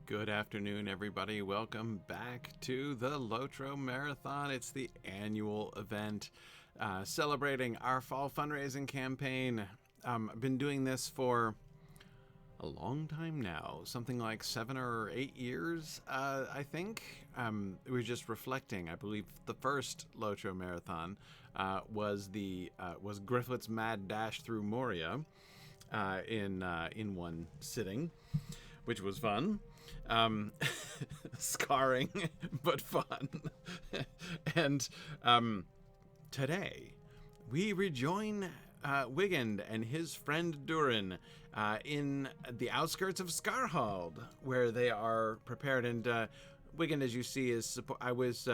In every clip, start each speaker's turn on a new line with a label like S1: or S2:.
S1: Good afternoon, everybody. Welcome back to the LOTRO Marathon. It's the annual event celebrating our fall fundraising campaign. I've been doing this for a long time now, something like 7 or 8 years, I think. We're just reflecting. I believe the first LOTRO Marathon was Griffith's Mad Dash through Moria in one sitting, which was fun. Scarring, but fun. And today, we rejoin Wigand and his friend Durin in the outskirts of Skarhald, where they are prepared. And Wigand, as you see, is I was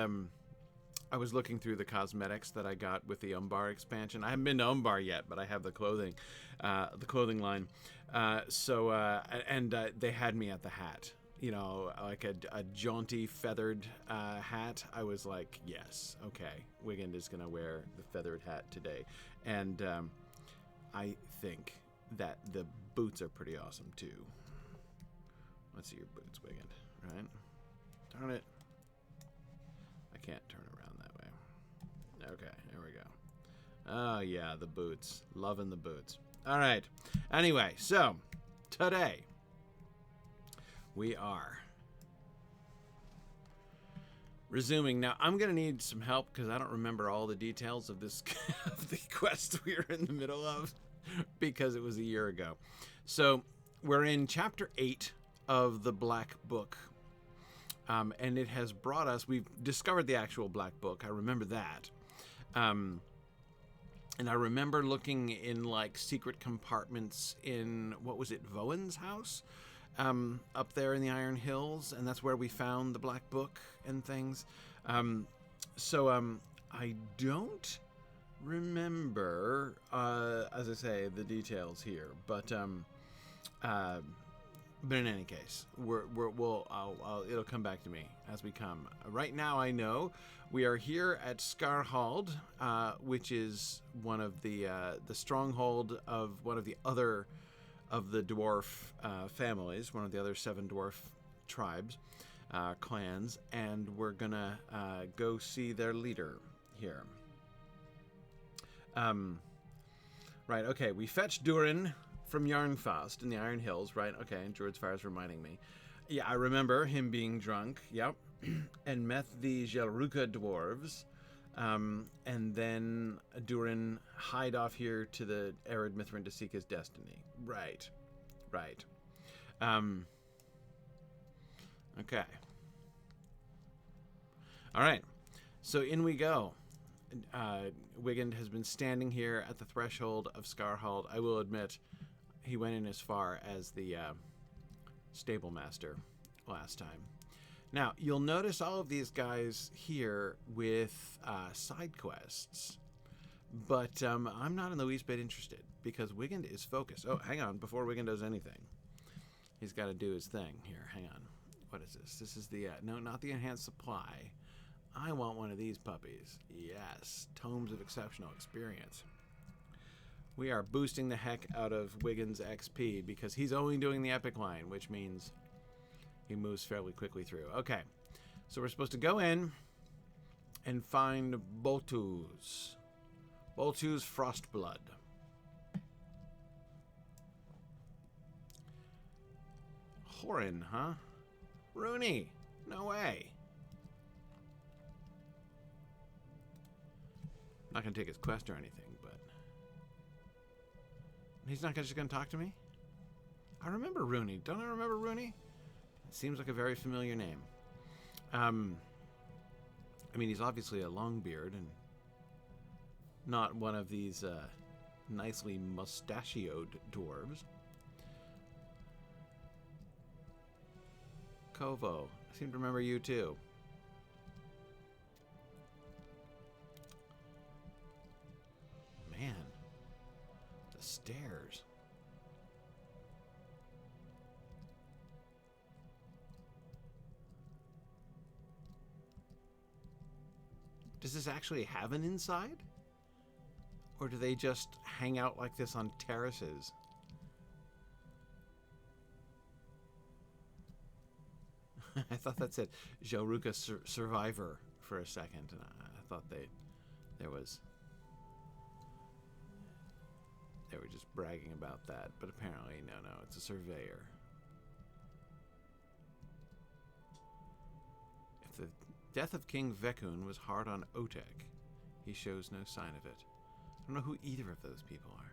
S1: looking through the cosmetics that I got with the Umbar expansion. I haven't been to Umbar yet, but I have the clothing line. And they had me at the hat. You know, like a jaunty feathered hat. I was like, yes, okay, Wigand is gonna wear the feathered hat today, and I think that the boots are pretty awesome too. Let's see your boots, Wigand. Right? Darn it, I can't turn around that way. Okay, there we go. Oh yeah, the boots. Loving the boots. All right. Anyway, so today we are resuming. Now, I'm going to need some help because I don't remember all the details of this of the quest we were in the middle of because it was a year ago. So we're in chapter 8 of the Black Book. And it has brought us, we've discovered the actual Black Book. I remember that. And I remember looking in like secret compartments in, what was it, Voan's house? Up there in the Iron Hills, and that's where we found the Black Book and things. I don't remember, as I say, the details here, but in any case, it'll come back to me as we come. Right now, I know we are here at Skarhald, which is one of the stronghold of one of the other of the dwarf families, one of the other 7 dwarf tribes, clans, and we're gonna go see their leader here. Right, okay, we fetched Durin from Yarnfast in the Iron Hills, right? Okay, and Druid's Fire's reminding me. Yeah, I remember him being drunk, yep, and met the Gelruka dwarves, and then Durin hied off here to the Arid Mithrin to seek his destiny. Right. Okay. All right. So in we go. Wigand has been standing here at the threshold of Skarhald. I will admit, he went in as far as the stable master last time. Now, you'll notice all of these guys here with side quests. But I'm not in the least bit interested because Wigand is focused. Oh, hang on. Before Wigand does anything, he's got to do his thing. Here, hang on. What is this? This is the... no, not the enhanced supply. I want one of these puppies. Yes. Tomes of Exceptional Experience. We are boosting the heck out of Wigand's XP because he's only doing the epic line, which means he moves fairly quickly through. Okay. So we're supposed to go in and find Boltuz. Boltuz Frostblood. Horin, huh? Rooney. No way. I'm not going to take his quest or anything, but... He's not just going to talk to me? I remember Rooney. Don't I remember Rooney? It seems like a very familiar name. I mean, he's obviously a Longbeard and not one of these nicely mustachioed dwarves. Kovo. I seem to remember you too. Man. The stairs. Does this actually have an inside? Or do they just hang out like this on terraces? I thought that said Jaruka Survivor for a second, and I thought they were just bragging about that, but apparently no, it's a surveyor. If the death of King Vekun was hard on Otek, he shows no sign of it. I don't know who either of those people are.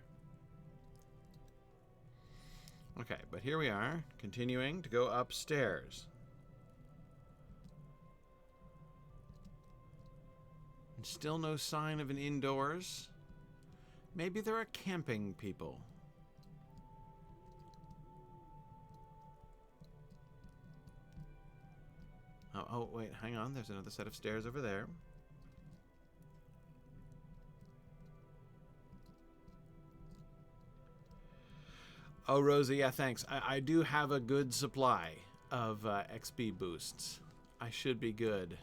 S1: Okay, but here we are, continuing to go upstairs. And still no sign of an indoors. Maybe there are camping people. Oh, wait, hang on. There's another set of stairs over there. Oh, Rosie, yeah, thanks. I do have a good supply of XP boosts. I should be good.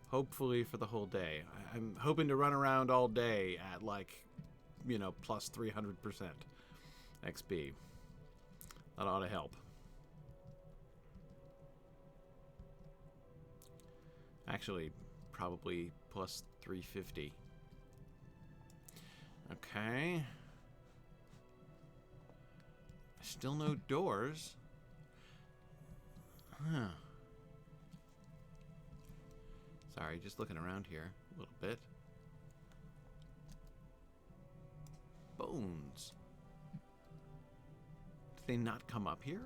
S1: Hopefully for the whole day. I'm hoping to run around all day at, like, you know, plus 300% XP. That ought to help. Actually, probably plus 350. Okay. Still no doors. Huh. Sorry, just looking around here a little bit. Bones. Did they not come up here?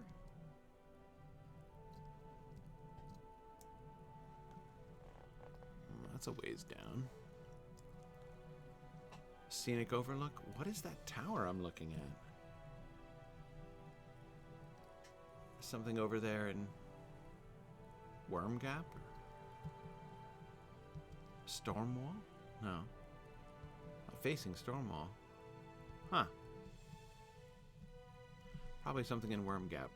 S1: That's a ways down. Scenic overlook? What is that tower I'm looking at? Something over there in Worm Gap? Stormwall? No. Not facing Stormwall. Huh. Probably something in Worm Gap.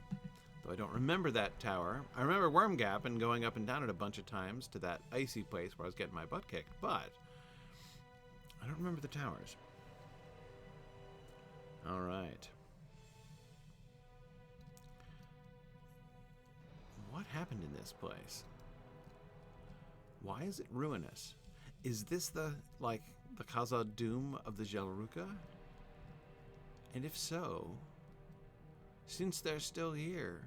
S1: Though I don't remember that tower. I remember Worm Gap and going up and down it a bunch of times to that icy place where I was getting my butt kicked, but I don't remember the towers. Alright. What happened in this place? Why is it ruinous? Is this the, like, the Khazad Doom of the Jaruka? And if so, since they're still here,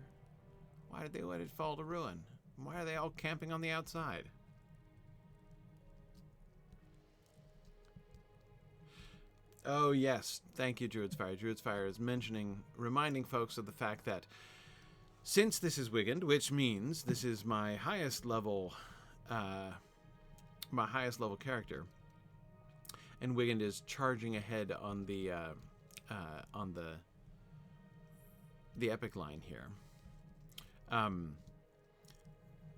S1: why did they let it fall to ruin? Why are they all camping on the outside? Oh yes, thank you, Druid's Fire. Druid's Fire is reminding folks of the fact that since this is Wigand, which means this is my highest level character, and Wigand is charging ahead on the epic line here.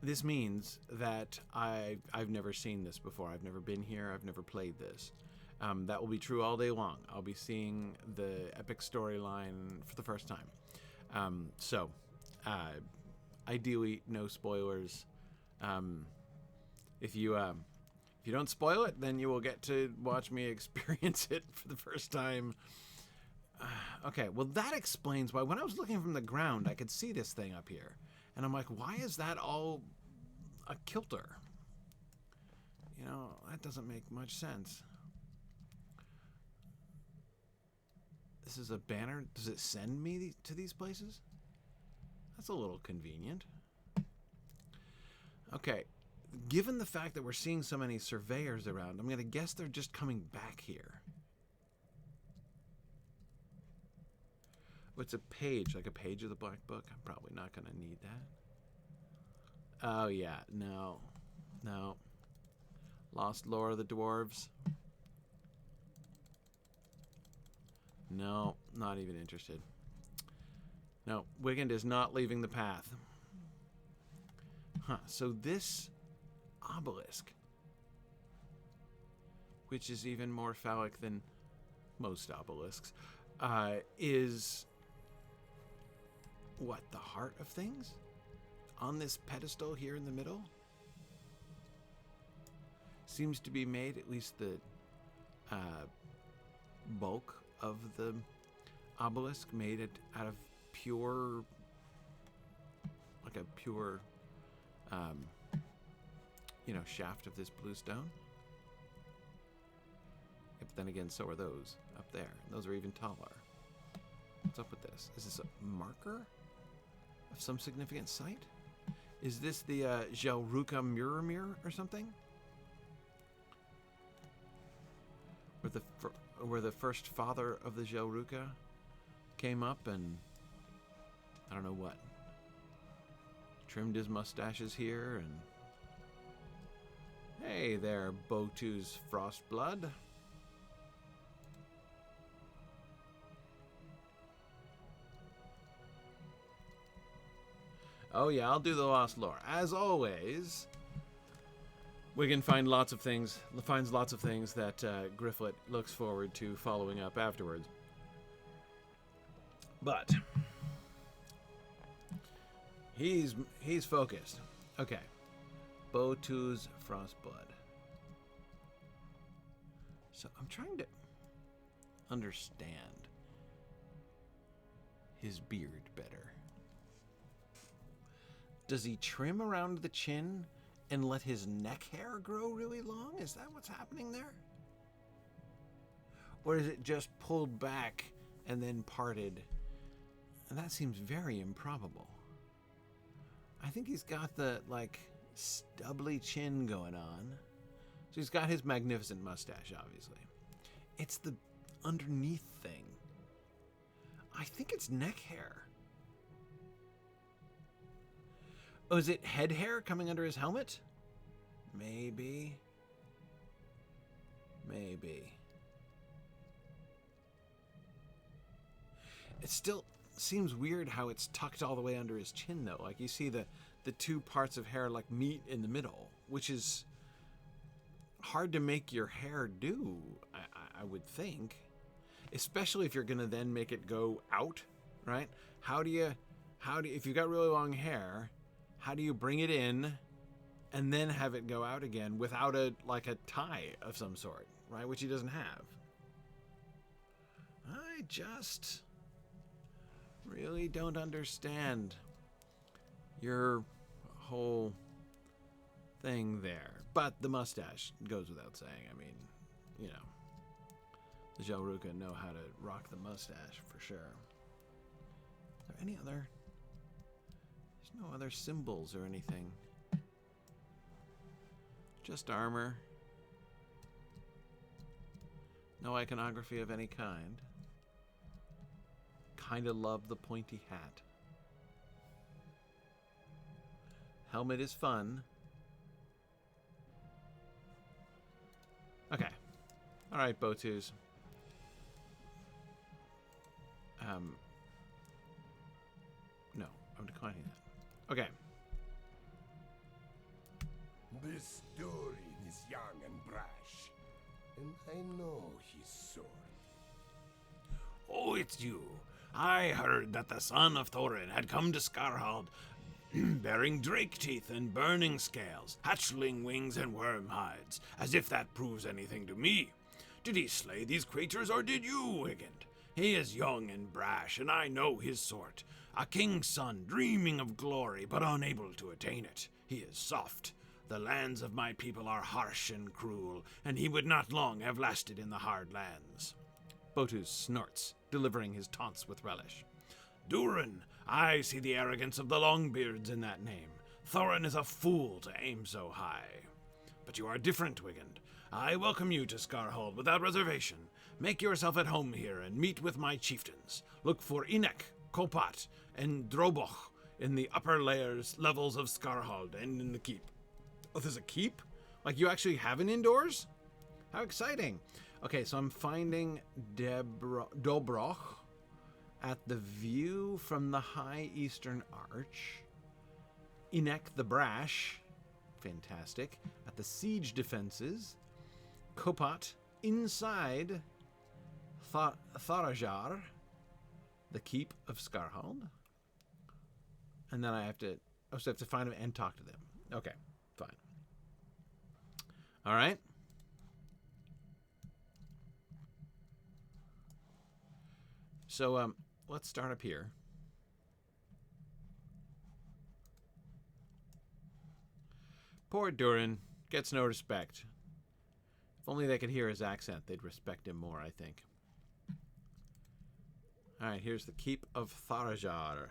S1: This means that I've never seen this before. I've never been here. I've never played this. That will be true all day long. I'll be seeing the epic storyline for the first time. So, ideally, no spoilers. If you don't spoil it, then you will get to watch me experience it for the first time. Okay, well that explains why when I was looking from the ground, I could see this thing up here. And I'm like, why is that all a kilter? You know, that doesn't make much sense. This is a banner. Does it send me to these places? That's a little convenient. Okay, given the fact that we're seeing so many surveyors around, I'm going to guess they're just coming back here. What's a page? Like a page of the Black Book? I'm probably not going to need that. Oh, yeah. No. No. Lost Lore of the Dwarves. No. Not even interested. No. Wigand is not leaving the path. Huh. So this obelisk, which is even more phallic than most obelisks, is... what, the heart of things? On this pedestal here in the middle? Seems to be made, at least the bulk of the obelisk, made it out of pure, like a pure shaft of this blue stone. Yeah, but then again, so are those up there. Those are even taller. What's up with this? Is this a marker of some significant site? Is this the Gelruka mirror or something? Where the first father of the Gelruka came up and I don't know what, trimmed his mustaches here and hey there, Botu's Frostblood. Oh yeah, I'll do the Lost Lore. As always, Wigan finds lots of things that Grifflet looks forward to following up afterwards. But he's focused. Okay. Botu's Frostblood. So I'm trying to understand his beard better. Does he trim around the chin and let his neck hair grow really long? Is that what's happening there? Or is it just pulled back and then parted? And that seems very improbable. I think he's got the, stubbly chin going on. So he's got his magnificent mustache, obviously. It's the underneath thing. I think it's neck hair. Oh, is it head hair coming under his helmet? Maybe. It still seems weird how it's tucked all the way under his chin, though. Like, you see the two parts of hair, meet in the middle, which is hard to make your hair do, I would think. Especially if you're going to then make it go out, right? How do you, if you've got really long hair, how do you bring it in and then have it go out again without a tie of some sort, right? Which he doesn't have. I just really don't understand your whole thing there. But the mustache goes without saying. I mean, the Gelruka know how to rock the mustache for sure. Is there any other? There's no other symbols or anything. Just armor. No iconography of any kind. Kinda love the pointy hat. Helmet is fun. Okay. Alright, Botus. No, I'm declining that. Okay.
S2: This Durin is young and brash, and I know his sword.
S3: Oh, it's you. I heard that the son of Thorin had come to Skarhald, bearing drake teeth and burning scales, hatchling wings and worm hides, as if that proves anything to me. Did he slay these creatures, or did you, Wigand? He is young and brash, and I know his sort. A king's son, dreaming of glory, but unable to attain it. He is soft. The lands of my people are harsh and cruel, and he would not long have lasted in the hard lands.
S1: Botus snorts, delivering his taunts with relish.
S3: Durin, I see the arrogance of the Longbeards in that name. Thorin is a fool to aim so high. But you are different, Wigand. I welcome you to Skarhald without reservation. Make yourself at home here and meet with my chieftains. Look for Inek, Kopat, and Droboch in the upper levels of Skarhald and in the keep.
S1: Oh, there's a keep? Like, you actually have an indoors? How exciting. Okay, so I'm finding Dobroch at the view from the High Eastern Arch. Inek the Brash, fantastic, at the siege defenses. Kopat inside Tharajar, the keep of Skarhald. And then I have to find them and talk to them. Okay, fine. All right. So let's start up here. Poor Durin gets no respect. If only they could hear his accent, they'd respect him more, I think. Alright, here's the Keep of Tharajar.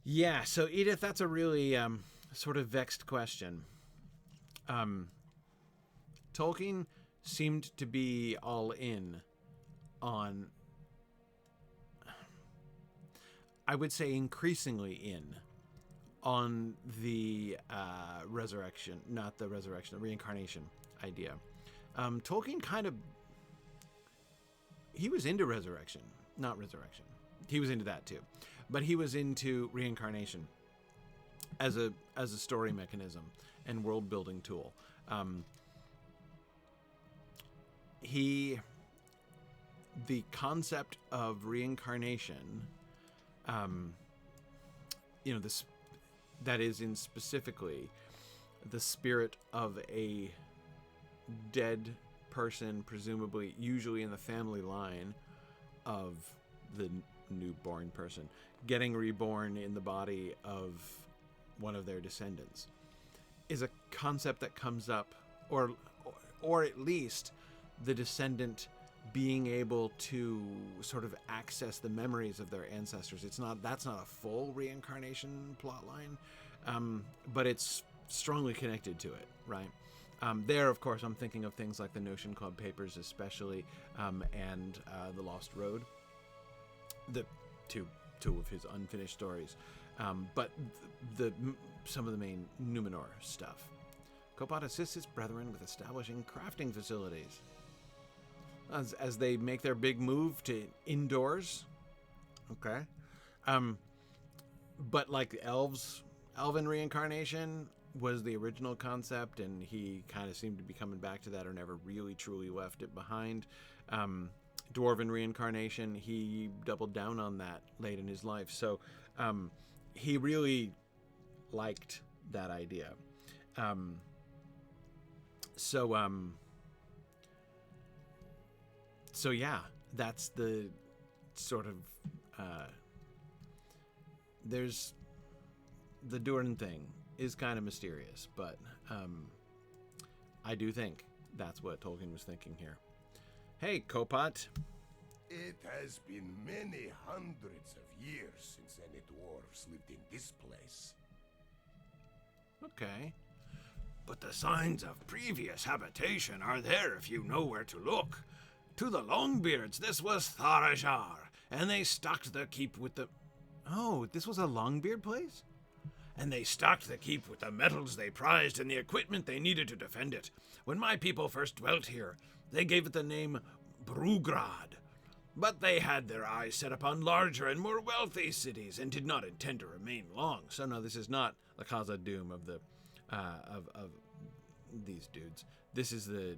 S1: Yeah, so Edith, that's a really sort of vexed question. Tolkien seemed to be all in on, I would say increasingly in, on the resurrection, not the resurrection, the reincarnation idea. Tolkien kind of, he was into resurrection, not resurrection. He was into that too. But he was into reincarnation as a story mechanism and world building tool. The concept of reincarnation, this that is in specifically the spirit of a dead person, presumably, usually in the family line of the newborn person, getting reborn in the body of one of their descendants, is a concept that comes up, or at least the descendant being able to sort of access the memories of their ancestors. That's not a full reincarnation plotline, but it's strongly connected to it, right? There, of course, I'm thinking of things like the Notion Club papers, especially, and The Lost Road, the two of his unfinished stories, but some of the main Numenor stuff. Kopat assists his brethren with establishing crafting facilities as they make their big move to indoors. Okay, but like elven reincarnation was the original concept, and he kind of seemed to be coming back to that, or never really truly left it behind. Dwarven reincarnation, he doubled down on that late in his life, so he really liked that idea. So yeah, that's the sort of there's the Durin thing is kind of mysterious, but I do think that's what Tolkien was thinking here. Hey, Kopat.
S2: It has been many hundreds of years since any dwarves lived in this place.
S1: Okay.
S3: But the signs of previous habitation are there if you know where to look. To the Longbeards, this was Tharajar, and they stocked the keep with the...
S1: Oh, this was a Longbeard place?
S3: And they stocked the keep with the metals they prized and the equipment they needed to defend it. When my people first dwelt here, they gave it the name Brugrad. But they had their eyes set upon larger and more wealthy cities and did not intend to remain long.
S1: So no, this is not the Khazad Doom of the of these dudes. This is a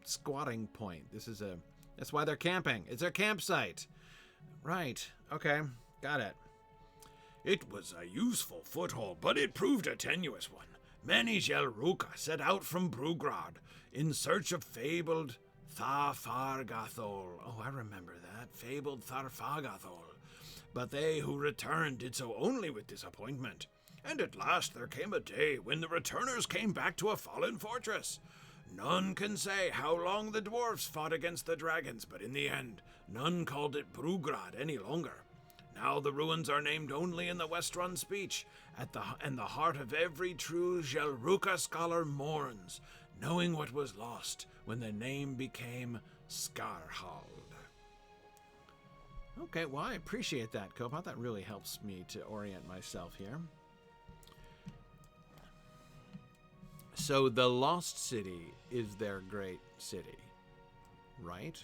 S1: squatting point. That's why they're camping. It's their campsite. Right. Okay. Got it.
S3: It was a useful foothold, but it proved a tenuous one. Many Jelruka set out from Brugrad in search of fabled Tharfagathol. Oh, I remember that. Fabled Tharfagathol. But they who returned did so only with disappointment. And at last there came a day when the returners came back to a fallen fortress. None can say how long the dwarves fought against the dragons, but in the end, none called it Brugrad any longer. Now the ruins are named only in the Westrun speech, and the heart of every true Jelruka scholar mourns, knowing what was lost when the name became Skarhald.
S1: Okay, well, I appreciate that, Kopat. That really helps me to orient myself here. So the Lost City is their great city, right?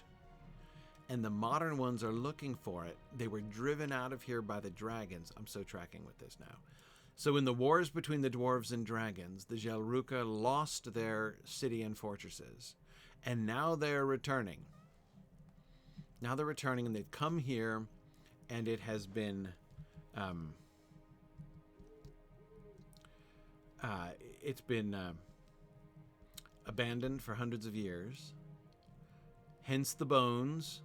S1: And the modern ones are looking for it. They were driven out of here by the dragons. I'm so tracking with this now. So in the wars between the dwarves and dragons, the Jelruka lost their city and fortresses. And now they're returning. Now they're returning, and they've come here, and it has been... it's been abandoned for hundreds of years. Hence the bones.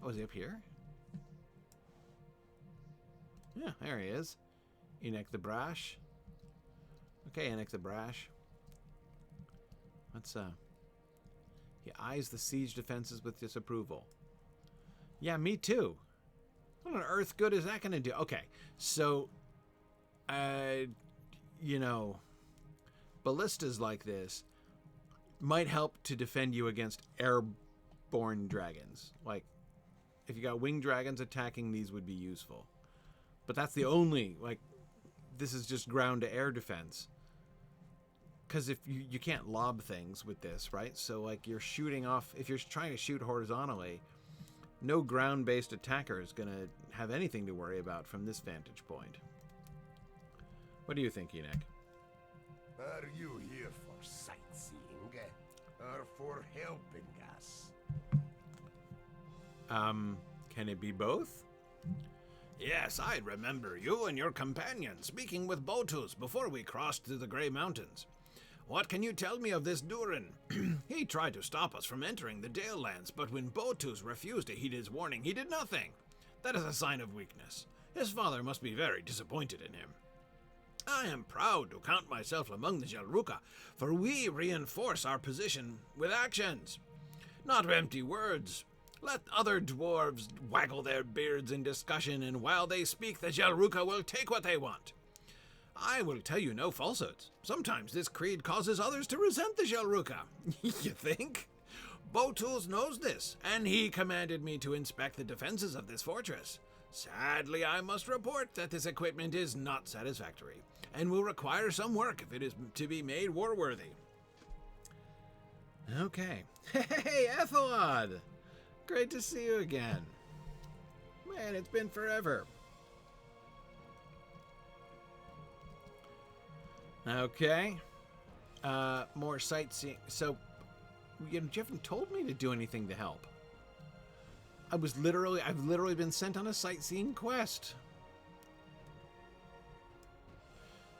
S1: Oh, is he up here? Yeah, there he is. Enoch the Brash. Okay, Enoch the Brash. Let's, he eyes the siege defenses with disapproval. Yeah, me too. What on earth good is that going to do? Okay, so, you know, ballistas like this might help to defend you against airborne dragons. Like, if you got winged dragons attacking, these would be useful. But that's the only, like, this is just ground to air defense. Because if you can't lob things with this, right? So, like, you're shooting off, if you're trying to shoot horizontally, no ground-based attacker is going to have anything to worry about from this vantage point. What do you think, Enoch?
S2: Are you here for sightseeing or for helping us?
S1: Can it be both?
S3: Yes, I remember you and your companion speaking with Botus before we crossed to the Grey Mountains. What can you tell me of this Durin? He tried to stop us from entering the Dale Lands, but when Botus refused to heed his warning, he did nothing. That is a sign of weakness. His father must be very disappointed in him. I am proud to count myself among the Jalruka, for we reinforce our position with actions, not empty words. Let other dwarves waggle their beards in discussion, and while they speak, the Jalruka will take what they want. I will tell you no falsehoods. Sometimes this creed causes others to resent the Jalruka. You think? Botus knows this, and he commanded me to inspect the defenses of this fortress. Sadly, I must report that this equipment is not satisfactory, and will require some work if it is to be made war-worthy.
S1: Okay. Hey, Ethelod! Great to see you again. Man, it's been forever. Okay. More sightseeing. So, you haven't told me to do anything to help. I've literally been sent on a sightseeing quest.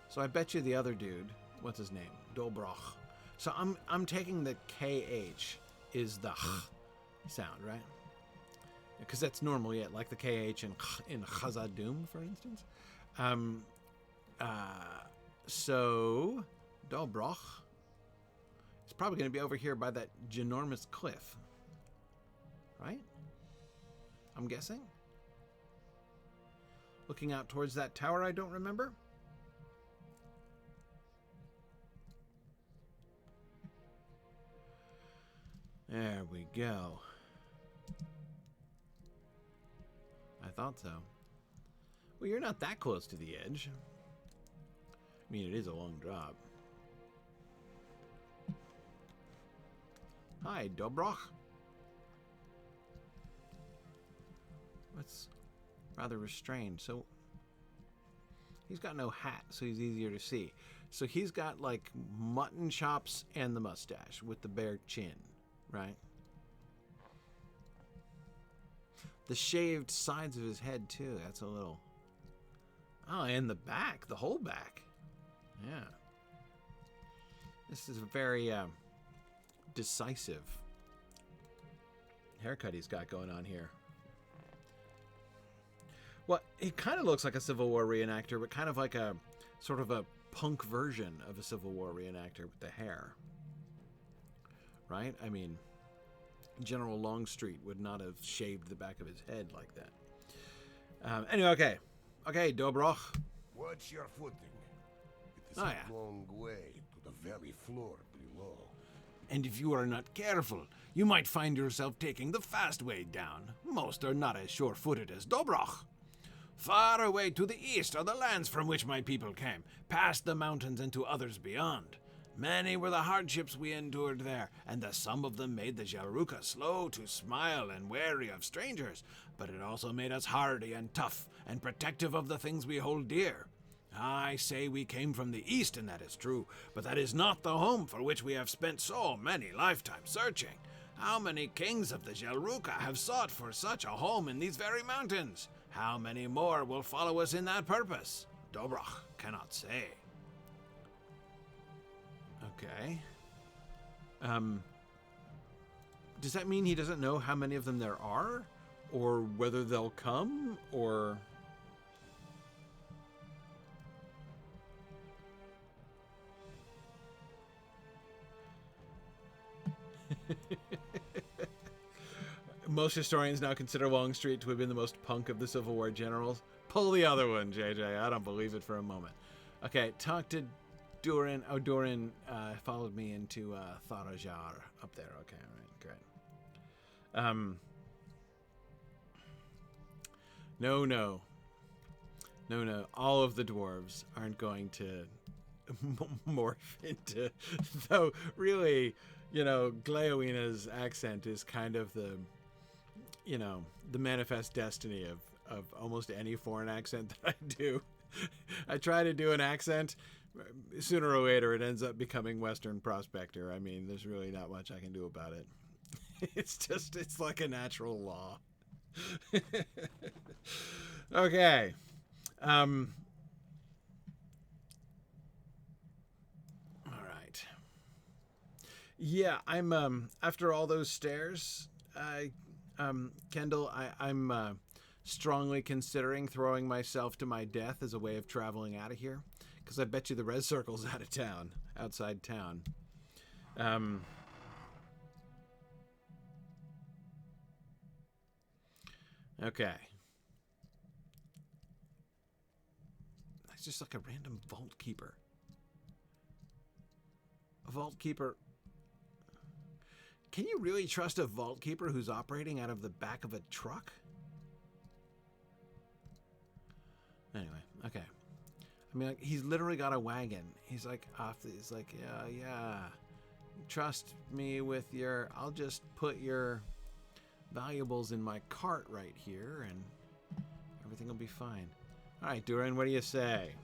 S1: So I bet you the other dude, what's his name? Dobroch. So I'm taking the KH is the sound, right? Because that's normally it, like the KH in Khazad-dûm, for instance. So Dobroch is probably going to be over here by that ginormous cliff, right? I'm guessing. Looking out towards that tower I don't remember. There we go. I thought so. Well, you're not that close to the edge. I mean, it is a long drop. Hi, Dobroch. That's rather restrained. So he's got no hat, so he's easier to see. So he's got like mutton chops and the mustache with the bare chin, right? The shaved sides of his head too. That's a little. Oh, and the back, the whole back. Yeah. This is a very decisive haircut he's got going on here. Well, he kind of looks like a Civil War reenactor, but kind of like a sort of a punk version of a Civil War reenactor with the hair. Right? I mean, General Longstreet would not have shaved the back of his head like that. Anyway, okay. Okay, Dobroch.
S2: Watch your footing. It is a long way to the very floor below.
S3: And if you are not careful, you might find yourself taking the fast way down. Most are not as sure-footed as Dobroch. Far away to the east are the lands from which my people came, past the mountains and to others beyond. Many were the hardships we endured there, and the sum of them made the Jalruka slow to smile and wary of strangers, but it also made us hardy and tough, and protective of the things we hold dear. I say we came from the east, and that is true, but that is not the home for which we have spent so many lifetimes searching. How many kings of the Jalruka have sought for such a home in these very mountains? How many more will follow us in that purpose? Dobroch cannot say.
S1: Okay. Does that mean he doesn't know how many of them there are? Or whether they'll come? Or... Most historians now consider Longstreet to have been the most punk of the Civil War generals. Pull the other one, JJ. I don't believe it for a moment. Okay, talk to Durin. Oh, Durin followed me into Tharajar up there. Okay, all right, great. No. All of the dwarves aren't going to morph into... Though, really, you know, Gleowina's accent is kind of the... You know, the manifest destiny of almost any foreign accent that I do. I try to do an accent. Sooner or later, it ends up becoming Western Prospector. I mean, there's really not much I can do about it. It's like a natural law. Okay. All right. Yeah, I'm, after all those stairs, Kendall, I'm strongly considering throwing myself to my death as a way of traveling out of here. Because I bet you the res circle's outside town. Okay. That's just like a random vault keeper. A vault keeper... Can you really trust a vault keeper who's operating out of the back of a truck? Anyway, okay. I mean, like, he's literally got a wagon. He's like, yeah. Trust me with your... I'll just put your valuables in my cart right here, and everything will be fine. All right, Durin, what do you say?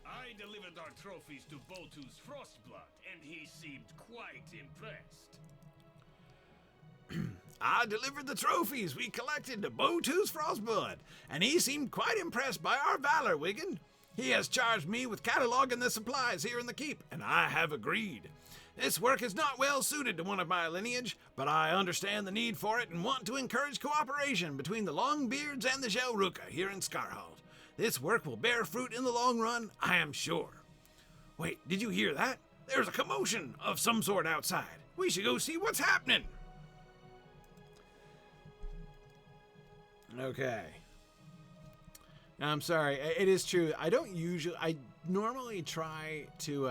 S4: I delivered our trophies to Boltu's Frostblood, and he seemed quite impressed.
S3: I delivered the trophies we collected to Boltu's Frostblood, and he seemed quite impressed by our valor, Wigan. He has charged me with cataloging the supplies here in the keep, and I have agreed. This work is not well suited to one of my lineage, but I understand the need for it and want to encourage cooperation between the Longbeards and the Jelruka here in Skarhald. This work will bear fruit in the long run, I am sure. Wait, did you hear that? There's a commotion of some sort outside. We should go see what's happening.
S1: Okay. I'm sorry. It is true. I normally try to,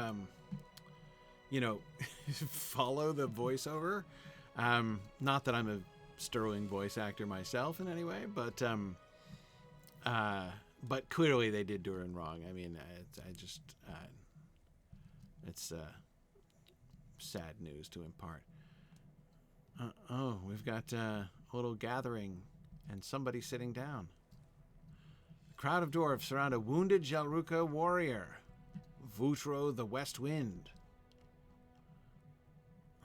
S1: follow the voiceover. Not that I'm a sterling voice actor myself in any way, but clearly they did Durin wrong. I mean, it's sad news to impart. We've got a little gathering and somebody sitting down. A crowd of dwarves surround a wounded Jelruka warrior, LOTRO the West Wind.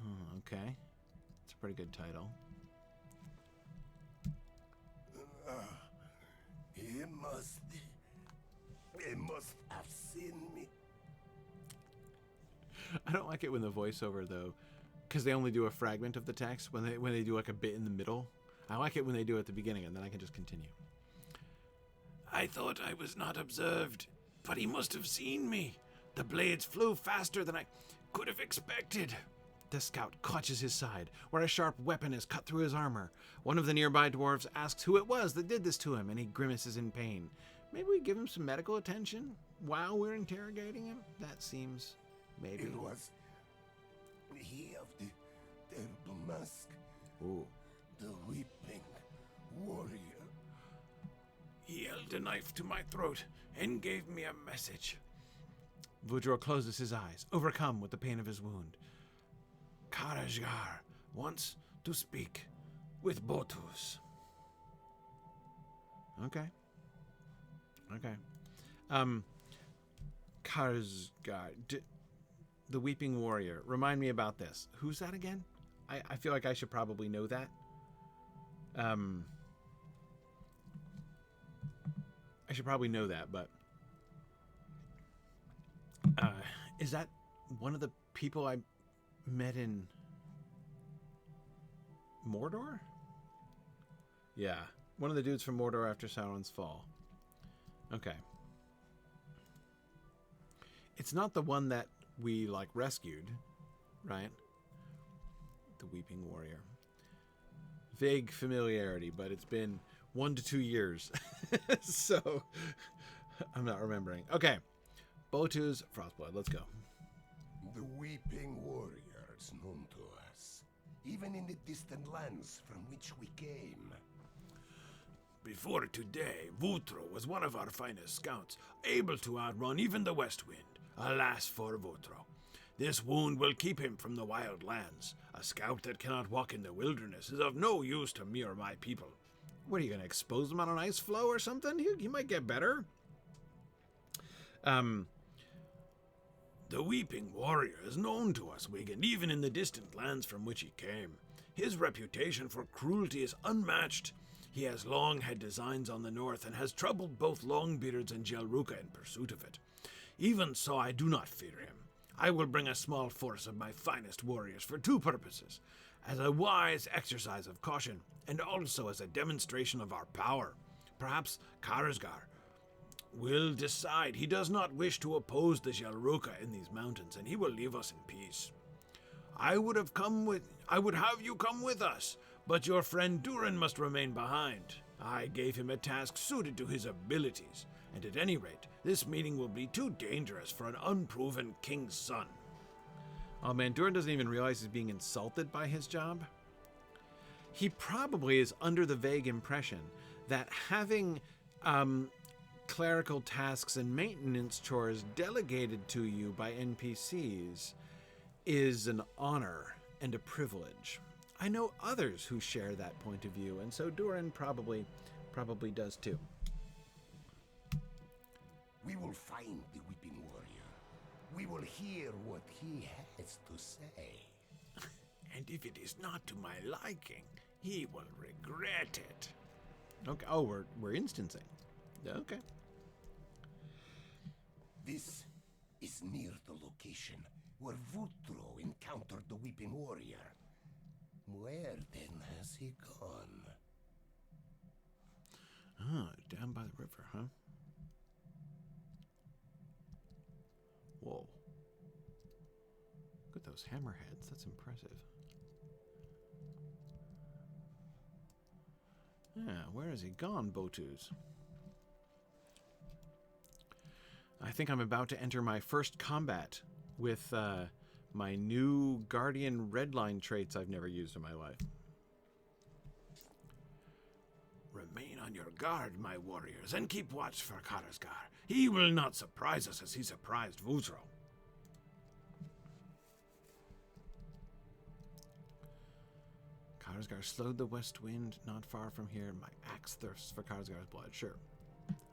S1: Oh, okay. It's a pretty good title.
S2: He must have seen me.
S1: I don't like it when the voiceover, though, because they only do a fragment of the text when they do like a bit in the middle. I like it when they do it at the beginning, and then I can just continue.
S3: I thought I was not observed, but he must have seen me. The blades flew faster than I could have expected.
S1: The scout clutches his side, where a sharp weapon is cut through his armor. One of the nearby dwarves asks who it was that did this to him, and he grimaces in pain. Maybe we give him some medical attention while we're interrogating him? That seems... maybe.
S2: It was he of the terrible mask.
S1: Ooh.
S2: The weeping warrior.
S3: He held a knife to my throat and gave me a message.
S1: LOTRO closes his eyes, overcome with the pain of his wound.
S3: Karajgar wants to speak with Boltus.
S1: Okay. Karajgar, the Weeping Warrior. Remind me about this. Who's that again? I feel like I should probably know that. I should probably know that, but is that one of the people I met in Mordor? Yeah, one of the dudes from Mordor after Sauron's fall. Okay. It's not the one that we, like, rescued, right? The Weeping Warrior. Vague familiarity, but it's been 1 to 2 years. So, I'm not remembering. Okay. Botu's Frostblood. Let's go.
S2: The Weeping Warrior is known to us, even in the distant lands from which we came.
S3: Before today, Vutro was one of our finest scouts, able to outrun even the West Wind. Alas for Vutro. This wound will keep him from the wild lands. A scout that cannot walk in the wilderness is of no use to me or my people.
S1: What, are you going to expose him on an ice floe or something? He might get better.
S3: The Weeping Warrior is known to us, Wigan, even in the distant lands from which he came. His reputation for cruelty is unmatched. He has long had designs on the north and has troubled both Longbeards and Jelruka in pursuit of it. Even so, I do not fear him. I will bring a small force of my finest warriors for 2 purposes, as a wise exercise of caution, and also as a demonstration of our power. Perhaps Karazgar will decide he does not wish to oppose the Jelruka in these mountains, and he will leave us in peace. I would have you come with us, but your friend Durin must remain behind. I gave him a task suited to his abilities, and at any rate, this meeting will be too dangerous for an unproven king's son.
S1: Oh man, Durin doesn't even realize he's being insulted by his job. He probably is under the vague impression that having clerical tasks and maintenance chores delegated to you by NPCs is an honor and a privilege. I know others who share that point of view, and so Durin probably does too.
S2: We will find the Weeping Warrior. We will hear what he has to say.
S3: And if it is not to my liking, he will regret it.
S1: Okay. Oh, we're instancing. Okay.
S2: This is near the location where Vutro encountered the Weeping Warrior. Where then has he gone?
S1: Ah, down by the river, huh? Whoa. Look at those hammerheads. That's impressive. Yeah, where has he gone, Botus? I think I'm about to enter my first combat with my new Guardian Redline traits I've never used in my life.
S3: Remain on your guard, my warriors, and keep watch for Karazgar. He will not surprise us as he surprised Vutro.
S1: Karazgar slowed the west wind not far from here. My axe thirsts for Karazgar's blood. Sure.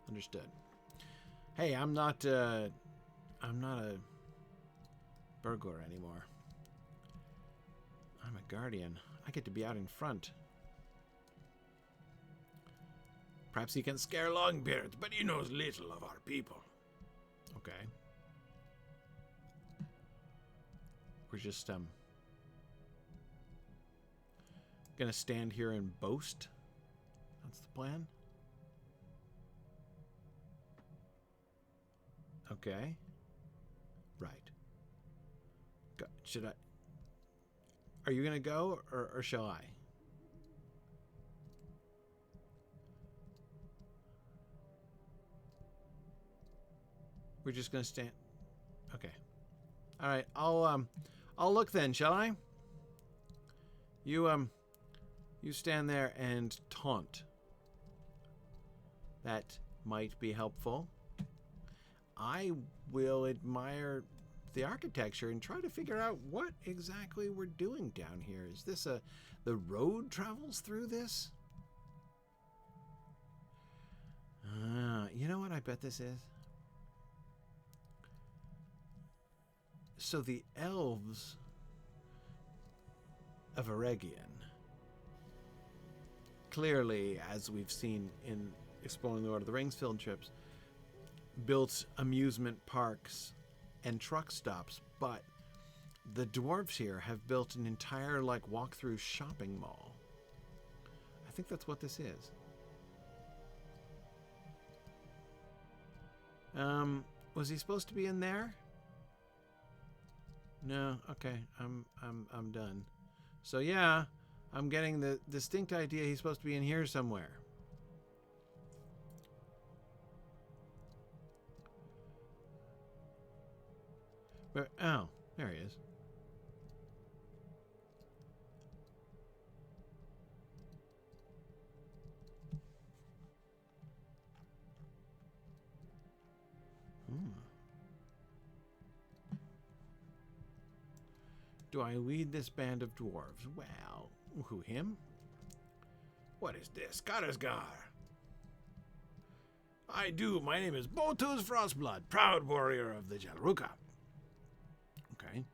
S1: Understood. Hey, I'm not a burglar anymore. I'm a guardian. I get to be out in front.
S3: Perhaps he can scare Longbeards, but he knows little of our people.
S1: Okay. We're just gonna stand here and boast. That's the plan. Okay. Right. Go. Should I? Are you gonna go, or shall I? We're just gonna stand. Okay. All right. I'll look then, shall I? You stand there and taunt. That might be helpful. I will admire the architecture and try to figure out what exactly we're doing down here. Is this the road travels through this? You know what I bet this is? So the elves of Eregion, clearly, as we've seen in exploring the Lord of the Rings field trips, built amusement parks and truck stops, but the dwarves here have built an entire, like, walk-through shopping mall. I think that's what this is. Was he supposed to be in there? No, okay, I'm done. So yeah, I'm getting the distinct idea he's supposed to be in here somewhere. Where, oh, there he is. Do I lead this band of dwarves? Well, who, him?
S3: What is this? Karazgar. I do. My name is Botus Frostblood, proud warrior of the Jalruka.
S1: Okay.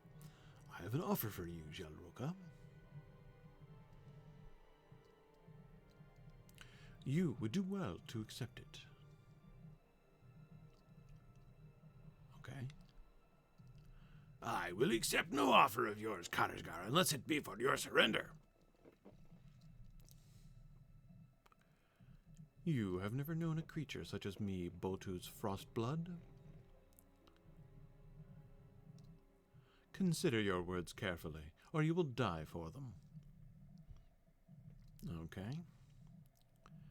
S1: I have an offer for you, Jalruka. You would do well to accept it. Okay.
S3: I will accept no offer of yours, Karazgar, unless it be for your surrender.
S1: You have never known a creature such as me, Botus Frostblood? Consider your words carefully, or you will die for them. Okay.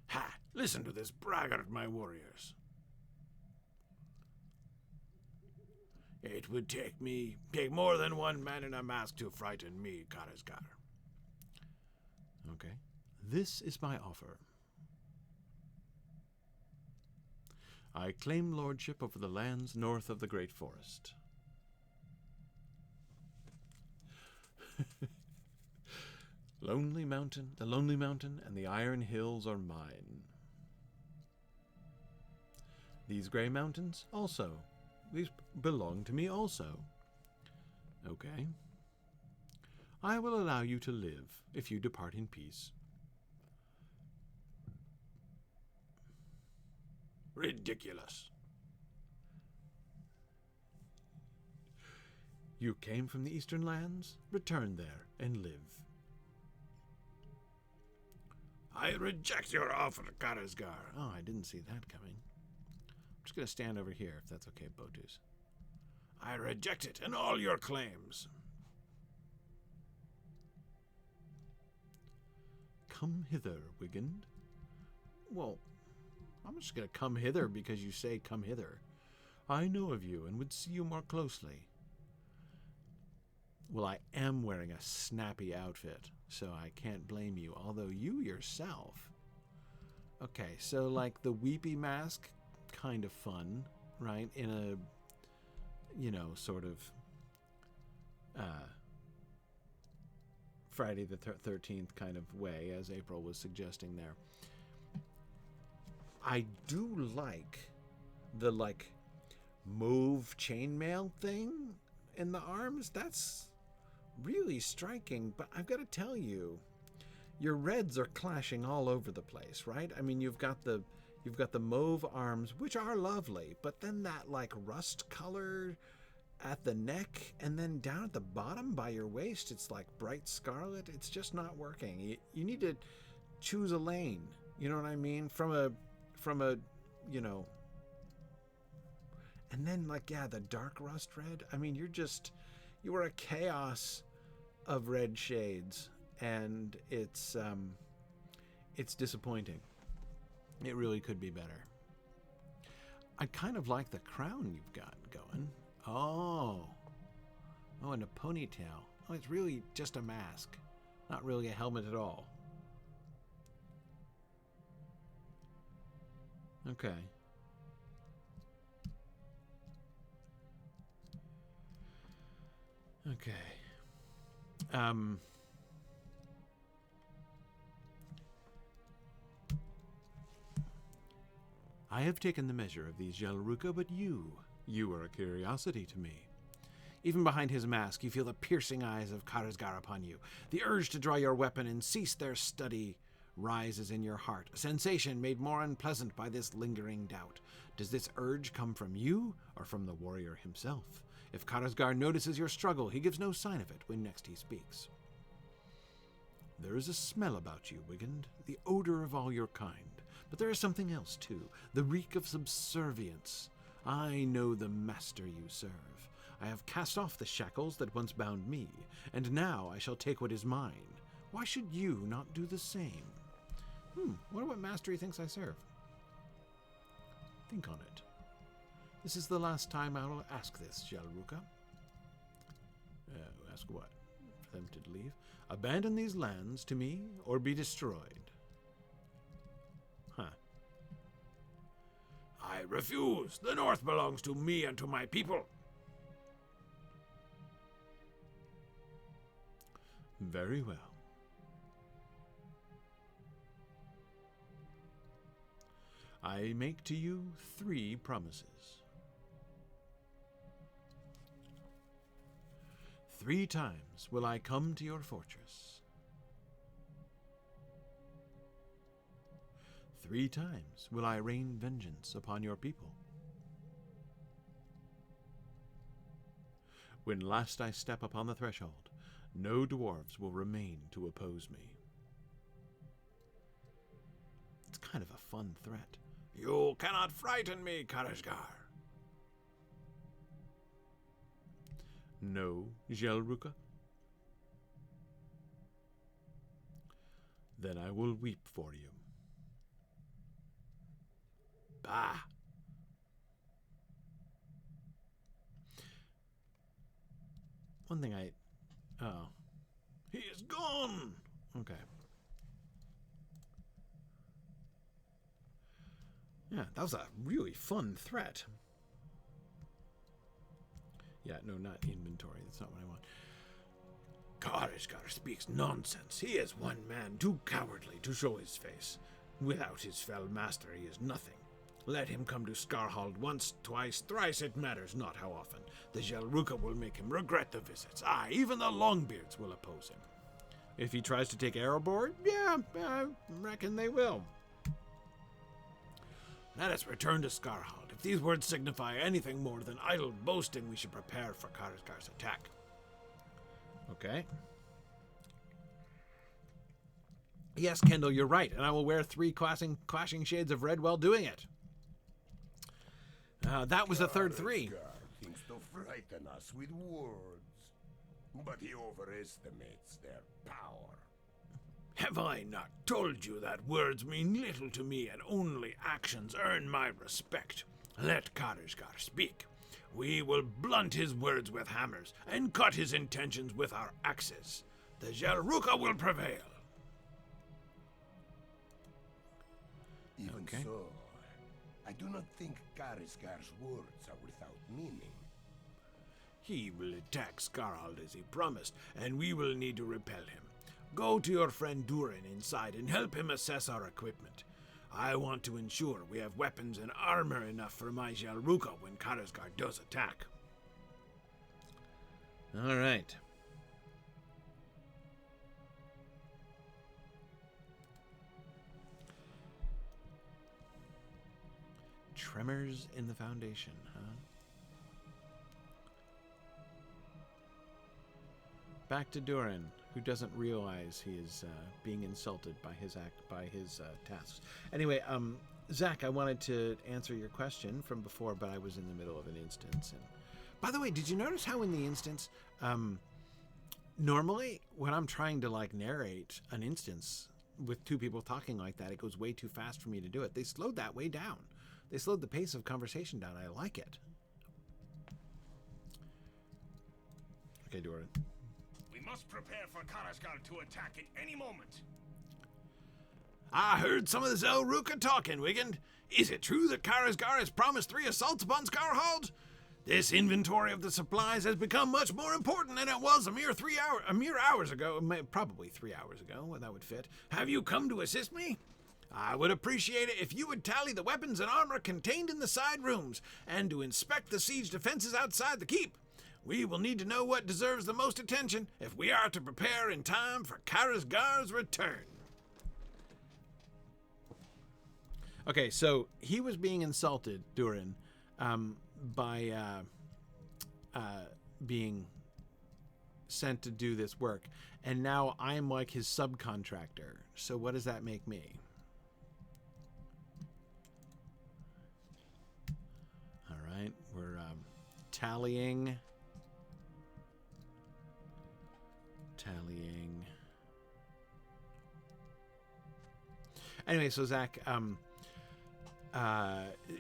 S3: Ha! Listen to this braggart, my warriors. It would take more than one man in a mask to frighten me, Karazgar.
S1: Okay. This is my offer. I claim lordship over the lands north of the Great Forest. The Lonely Mountain and the Iron Hills are mine. These gray mountains also. These belong to me also. Okay. I will allow you to live if you depart in peace.
S3: Ridiculous.
S1: You came from the Eastern Lands? Return there and live.
S3: I reject your offer, Karazgar.
S1: Oh, I didn't see that coming. I'm just going to stand over here, if that's okay, Botus.
S3: I reject it and all your claims.
S1: Come hither, Wigand. Well, I'm just going to come hither because you say come hither. I know of you and would see you more closely. Well, I am wearing a snappy outfit, so I can't blame you, although you yourself... Okay, so like the weepy mask, kind of fun, right? In a, you know, sort of Friday the 13th kind of way, as April was suggesting there. I do like the, like, mauve chainmail thing in the arms. That's really striking, but I've got to tell you, your reds are clashing all over the place, right? I mean, you've got the mauve arms, which are lovely, but then that, like, rust color at the neck, and then down at the bottom by your waist, it's like bright scarlet. It's just not working. You need to choose a lane, you know what I mean? From a, you know, and then, like, yeah, the dark rust red. I mean, you are a chaos of red shades, and it's disappointing. It really could be better. I kind of like the crown you've got going. Oh, and a ponytail. Oh, it's really just a mask, not really a helmet at all. Okay. Okay. I have taken the measure of these Jalruka, but you are a curiosity to me. Even behind his mask, you feel the piercing eyes of Karazgar upon you. The urge to draw your weapon and cease their study rises in your heart, a sensation made more unpleasant by this lingering doubt. Does this urge come from you or from the warrior himself? If Karazgar notices your struggle, he gives no sign of it when next he speaks. There is a smell about you, Wigand, the odor of all your kind. But there is something else, too, the reek of subservience. I know the master you serve. I have cast off the shackles that once bound me, and now I shall take what is mine. Why should you not do the same? Wonder what master he thinks I serve. Think on it. This is the last time I will ask this, Jalruka. Ask what? For them to leave? Abandon these lands to me, or be destroyed?
S3: I refuse. The north belongs to me and to my people.
S1: Very well. I make to you 3 promises. 3 times will I come to your fortress. 3 times will I rain vengeance upon your people. When last I step upon the threshold, no dwarves will remain to oppose me. It's kind of a fun threat.
S3: You cannot frighten me, Karazgar.
S1: No, Jalruka? Then I will weep for you.
S3: Bah!
S1: One thing Oh.
S3: He is gone!
S1: Okay. Yeah, that was a really fun threat. Yeah, no, not inventory. That's not what I want.
S3: Karazgar speaks nonsense. He is one man too cowardly to show his face. Without his fell master, he is nothing. Let him come to Skarhald once, twice, thrice, it matters not how often. The Jalruka will make him regret the visits. Aye, even the Longbeards will oppose him.
S1: If he tries to take Erebor, yeah, I reckon they will.
S3: Let us return to Skarhald. If these words signify anything more than idle boasting, we should prepare for Karazgar's attack.
S1: Okay. Yes, Kendall, you're right, and I will wear 3 clashing shades of red while doing it. That was the third 3.
S2: Karazgar thinks to frighten us with words, but he overestimates their power.
S3: Have I not told you that words mean little to me and only actions earn my respect? Let Karazgar speak. We will blunt his words with hammers and cut his intentions with our axes. The Jalruka will prevail.
S2: Even
S1: Okay.
S2: so, I do not think Karazgar's words are without meaning.
S3: He will attack Skarhald as he promised, and we will need to repel him. Go to your friend Durin inside and help him assess our equipment. I want to ensure we have weapons and armor enough for my Jalruka when Karazgar does attack.
S1: All right. Tremors in the foundation, huh? Back to Durin, who doesn't realize he is being insulted by his tasks. Anyway, Zach, I wanted to answer your question from before, but I was in the middle of an instance. And by the way, did you notice how in the instance, normally when I'm trying to narrate an instance with 2 people talking like that, it goes way too fast for me to do it. They slowed that way down. They slowed the pace of conversation down. I like it. Okay, Durin.
S4: We must prepare for Karazgar to attack at any moment.
S3: I heard some of the Jalruka talking, Wigand. Is it true that Karazgar has promised 3 assaults upon Skarhald? This inventory of the supplies has become much more important than it was a mere hours ago. Probably 3 hours ago, well, that would fit. Have you come to assist me? I would appreciate it if you would tally the weapons and armor contained in the side rooms, and to inspect the siege defenses outside the keep. We will need to know what deserves the most attention if we are to prepare in time for Karazgar's return.
S1: Okay, so he was being insulted, Durin, by being sent to do this work, and now I'm like his subcontractor. So what does that make me? All right, we're tallying. Anyway, so Zach,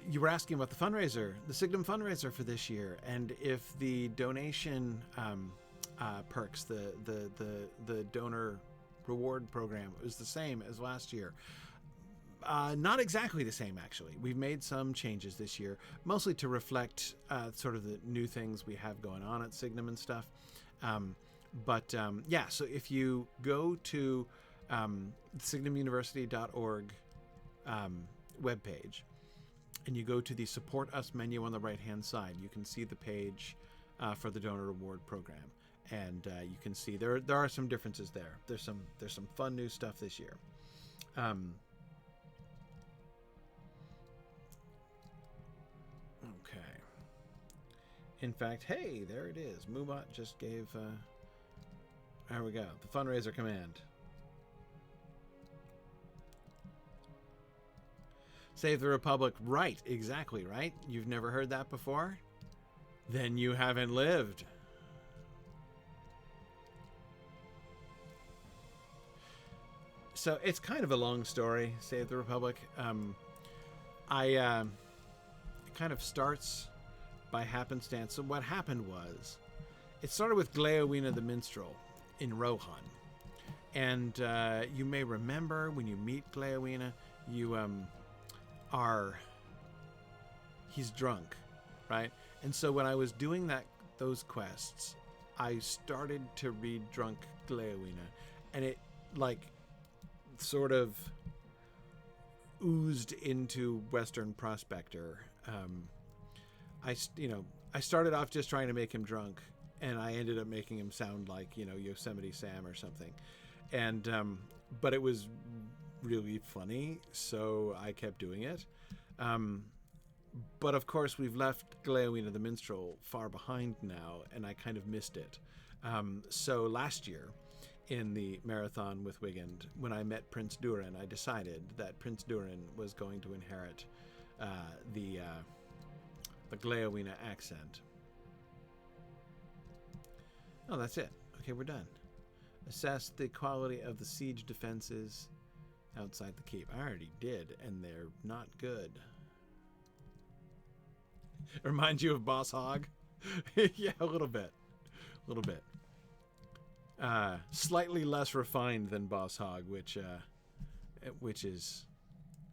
S1: you were asking about the fundraiser, the Signum fundraiser for this year, and if the donation perks, the donor reward program was the same as last year. Not exactly the same, actually. We've made some changes this year, mostly to reflect sort of the new things we have going on at Signum and stuff. Yeah, so if you go to signumuniversity.org webpage, and you go to the Support Us menu on the right-hand side, you can see the page for the donor reward program, and you can see there are some differences there. There's some fun new stuff this year. Okay. In fact, hey, there it is. Moobot just gave. There we go. The fundraiser command. Save the Republic. Right, exactly, right? You've never heard that before? Then you haven't lived. So it's kind of a long story, Save the Republic. It kind of starts by happenstance. So what happened was, it started with Gleowina the Minstrel in Rohan. And you may remember when you meet Gleowina, you he's drunk, right? And so when I was doing those quests, I started to read Drunk Gleowina, and it like sort of oozed into Western Prospector. I started off just trying to make him drunk, and I ended up making him sound like, Yosemite Sam or something. And but it was really funny, so I kept doing it. But of course, we've left Gleowina the Minstrel far behind now, and I kind of missed it. So last year, in the marathon with Wigand, when I met Prince Durin, I decided that Prince Durin was going to inherit the Gleowina accent. Oh, that's it. Okay, we're done. Assess the quality of the siege defenses outside the keep. I already did, and they're not good. Reminds you of Boss Hog? Yeah, a little bit. Slightly less refined than Boss Hog, which is,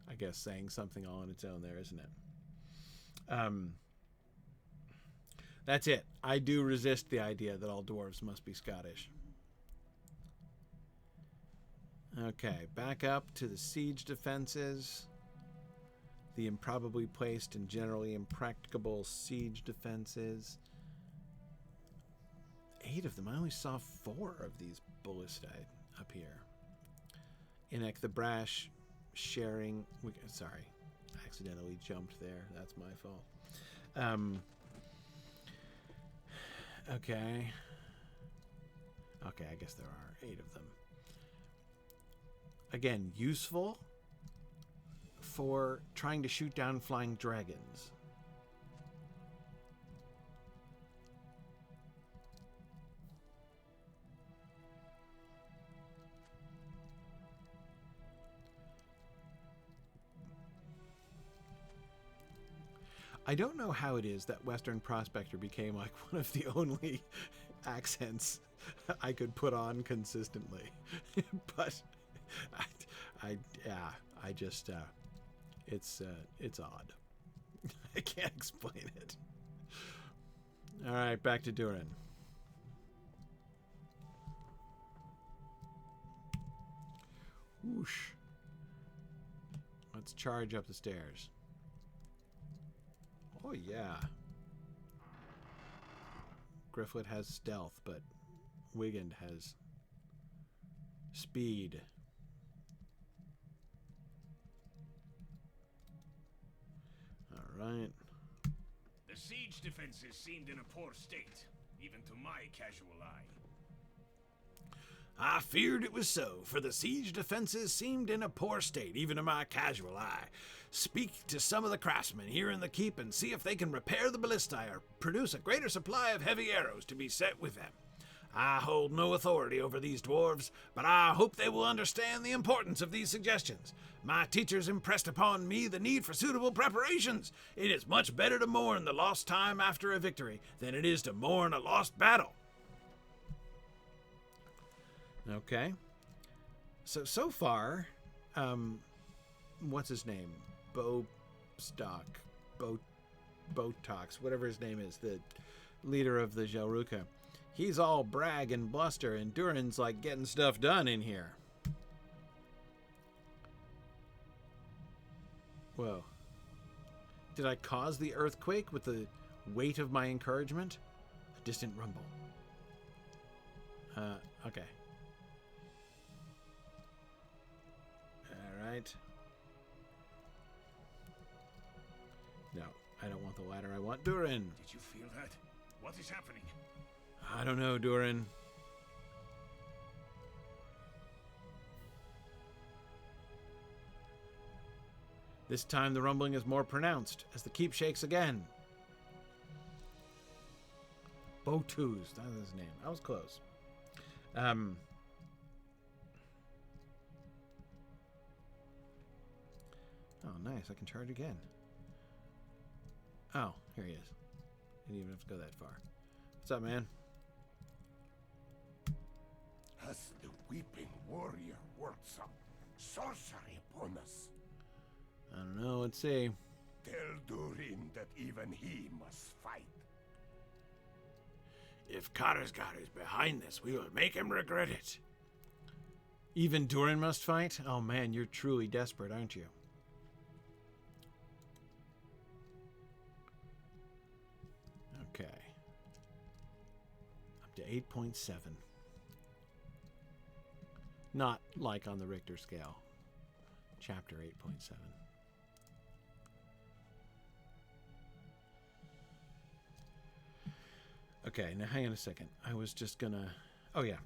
S1: I guess, saying something all on its own there, isn't it? That's it. I do resist the idea that all dwarves must be Scottish. Okay, back up to the siege defenses. The improbably placed and generally impracticable siege defenses. 8 of them. I only saw 4 of these ballistae up here. Inek the Brash, sharing. Sorry, accidentally jumped there. That's my fault. Okay. Okay, I guess there are 8 of them. Again, useful for trying to shoot down flying dragons. I don't know how it is that Western Prospector became like one of the only accents I could put on consistently. But I just it's odd. I can't explain it. All right, back to Durin. Whoosh. Let's charge up the stairs. Oh yeah. Grifflet has stealth, but Wigand has speed. All right.
S4: The siege defenses seemed in a poor state, even to my casual eye.
S3: I feared it was so, for the siege defenses seemed in a poor state, even to my casual eye. Speak to some of the craftsmen here in the keep and see if they can repair the ballistae or produce a greater supply of heavy arrows to be set with them. I hold no authority over these dwarves, but I hope they will understand the importance of these suggestions. My teachers impressed upon me the need for suitable preparations. It is much better to mourn the lost time after a victory than it is to mourn a lost battle.
S1: Okay. So far, what's his name? Botox, whatever his name is, the leader of the Jelruka. He's all brag and bluster, and Durin's like getting stuff done in here. Whoa. Did I cause the earthquake with the weight of my encouragement? A distant rumble. Okay. Alright. No, I don't want the ladder. I want Durin.
S4: Did you feel that? What is happening?
S1: I don't know, Durin. This time the rumbling is more pronounced as the keep shakes again. Botus, that was his name. I was close. Oh, nice. I can charge again. Oh, here he is. Didn't even have to go that far. What's up, man?
S2: Has the weeping warrior worked some sorcery upon us?
S1: I don't know. Let's see.
S2: Tell Durin that even he must fight.
S3: If Karazgar is behind this, we will make him regret it.
S1: Even Durin must fight? Oh man, you're truly desperate, aren't you? Okay. Up to 8.7. Not like on the Richter scale. Chapter 8.7. Okay, now hang on a second. I was just gonna... Oh, yeah.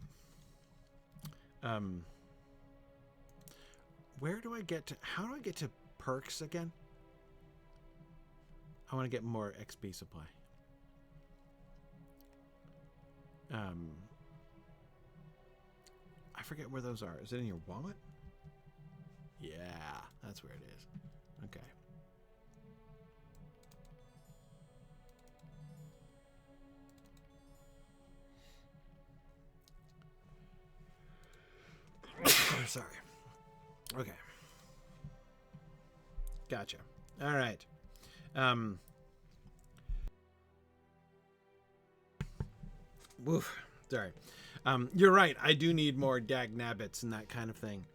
S1: Where do I get to... How do I get to perks again? I want to get more XP supply. I forget where those are. Is it in your wallet? Yeah, that's where it is. Okay. Sorry. Okay. Gotcha. All right. Woof. Sorry. You're right. I do need more dag nabbits and that kind of thing.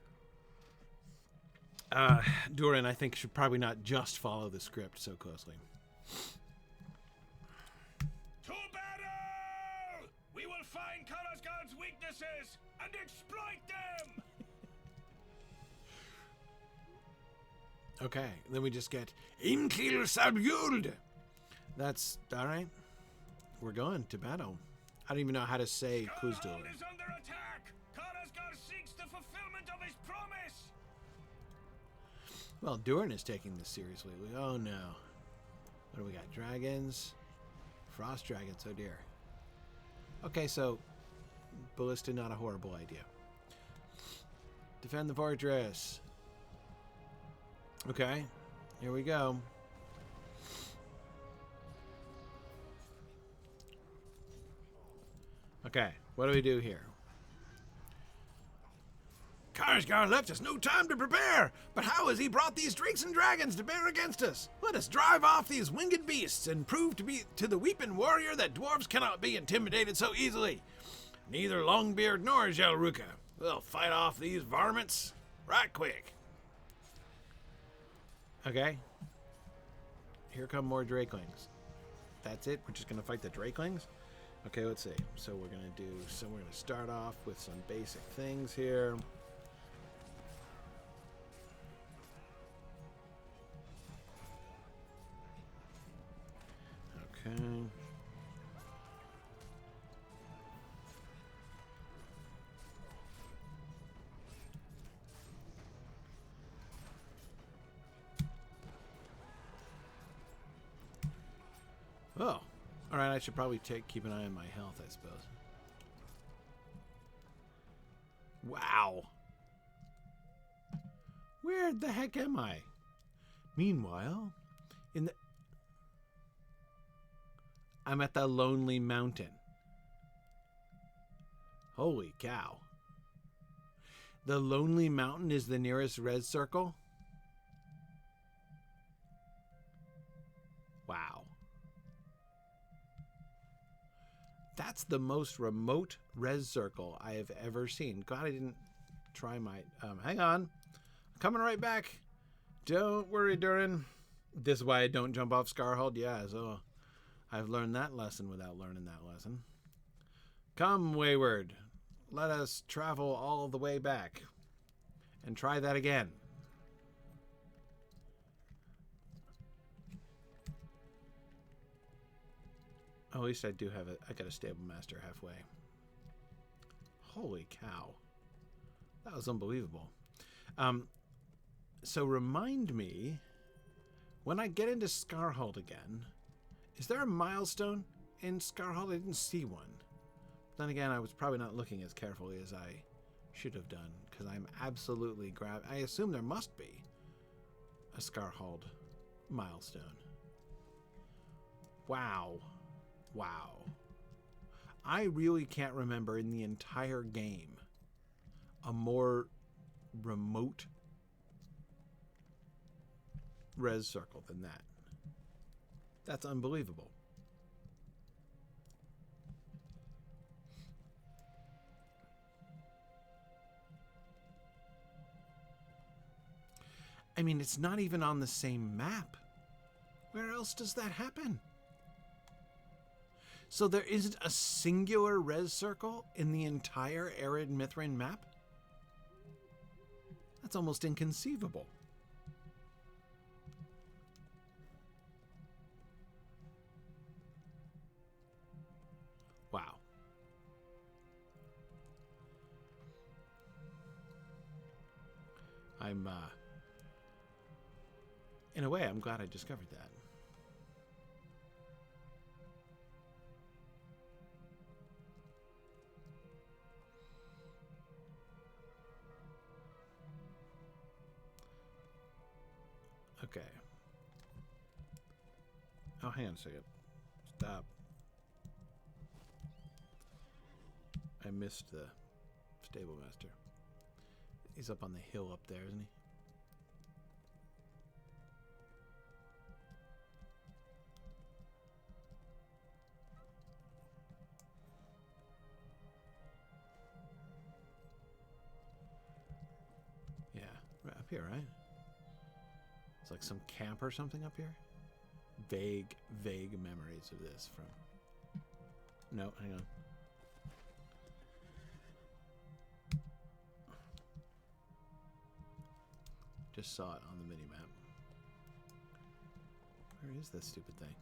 S1: Durin, I think, should probably not just follow the script so closely.
S4: To battle! We will find Karazgar's weaknesses and exploit them!
S1: Okay, then we just get Inkil Sabyuld. That's all right. We're going to battle. I don't even know how to say Kuzdul.
S4: Skarhald is under attack! Karazgar seeks the fulfillment of his promise!
S1: Well, Durin is taking this seriously. Oh no. What do we got? Dragons? Frost dragons, oh dear. Okay, so ballista, not a horrible idea. Defend the fortress. Okay, here we go. Okay, what do we do here?
S3: Karazgar left us no time to prepare, but how has he brought these drakes and dragons to bear against us? Let us drive off these winged beasts and prove to the weeping warrior that dwarves cannot be intimidated so easily. Neither Longbeard nor Jelruka will fight off these varmints right quick.
S1: Okay. Here come more drakelings. That's it? We're just going to fight the drakelings? Okay, let's see. So we're going to start off with some basic things here. Okay. Oh. All right, I should probably keep an eye on my health, I suppose. Wow. Where the heck am I? Meanwhile, I'm at the Lonely Mountain. Holy cow. The Lonely Mountain is the nearest res circle? Wow. That's the most remote res circle I have ever seen. God, I didn't try my... hang on. I'm coming right back. Don't worry, Durin. This is why I don't jump off Scarhold. Yeah, so I've learned that lesson without learning that lesson. Come, Wayward. Let us travel all the way back. And try that again. Oh, at least I do have I got a stable master halfway. Holy cow. That was unbelievable. So remind me, when I get into Scarhold again, is there a milestone in Scarhold? I didn't see one. Then again, I was probably not looking as carefully as I should have done, because I'm absolutely I assume there must be a Scarhold milestone. Wow. Wow. I really can't remember in the entire game a more remote res circle than that. That's unbelievable. I mean, it's not even on the same map. Where else does that happen? So there isn't a singular res circle in the entire Arid Mithrin map? That's almost inconceivable. Wow. I'm, in a way, I'm glad I discovered that. Okay. Oh, hang on a second. Stop. I missed the stable master. He's up on the hill up there, isn't he? Yeah, right up here, right? It's like some camp or something up here. Vague memories of this from... No, hang on. Just saw it on the mini-map. Where is this stupid thing?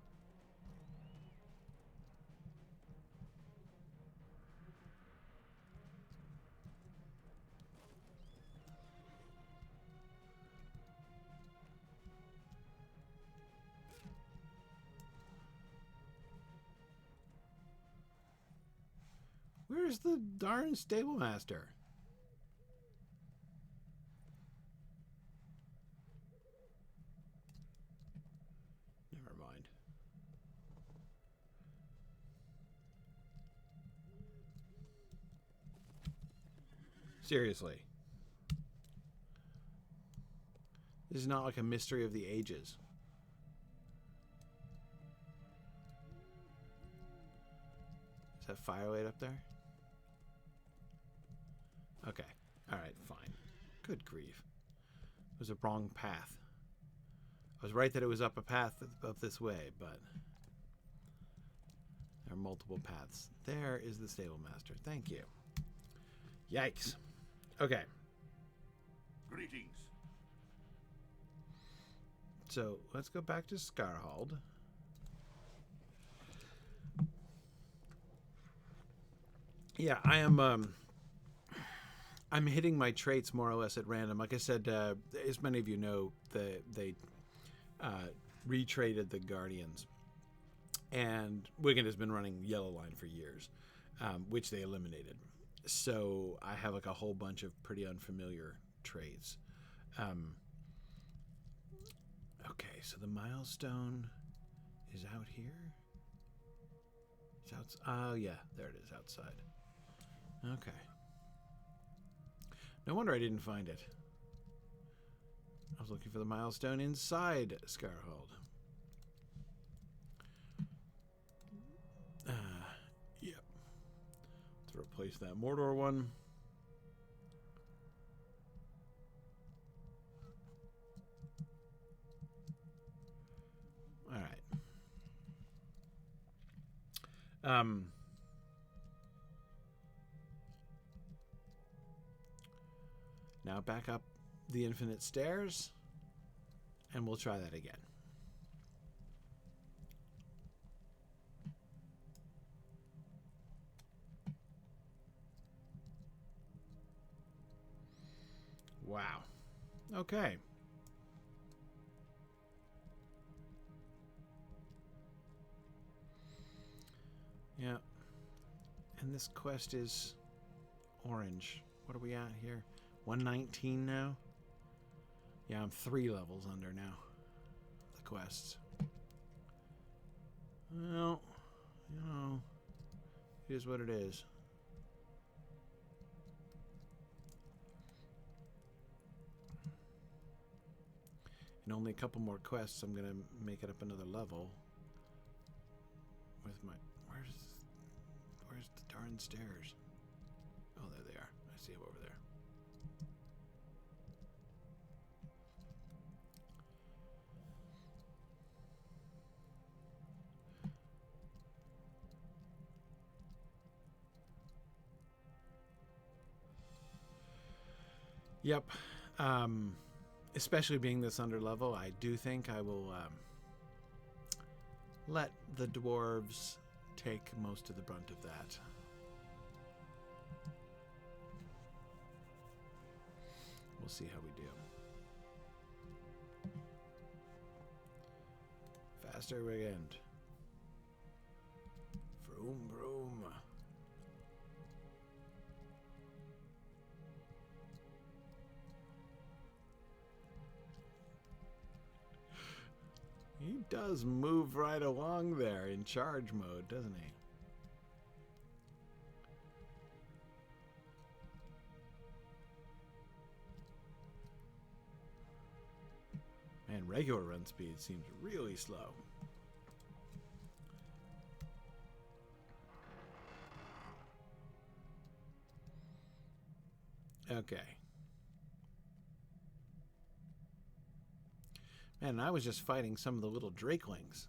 S1: Where's the darn stable master? Never mind. Seriously. This is not like a mystery of the ages. Is that firelight up there? Okay. Alright, fine. Good grief. It was a wrong path. I was right that it was up a path up this way, but there are multiple paths. There is the stable master. Thank you. Yikes. Okay.
S4: Greetings.
S1: So let's go back to Scarhold. Yeah, I am. I'm hitting my traits more or less at random. Like I said, as many of you know, they retraded the Guardians, and Wigan has been running Yellow Line for years, which they eliminated. So I have like a whole bunch of pretty unfamiliar traits. Okay, so the milestone is out here. It's out. Oh yeah, there it is outside. Okay. No wonder I didn't find it. I was looking for the milestone inside Scarhold. Yep. Let's replace that Mordor one. All right. Now back up the infinite stairs, and we'll try that again. Wow. Okay. Yeah. And this quest is orange. What are we at here? 119 now? Yeah, I'm 3 levels under now. The quests. Well, you know, it is what it is. In only a couple more quests, I'm gonna make it up another level. With my where's the darn stairs? Oh, there they are. I see them over there. Yep. Especially being this under level, I do think I will let the dwarves take most of the brunt of that. We'll see how we do. Faster Wiggend. Vroom, vroom. He does move right along there in charge mode, doesn't he? Man, regular run speed seems really slow. Okay. Man, I was just fighting some of the little drakelings.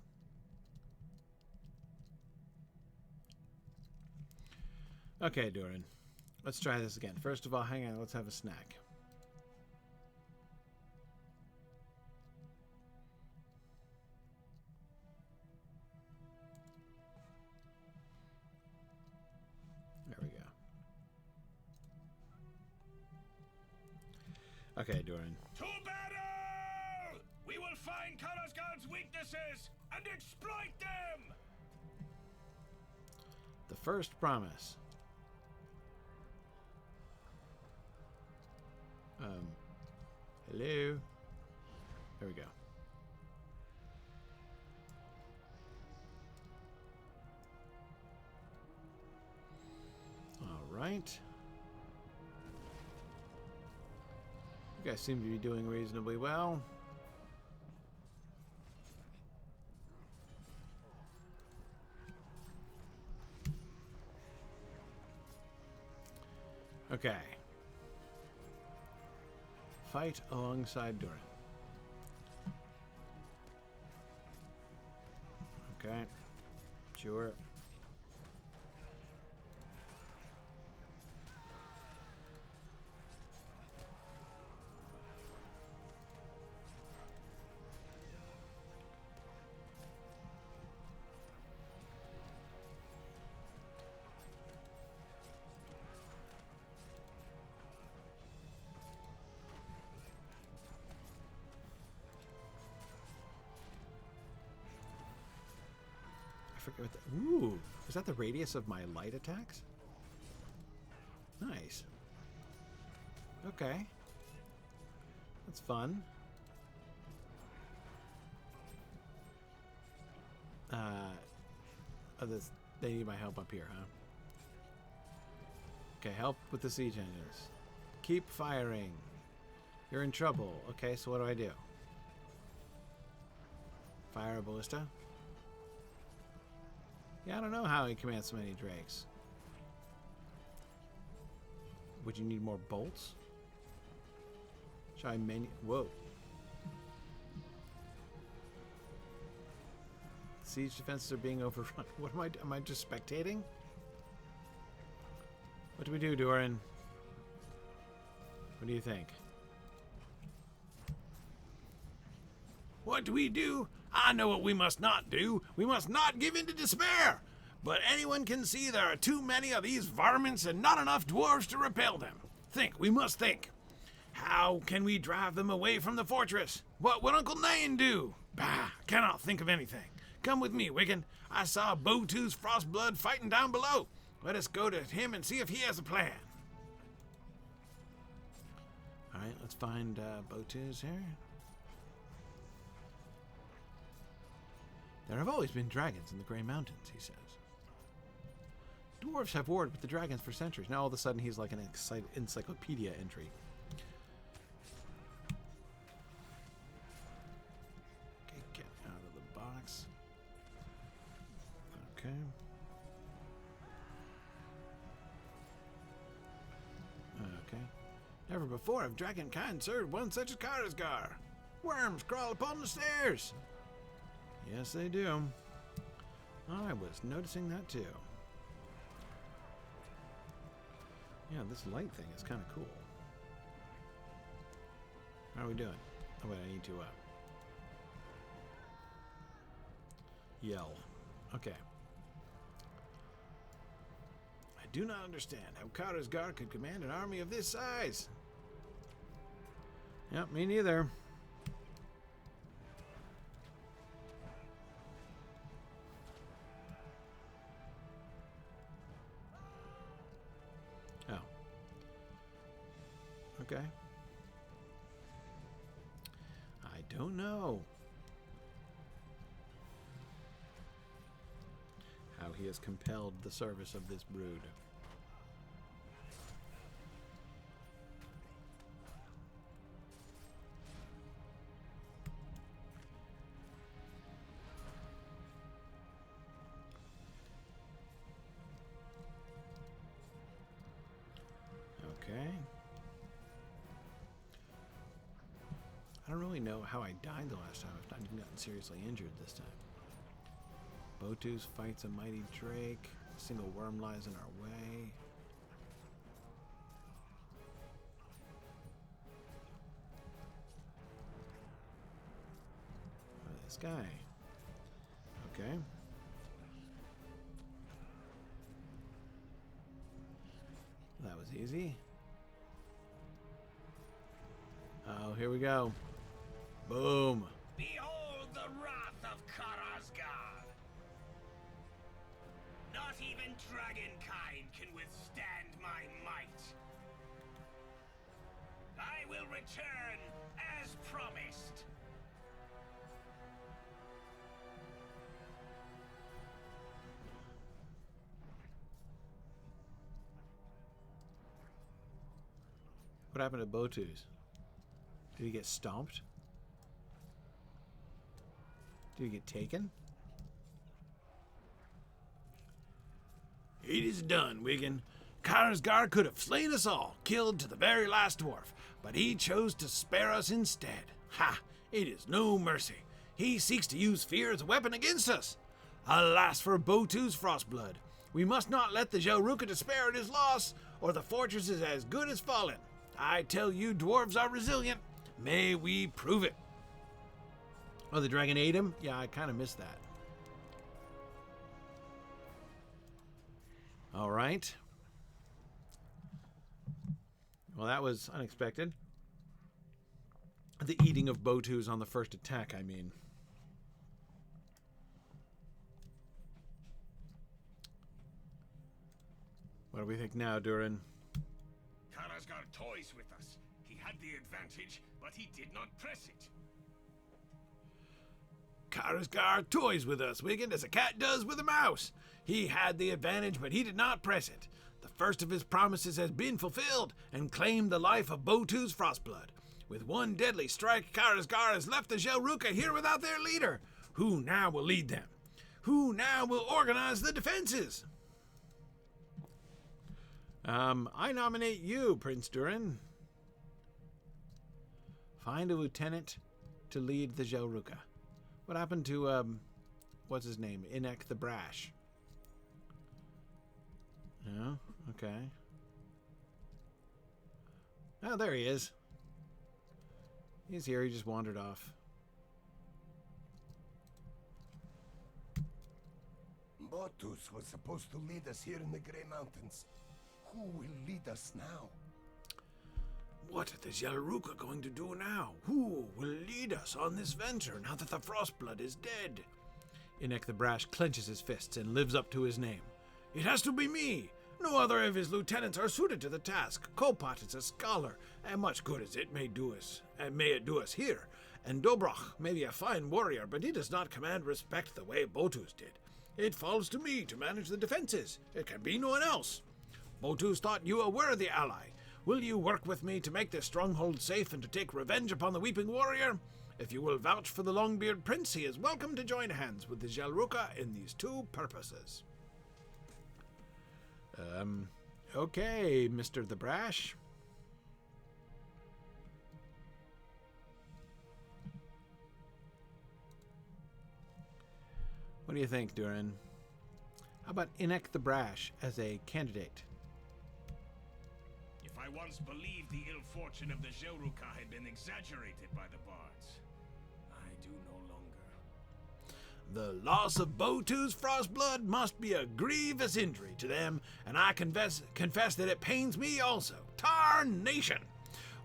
S1: Okay, Doran. Let's try this again. First of all, hang on. Let's have a snack. There we go. Okay, Doran.
S4: To battle! We will find Karasgard's weaknesses and exploit them!
S1: The first promise. Hello? There we go. All right. You guys seem to be doing reasonably well. Okay. Fight alongside Doran. Okay. Sure. forget what the... Ooh, is that the radius of my light attacks? Nice. Okay. That's fun. They need my help up here, huh? Okay, help with the siege engines. Keep firing. You're in trouble. Okay, so what do I do? Fire a ballista? Yeah, I don't know how he commands so many drakes. Would you need more bolts? Should I menu... Whoa. Siege defenses are being overrun. What am I just spectating? What do we do, Doran? What do you think?
S3: What do we do? I know what we must not do. We must not give in to despair. But anyone can see there are too many of these varmints and not enough dwarves to repel them. Think, we must think. How can we drive them away from the fortress? What would Uncle Nain do? Bah, cannot think of anything. Come with me, Wigan. I saw Bowtooth's Frostblood fighting down below. Let us go to him and see if he has a plan.
S1: Alright, let's find Bowtooth's here. There have always been dragons in the Grey Mountains, he says. Dwarves have warred with the dragons for centuries. Now all of a sudden he's like an encyclopedia entry. Okay, get out of the box. Okay. Okay. Never before have dragonkind served one such as Karazgar. Worms crawl upon the stairs. Yes, they do. I was noticing that too. Yeah, this light thing is kind of cool. How are we doing? Oh wait, I need to yell. Okay. I do not understand how Karazgar could command an army of this size. Yep, me neither. Oh. Okay. I don't know how he has compelled the service of this brood. Okay. I don't really know how I died the last time. I've not even gotten seriously injured this time. Bowtooth fights a mighty drake. A single worm lies in our way. Oh, this guy. Okay. That was easy. Oh, here we go. Boom.
S4: Behold the wrath of Karazgar! Not even dragonkind can withstand my might. I will return as promised.
S1: What happened to Bowtooth? Did he get stomped? Did he get taken?
S3: It is done, Wigan. Karazgar could have slain us all, killed to the very last dwarf, but he chose to spare us instead. Ha! It is no mercy. He seeks to use fear as a weapon against us. Alas for Bowtooth's Frostblood. We must not let the Jelruka despair at his loss, or the fortress is as good as fallen. I tell you, dwarves are resilient. May we prove it.
S1: Oh, the dragon ate him? Yeah, I kind of missed that. All right. Well, that was unexpected. The eating of Bowtooth on the first attack, I mean. What do we think now, Durin?
S4: Karasgar toys with us. He had the advantage, but he did not press it.
S3: Karasgar toys with us, Wiggin, as a cat does with a mouse. He had the advantage, but he did not press it. The first of his promises has been fulfilled, and claimed the life of Botu's Frostblood. With one deadly strike, Karasgar has left the Jelruka here without their leader. Who now will lead them? Who now will organize the defenses?
S1: I nominate you, Prince Durin. Find a lieutenant to lead the Jelruka. What happened to, what's his name? Inek the Brash. No? Okay. Oh, there he is. He's here, he just wandered off.
S2: Botus was supposed to lead us here in the Grey Mountains. Who will lead us now?
S3: What are the Jelruka going to do now? Who will lead us on this venture now that the Frostblood is dead?
S1: Inek the Brash clenches his fists and lives up to his name.
S3: It has to be me. No other of his lieutenants are suited to the task. Kopat is a scholar, and much good as it may do us, and may it do us here. And Dobrach may be a fine warrior, but he does not command respect the way Botus did. It falls to me to manage the defenses. It can be no one else. Botus thought you a worthy ally. Will you work with me to make this stronghold safe and to take revenge upon the Weeping Warrior? If you will vouch for the Longbeard Prince, he is welcome to join hands with the Jelruka in these two purposes.
S1: Okay, Mr. the Brash. What do you think, Durin? How about Inek the Brash as a candidate?
S4: If I once believed the ill fortune of the Jelruka had been exaggerated by the bards, I do no longer.
S3: The loss of Botu's Frostblood must be a grievous injury to them, and I confess that it pains me also. Tarnation!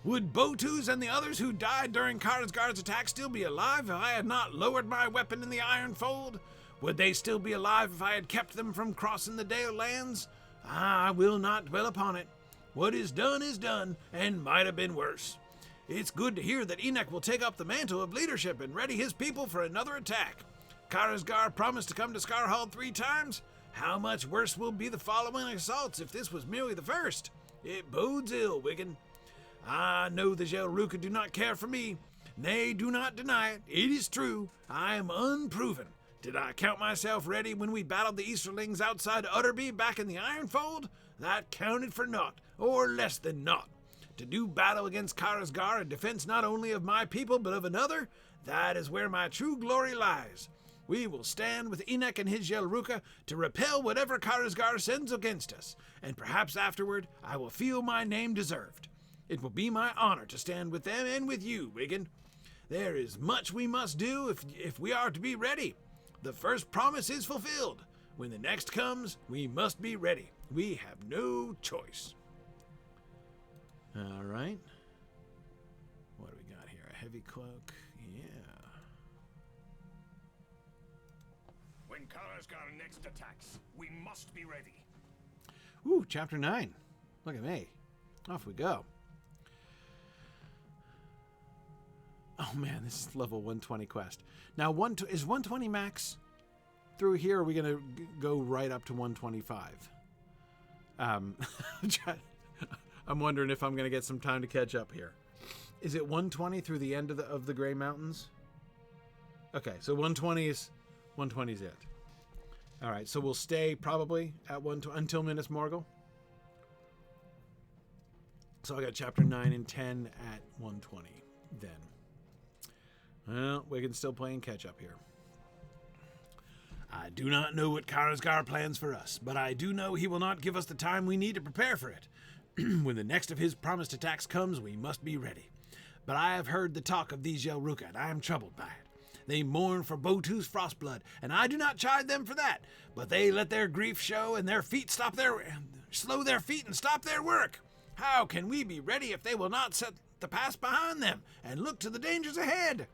S3: Would Botus and the others who died during Karasgar's attack still be alive if I had not lowered my weapon in the Iron Fold? Would they still be alive if I had kept them from crossing the Dale lands? I will not dwell upon it. What is done, and might have been worse. It's good to hear that Inek will take up the mantle of leadership and ready his people for another attack. Karasgar promised to come to Skarhald 3 times. How much worse will be the following assaults if this was merely the first? It bodes ill, Wiggin. I know the Jelruka do not care for me. Nay, do not deny it. It is true. I am unproven. Did I count myself ready when we battled the Easterlings outside Utterby back in the Ironfold? That counted for naught, or less than naught. To do battle against Karasgar in defense not only of my people but of another, that is where my true glory lies. We will stand with Inek and his Jelruka to repel whatever Karasgar sends against us, and perhaps afterward I will feel my name deserved. It will be my honor to stand with them and with you, Wiggin. There is much we must do if we are to be ready. The first promise is fulfilled. When the next comes, we must be ready. We have no choice.
S1: All right. What do we got here? A heavy cloak. Yeah.
S4: When Karasgar next attacks, we must be ready.
S1: Ooh, chapter 9. Look at me. Off we go. Oh man, this is level 120 quest. Now, is 120 max through here? Or are we going to go right up to 125? I'm wondering if I'm going to get some time to catch up here. Is it 120 through the end of the Grey Mountains? Okay, so 120 is it. All right, so we'll stay probably at 120 until Minas Morgul. So I got chapter 9 and 10 at 120 then. Well, Wiggins still playing catch up here.
S3: I do not know what Karasgar plans for us, but I do know he will not give us the time we need to prepare for it. When the next of his promised attacks comes, we must be ready. But I have heard the talk of these Jelruka, and I am troubled by it. They mourn for Botu's Frostblood, and I do not chide them for that. But they let their grief show, and their feet slow their feet and stop their work. How can we be ready if they will not set the past behind them and look to the dangers ahead?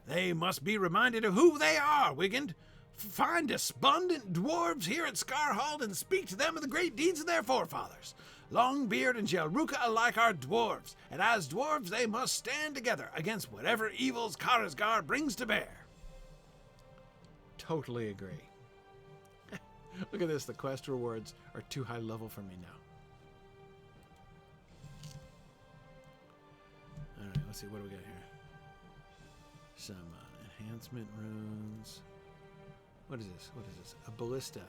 S3: They must be reminded of who they are, Wiggin. Find despondent dwarves here at Scarhold and speak to them of the great deeds of their forefathers. Longbeard and Jelruka alike are dwarves, and as dwarves they must stand together against whatever evils Karazgar brings to bear.
S1: Totally agree. Look at this. The quest rewards are too high level for me now. Alright, let's see. What do we got here? Some enhancement runes. What is this? What is this? A ballista.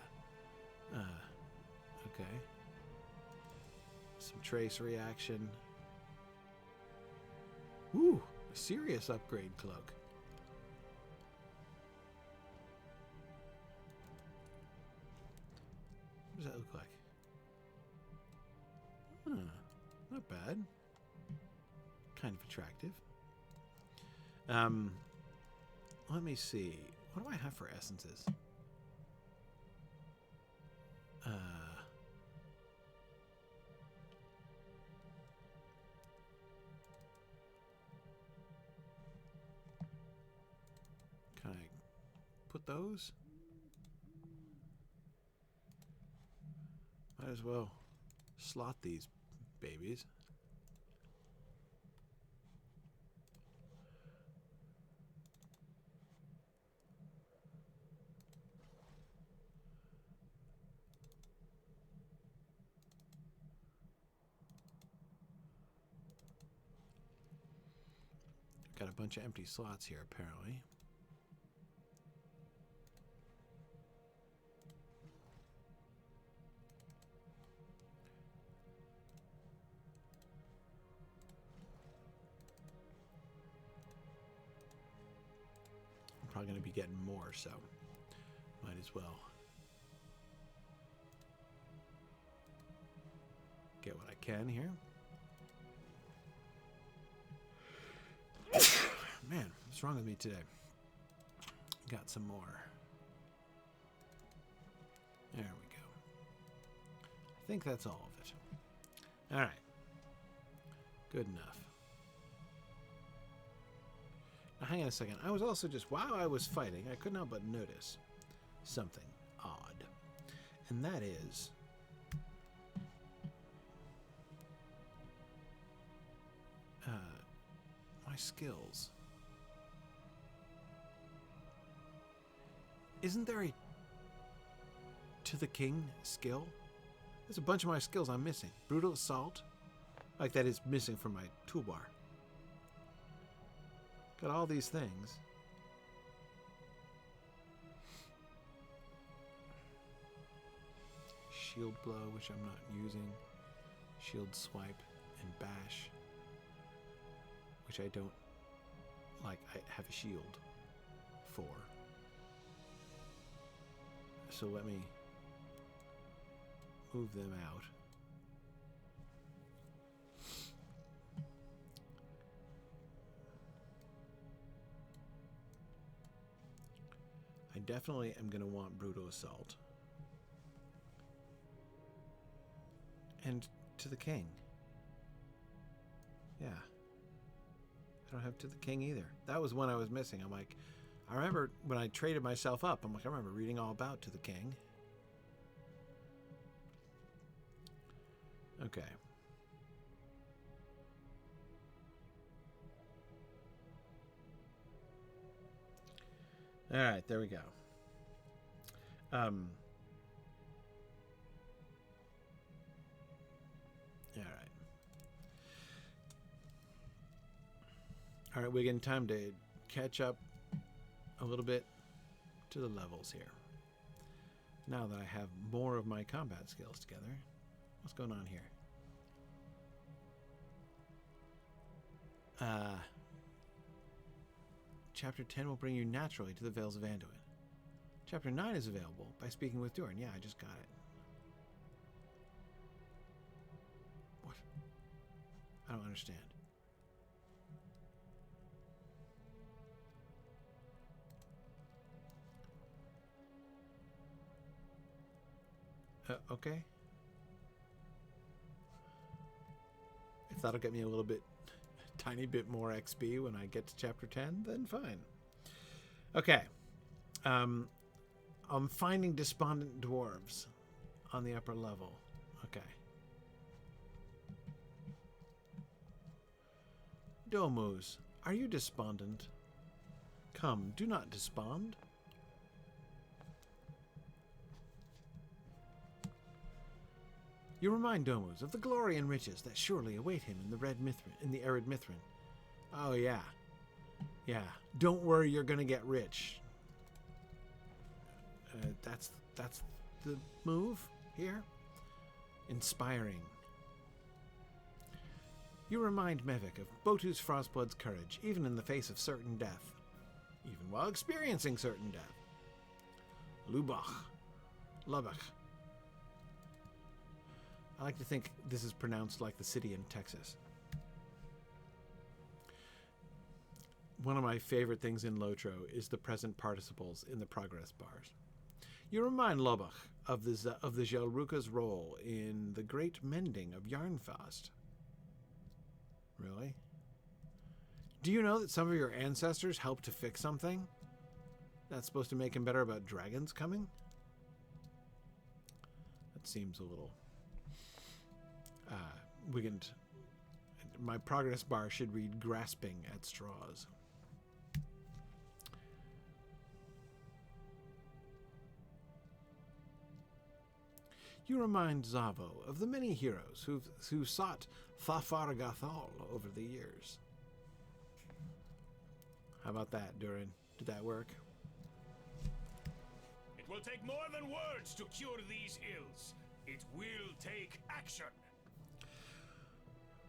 S1: Okay. Some trace reaction. Ooh, a serious upgrade cloak. What does that look like? Not bad. Kind of attractive. Let me see. What do I have for essences? Can I put those? Might as well slot these babies. Got a bunch of empty slots here, apparently. I'm probably going to be getting more, so might as well get what I can here. Man, what's wrong with me today? Got some more. There we go. I think that's all of it. All right. Good enough. Now, hang on a second. I was also just, while I was fighting, I could not but notice something odd. And that is my skills. Isn't there a to the king skill? There's a bunch of my skills I'm missing. Brutal assault. Like that is missing from my toolbar. Got all these things. Shield blow, which I'm not using. Shield swipe and bash. Which I don't like. I have a shield for. So let me move them out. I definitely am going to want brutal assault. And to the king. Yeah. I don't have to the king either. That was one I was missing. I'm like, I remember when I traded myself up, I'm like, I remember reading all about to the king. Okay. All right, there we go. All right, we're getting time to catch up a little bit to the levels here. Now that I have more of my combat skills together, what's going on here? Chapter 10 will bring you naturally to the Vales of Anduin. Chapter 9 is available by speaking with Durin. Yeah, I just got it. What? I don't understand. Okay. If that'll get me a little bit, tiny bit more XP when I get to chapter 10, then fine. Okay. I'm finding despondent dwarves on the upper level. Okay. Domus, are you despondent? Come, do not despond. You remind Domus of the glory and riches that surely await him in the arid Mithrin. Oh yeah. Yeah. Don't worry, you're gonna get rich. That's the move here. Inspiring. You remind Mevik of Botu's Frostblood's courage, even in the face of certain death. Even while experiencing certain death. Lubach. I like to think this is pronounced like the city in Texas. One of my favorite things in LOTRO is the present participles in the progress bars. You remind Lobach of the Jelruka's role in the great mending of Yarnfast. Really? Do you know that some of your ancestors helped to fix something? That's supposed to make him better about dragons coming? That seems a little... Wigand. My progress bar should read grasping at straws. You remind Zavo of the many heroes who sought Thafaragathal over the years. How about that, Durin? Did that work?
S4: It will take more than words to cure these ills. It will take action.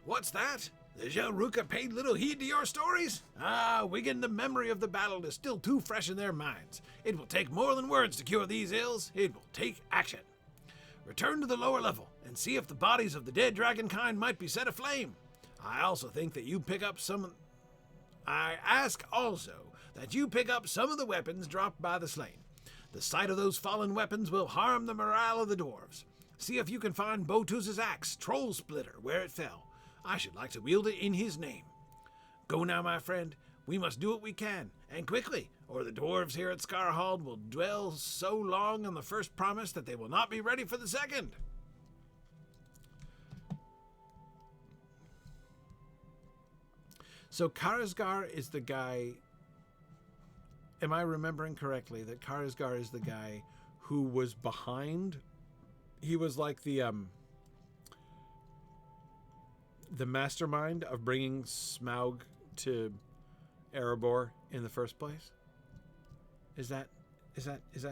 S3: What's that? The Jelruka paid little heed to your stories? Ah, Wigan, the memory of the battle is still too fresh in their minds. It will take more than words to cure these ills. It will take action. Return to the lower level and see if the bodies of the dead dragonkind might be set aflame. I also think that you pick up some... I ask also that you pick up some of the weapons dropped by the slain. The sight of those fallen weapons will harm the morale of the dwarves. See if you can find Botus's axe, Troll Splitter, where it fell. I should like to wield it in his name. Go now, my friend. We must do what we can, and quickly, or the dwarves here at Scarhald will dwell so long on the first promise that they will not be ready for the second.
S1: So Karazgar is the guy... Am I remembering correctly that Karazgar is the guy who was behind... He was like the mastermind of bringing Smaug to Erebor in the first place? Is that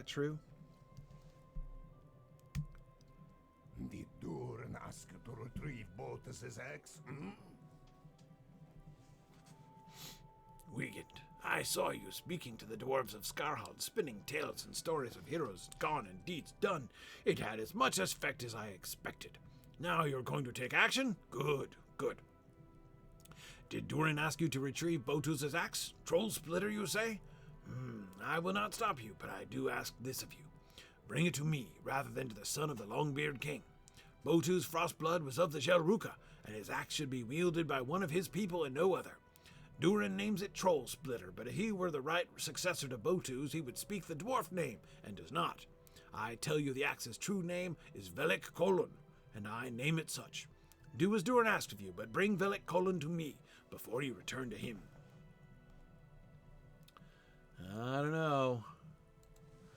S1: true?
S2: Did Durin ask to retrieve Botus's axe?
S3: Wiegand, I saw you speaking to the dwarves of Scarhald, spinning tales and stories of heroes gone and deeds done. It had as much effect as I expected. Now you're going to take action? Good, good. Did Durin ask you to retrieve Botus's axe? Troll Splitter, you say? I will not stop you, but I do ask this of you. Bring it to me, rather than to the son of the Longbeard King. Botu's Frostblood was of the Jelruka, and his axe should be wielded by one of his people and no other. Durin names it Troll Splitter, but if he were the right successor to Botu's, he would speak the dwarf name, and does not. I tell you the axe's true name is Velik Kolun, and I name it such. Do as Durin asked of you, but bring Velik Kolun to me before you return to him.
S1: I don't know.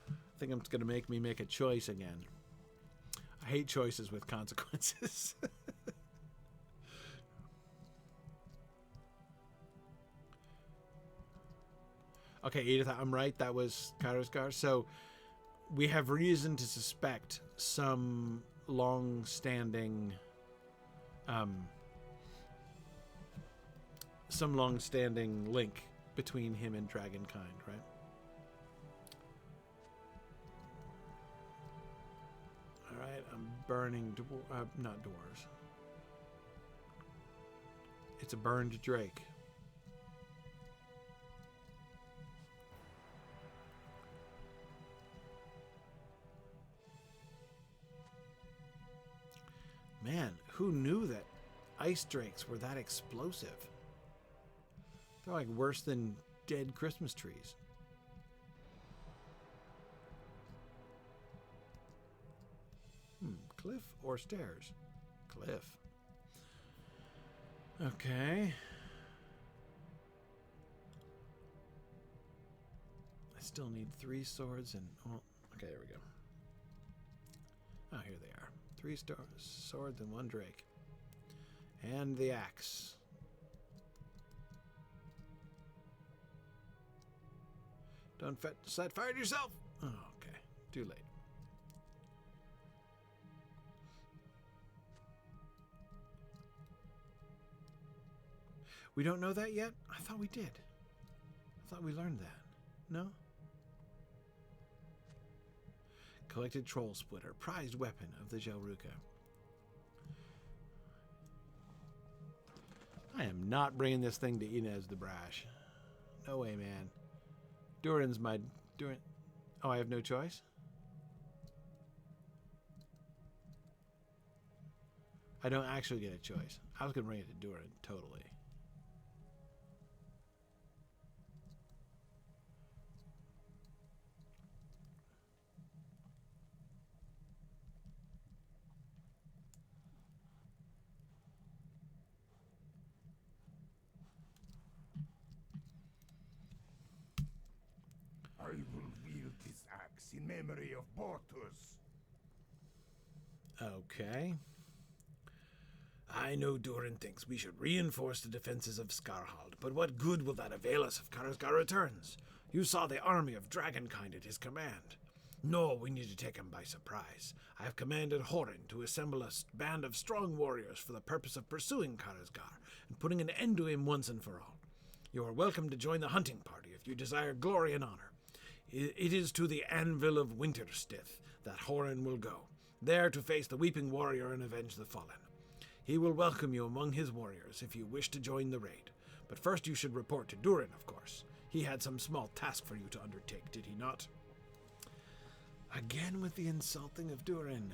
S1: I think it's going to make me make a choice again. I hate choices with consequences. Okay, Edith, I'm right. That was Karazgar. So we have reason to suspect some long-standing link between him and Dragonkind, right? All right, I'm burning not dwarves. It's a burned drake. Man, who knew that ice drakes were that explosive? They're like worse than dead Christmas trees. Cliff or stairs? Cliff. Okay. I still need 3 swords and... Oh, okay, there we go. Oh, here they are. 3 swords and 1 drake. And the axe. Don't set fire to yourself! Oh, okay. Too late. We don't know that yet? I thought we did. I thought we learned that. No? Collected troll splitter. Prized weapon of the Jelruka. I am not bringing this thing to Inez the Brash. No way, man. Durin's my... Durin... Oh, I have no choice? I don't actually get a choice. I was going to bring it to Durin, totally.
S2: I will wield this axe in memory of Bortus.
S3: Okay. I know Durin thinks we should reinforce the defenses of Skarhald, but what good will that avail us if Karazgar returns? You saw the army of Dragonkind at his command. No, we need to take him by surprise. I have commanded Horin to assemble a band of strong warriors for the purpose of pursuing Karazgar and putting an end to him once and for all. You are welcome to join the hunting party if you desire glory and honor. It is to the Anvil of Winterstith that Horin will go, there to face the Weeping Warrior and avenge the fallen. He will welcome you among his warriors if you wish to join the raid. But first you should report to Durin, of course. He had some small task for you to undertake, did he not?
S1: Again with the insulting of Durin.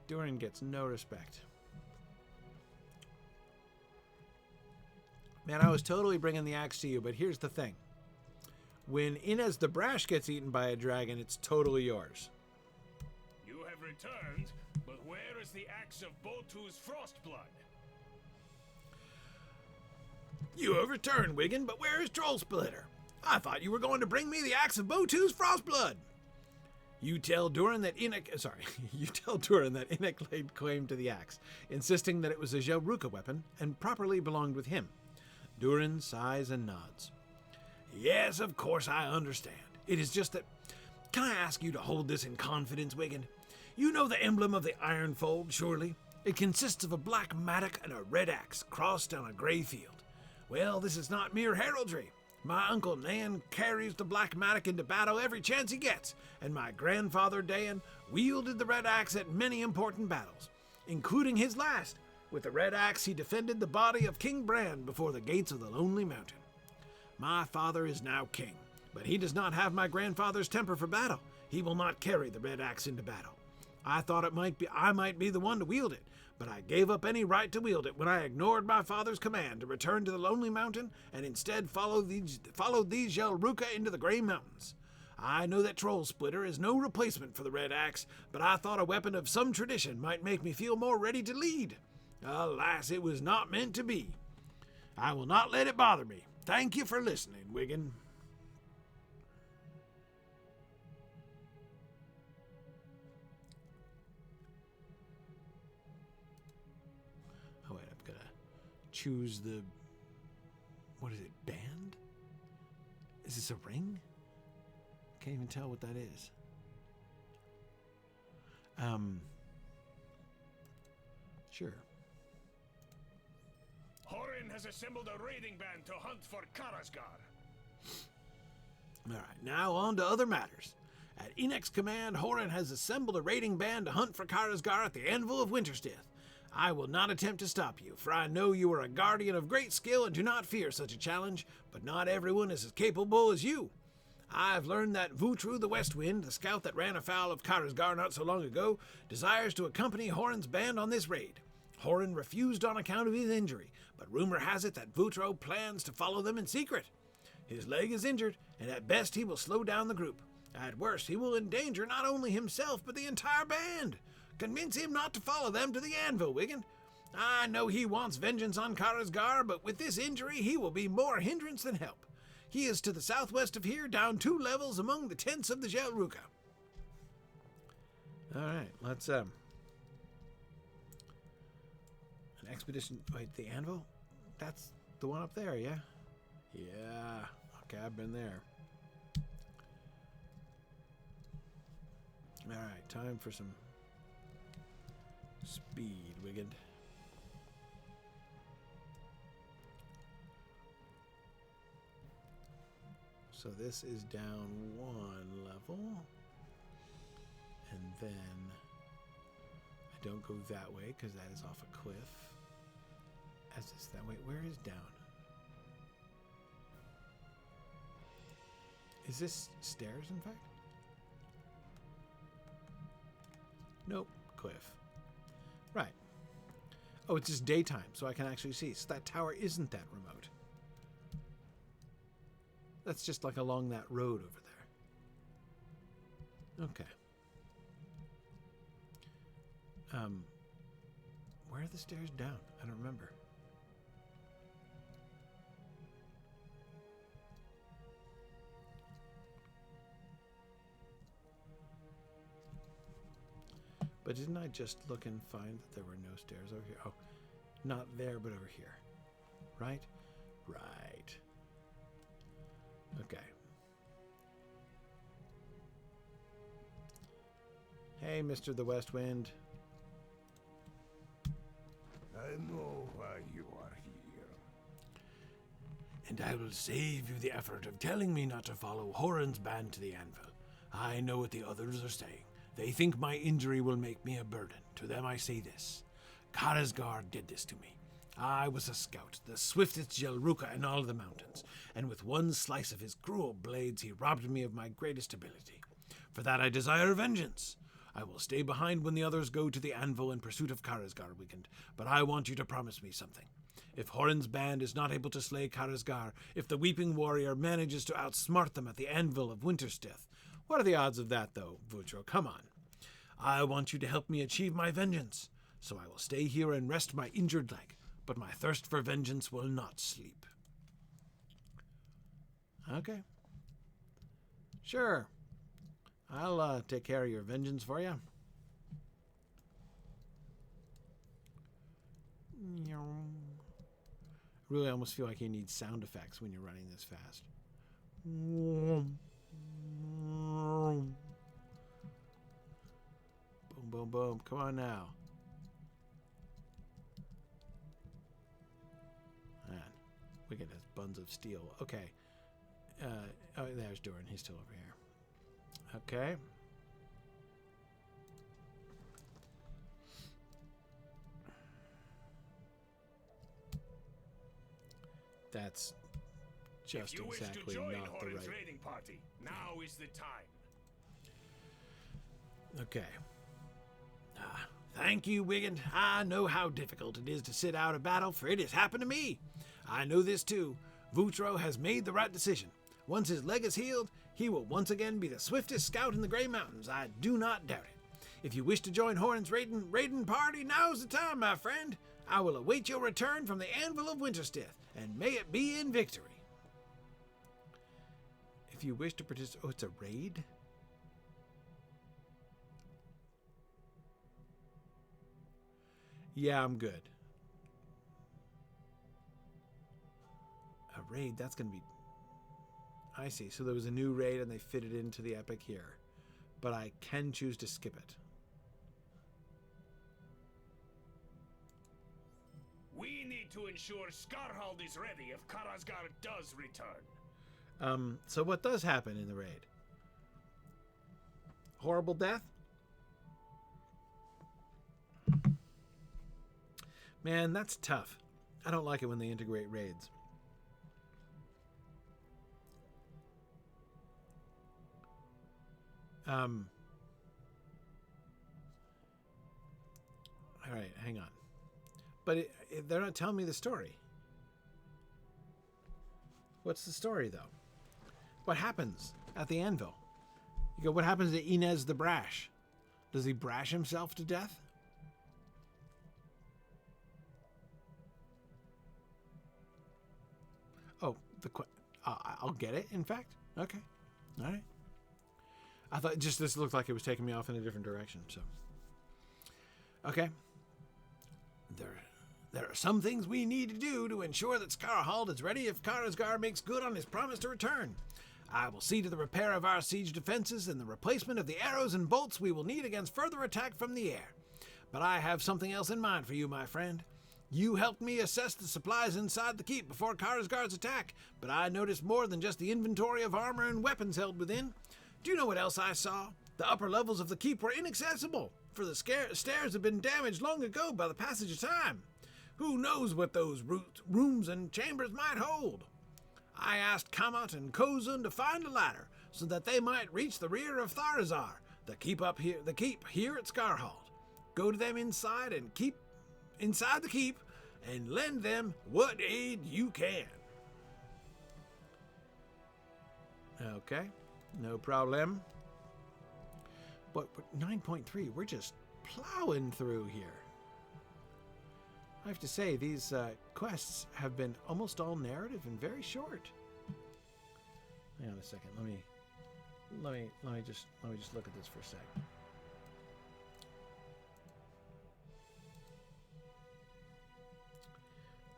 S1: Durin gets no respect. Man, I was totally bringing the axe to you, but here's the thing. When Inez the Brash gets eaten by a dragon, it's totally yours.
S4: You have returned, but where is the axe of Botu's Frostblood?
S3: You have returned, Wigan, but where is Troll Splitter? I thought you were going to bring me the axe of Botu's Frostblood. You tell Durin that Inuk laid claim to the axe, insisting that it was a Jelruka weapon and properly belonged with him. Durin sighs and nods. Yes, of course I understand. It is just that... Can I ask you to hold this in confidence, Wigan? You know the emblem of the Ironfold, surely? It consists of a black mattock and a red axe crossed on a grey field. Well, this is not mere heraldry. My uncle Nan carries the black mattock into battle every chance he gets, and my grandfather Dan wielded the red axe at many important battles, including his last. With the red axe he defended the body of King Bran before the gates of the Lonely Mountain. My father is now king, but he does not have my grandfather's temper for battle. He will not carry the red axe into battle. I thought I might be the one to wield it, but I gave up any right to wield it when I ignored my father's command to return to the Lonely Mountain and instead followed these Jelruka into the Grey Mountains. I know that Troll Splitter is no replacement for the red axe, but I thought a weapon of some tradition might make me feel more ready to lead. Alas, it was not meant to be. I will not let it bother me. Thank you for listening, Wigan.
S1: Oh, wait, I've got to choose the... What is it, band? Is this a ring? Can't even tell what that is. Sure.
S4: Horin has assembled a raiding band to hunt for Karazgar.
S3: All right, now on to other matters. At Enek's command, Horin has assembled a raiding band to hunt for Karazgar at the Anvil of Winterstith. I will not attempt to stop you, for I know you are a guardian of great skill and do not fear such a challenge, but not everyone is as capable as you. I've learned that Vutru the West Wind, the scout that ran afoul of Karazgar not so long ago, desires to accompany Horin's band on this raid. Horin refused on account of his injury, but rumor has it that Vutro plans to follow them in secret. His leg is injured, and at best he will slow down the group. At worst, he will endanger not only himself, but the entire band. Convince him not to follow them to the Anvil, Wigan. I know he wants vengeance on Karazgar, but with this injury, he will be more hindrance than help. He is to the southwest of here, down 2 levels among the tents of the Jelruka.
S1: All right, let's an expedition. Wait, the Anvil? That's the one up there, yeah? Yeah. Okay, I've been there. All right, time for some speed, Wigan. So this is down 1 level. And then I don't go that way because that is off a cliff. As is that way. Where is down? Is this stairs, in fact? Nope, cliff. Right. Oh, it's just daytime, so I can actually see. So that tower isn't that remote. That's just like along that road over there. Okay. Where are the stairs down? I don't remember. But didn't I just look and find that there were no stairs over here? Oh, not there, but over here. Right? Right. Okay. Hey, Mr. the West Wind.
S2: I know why you are here.
S3: And I will save you the effort of telling me not to follow Horan's band to the Anvil. I know what the others are saying. They think my injury will make me a burden. To them I say this. Karazgar did this to me. I was a scout, the swiftest Jelruka in all the mountains, and with one slice of his cruel blades he robbed me of my greatest ability. For that I desire vengeance. I will stay behind when the others go to the Anvil in pursuit of Karazgar Weekend, but I want you to promise me something. If Horan's band is not able to slay Karazgar, if the Weeping Warrior manages to outsmart them at the Anvil of Winterstith, what are the odds of that, though, Vutro? Come on. I want you to help me achieve my vengeance, so I will stay here and rest my injured leg, but my thirst for vengeance will not sleep.
S1: Okay. Sure. I'll take care of your vengeance for you. Really almost feel like you need sound effects when you're running this fast. Boom, boom, boom. Come on now. Man, Wicked has buns of steel. Okay. Oh, there's Doran. He's still over here. Okay. That's just exactly not the right.
S4: Raiding party, now is the time.
S1: Okay.
S3: Thank you, Wigan. I know how difficult it is to sit out a battle, for it has happened to me. I know this too. Vutro has made the right decision. Once his leg is healed, he will once again be the swiftest scout in the Grey Mountains. I do not doubt it. If you wish to join Horan's raiding party, now's the time, my friend. I will await your return from the Anvil of Winterstith, and may it be in victory.
S1: If you wish to participate... Oh, it's a raid? Yeah, I'm good. A raid, that's going to be... I see. So there was a new raid and they fitted into the epic here. But I can choose to skip it.
S4: We need to ensure Skarhald is ready if Karazgar does return.
S1: So what does happen in the raid? Horrible death? Man, that's tough. I don't like it when they integrate raids. All right, hang on. But they're not telling me the story. What's the story, though? What happens at the Anvil? You go, what happens to Inez the Brash? Does he brash himself to death? Oh, I'll get it, in fact. Okay. All right. I thought just this looked like it was taking me off in a different direction, so. Okay. There are some things we need to do to ensure that Skarhald is ready if Karazgar makes good on his promise to return. I will see to the repair of our siege defenses and the replacement of the arrows and bolts we will need against further attack from the air. But I have something else in mind for you, my friend. You helped me assess the supplies inside the keep before Karazgar's attack, but I noticed more than just the inventory of armor and weapons held within. Do you know what else I saw? The upper levels of the keep were inaccessible, for the stairs had been damaged long ago by the passage of time. Who knows what those rooms and chambers might hold? I asked Kamat and Kozun to find a ladder so that they might reach the rear of Tharazar, the keep here at Skarhald. Go to them inside the keep and lend them what aid you can. Okay, no problem. But 9.3, we're just plowing through here. I have to say, these quests have been almost all narrative and very short. Hang on a second. Let me just look at this for a sec.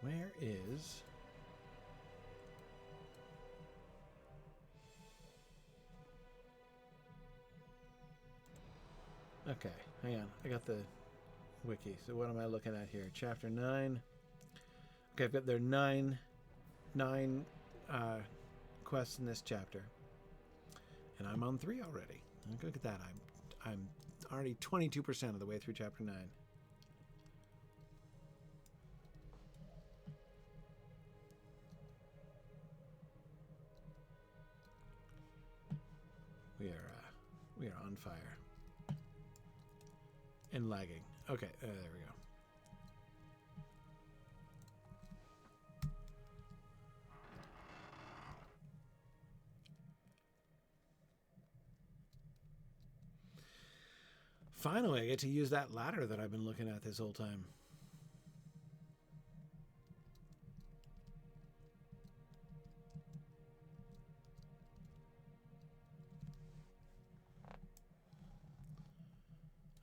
S1: Where is Okay, hang on. I got the wiki. So what am I looking at here? Chapter 9. Okay, I've got there nine quests in this chapter, and I'm on 3 already. Look at that. I'm already 22% of the way through chapter 9. We are on fire and lagging. Okay, there we go. Finally, I get to use that ladder that I've been looking at this whole time.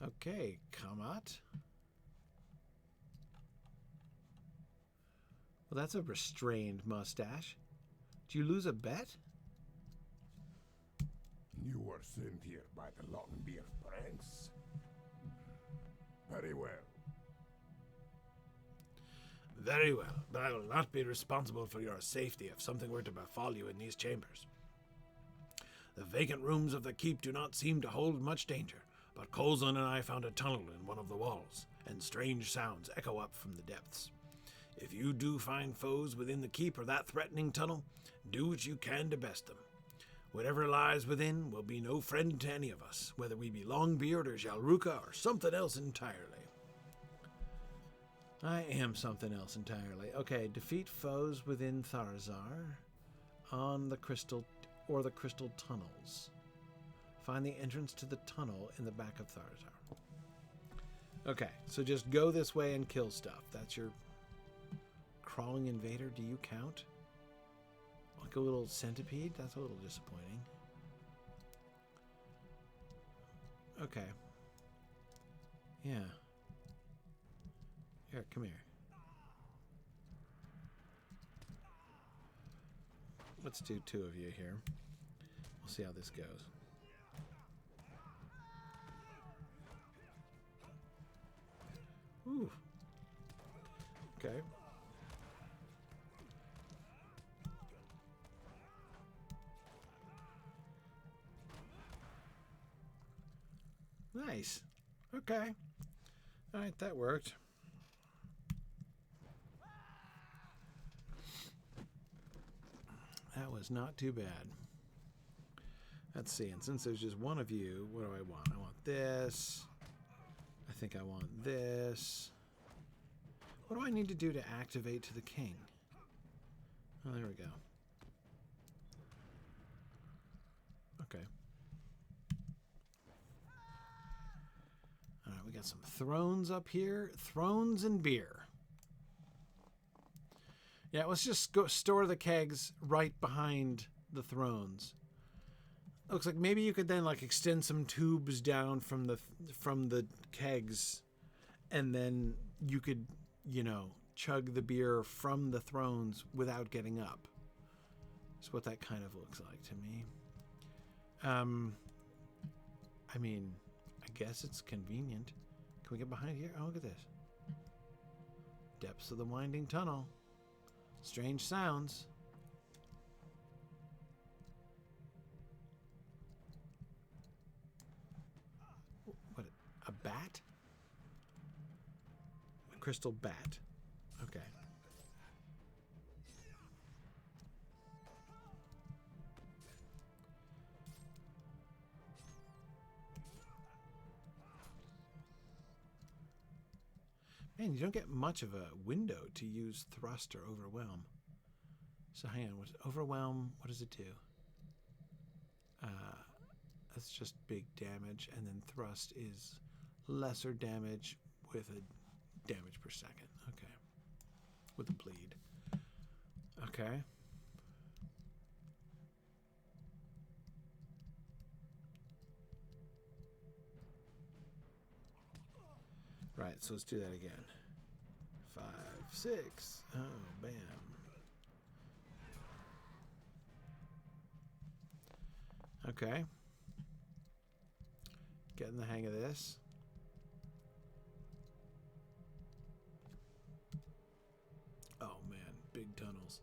S1: Okay, Kamat. Well, that's a restrained mustache. Did you lose a bet?
S2: You were sent here by the Longbeard Prince. Very well.
S3: Very well, but I will not be responsible for your safety if something were to befall you in these chambers. The vacant rooms of the keep do not seem to hold much danger, but Colson and I found a tunnel in one of the walls, and strange sounds echo up from the depths. If you do find foes within the keep or that threatening tunnel, do what you can to best them. Whatever lies within will be no friend to any of us, whether we be Longbeard or Jalruka or something else entirely. I am something else entirely. Okay, defeat foes within Tharazar on the crystal tunnels. Find the entrance to the tunnel in the back of Tharazar. Okay, so just go this way and kill stuff. That's your crawling invader. Do you count? Like a little centipede? That's a little disappointing. Okay. Yeah. Here, come here. Let's do 2 of you here. We'll see how this goes. Ooh. Okay. Nice. Okay. All right, that worked. That was not too bad. Let's see, and since there's just one of you, what do I want? I want this. I think I want this. What do I need to do to activate to the king? Oh, there we go. Okay.
S1: got some thrones up here. Thrones and beer. Yeah, let's just go store the kegs right behind the thrones. Looks like maybe you could then like extend some tubes down from the kegs, and then you could, you know, chug the beer from the thrones without getting up. That's what that kind of looks like to me. I mean, I guess it's convenient. Can we get behind here? Oh, look at this. Depths of the winding tunnel. Strange sounds. What? A bat? A crystal bat. Okay. Man, you don't get much of a window to use thrust or overwhelm. So hang on, what's overwhelm? What does it do? That's just big damage, and then thrust is lesser damage with a damage per second. Okay. With a bleed. Okay. Right, so let's do that again. 5, 6. Oh, bam. Okay. Getting the hang of this. Oh, man. Big tunnels.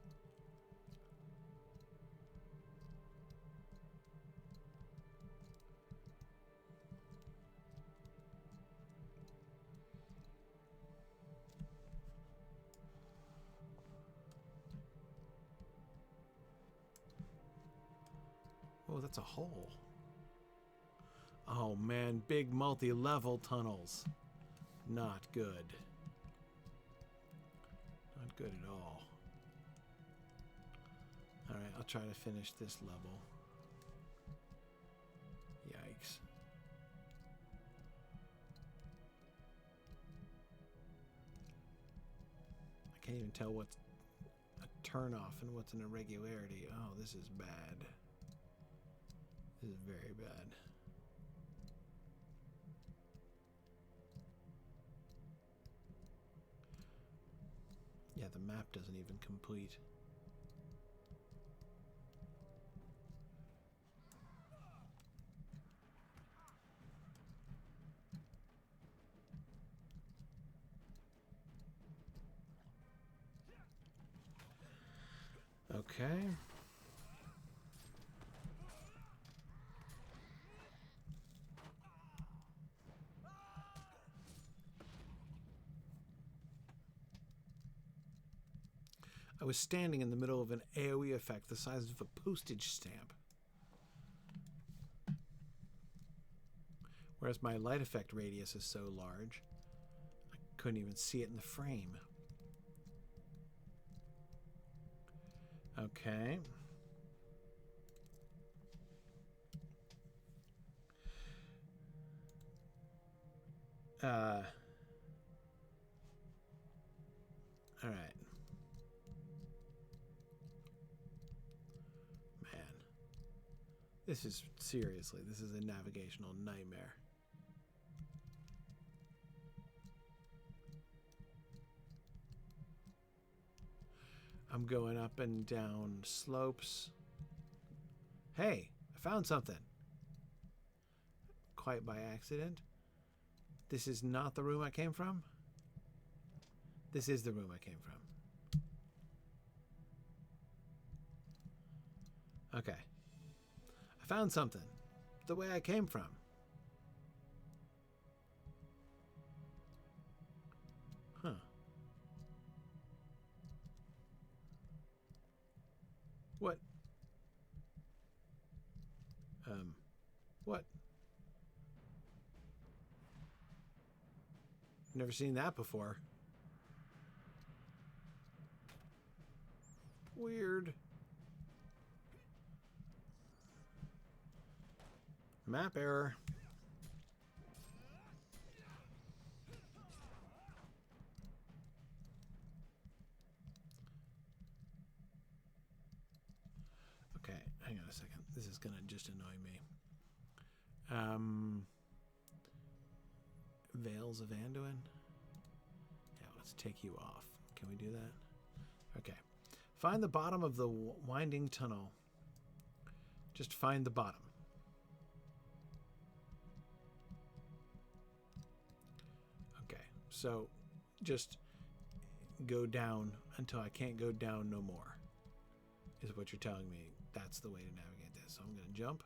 S1: Oh, that's a hole. Oh man, big multi-level tunnels. Not good. Not good at all. Alright, I'll try to finish this level. Yikes. I can't even tell what's a turn-off and what's an irregularity. Oh, this is bad. This is very bad. Yeah, the map doesn't even complete. Okay. I was standing in the middle of an AoE effect the size of a postage stamp. Whereas my light effect radius is so large, I couldn't even see it in the frame. Okay. All right. Man. This is, seriously, this is a navigational nightmare. I'm going up and down slopes. Hey, I found something. Quite by accident. This is not the room I came from? This is the room I came from. Okay. I found something. The way I came from. Huh. What? What? Never seen that before. Weird. Map error. hang on a second. This is gonna just annoy me. Veils of Anduin? Yeah, let's take you off. Can we do that? Okay. Find the bottom of the winding tunnel. Just find the bottom. Okay, so just go down until I can't go down no more, is what you're telling me. That's the way to navigate this. So I'm going to jump.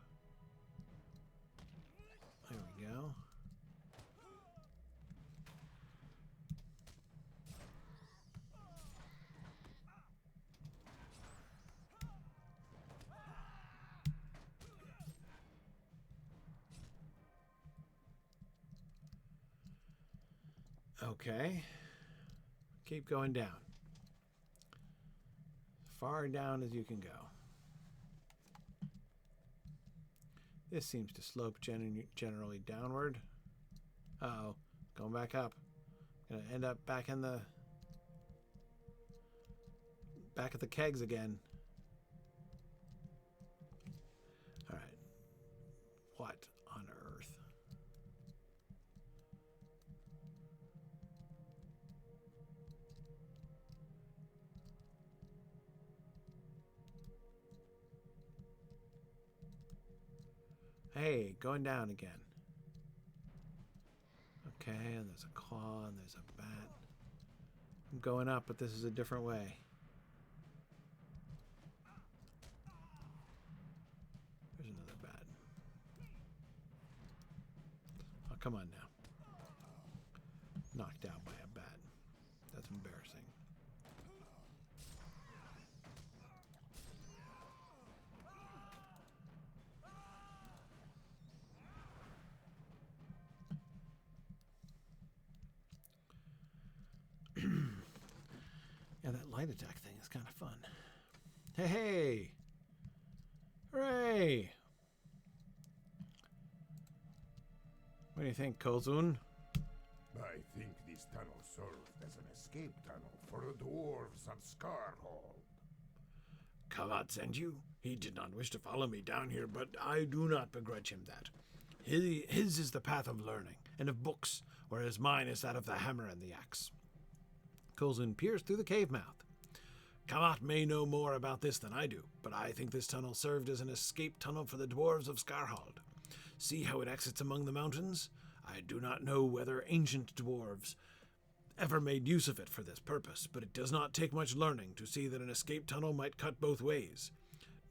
S1: There we go. Okay. Keep going down. Far down as you can go. This seems to slope generally downward. Uh-oh. Going back up. Gonna end up back at the kegs again. Alright. What on earth? Hey, going down again. Okay, and there's a claw and there's a bat. I'm going up, but this is a different way. There's another bat. Oh, come on now. Knocked out by a bat. That's embarrassing. Yeah, that light attack thing is kind of fun. Hey, hey! Hooray! What do you think, Kozun?
S2: I think this tunnel served as an escape tunnel for the dwarves of Scarhold.
S3: Kavat sent you? He did not wish to follow me down here, but I do not begrudge him that. His is the path of learning, and of books, whereas mine is that of the hammer and the axe. Coulson pierced through the cave mouth. Kavat may know more about this than I do, but I think this tunnel served as an escape tunnel for the dwarves of Scarhold. See how it exits among the mountains? I do not know whether ancient dwarves ever made use of it for this purpose, but it does not take much learning to see that an escape tunnel might cut both ways.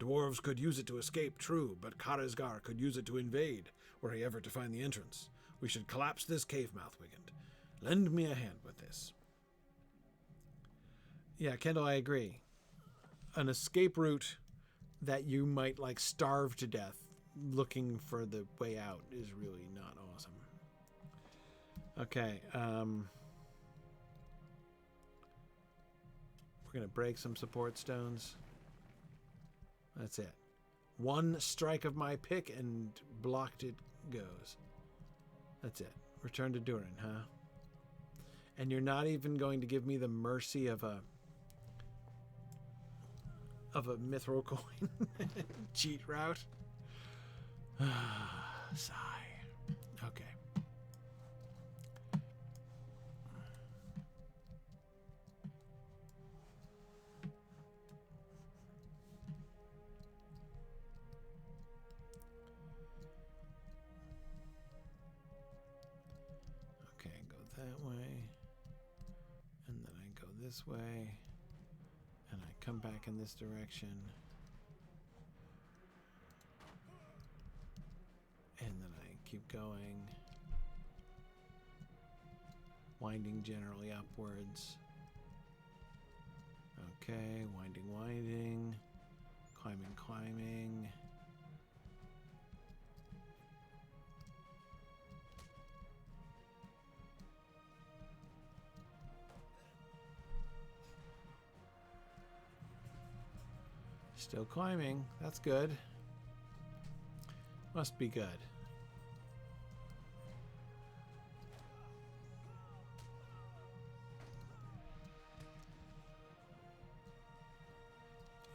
S3: Dwarves could use it to escape, true, but Karazgar could use it to invade, were he ever to find the entrance. We should collapse this cave mouth, Wigand. Lend me a hand with this. Yeah, Kendall, I agree. An escape route that you might, like, starve to death looking for the way out is really not awesome. Okay, we're going to break some support stones. That's it. One strike of my pick and blocked it goes. That's it. Return to Durin, huh? And you're not even going to give me the mercy of a mithril coin cheat route? Sigh. Okay. Okay, go that way. And then I go this way. And I come back in this direction. And then I keep going. Winding generally upwards. Okay, winding, winding. Climbing, climbing. Still climbing. That's good. Must be good.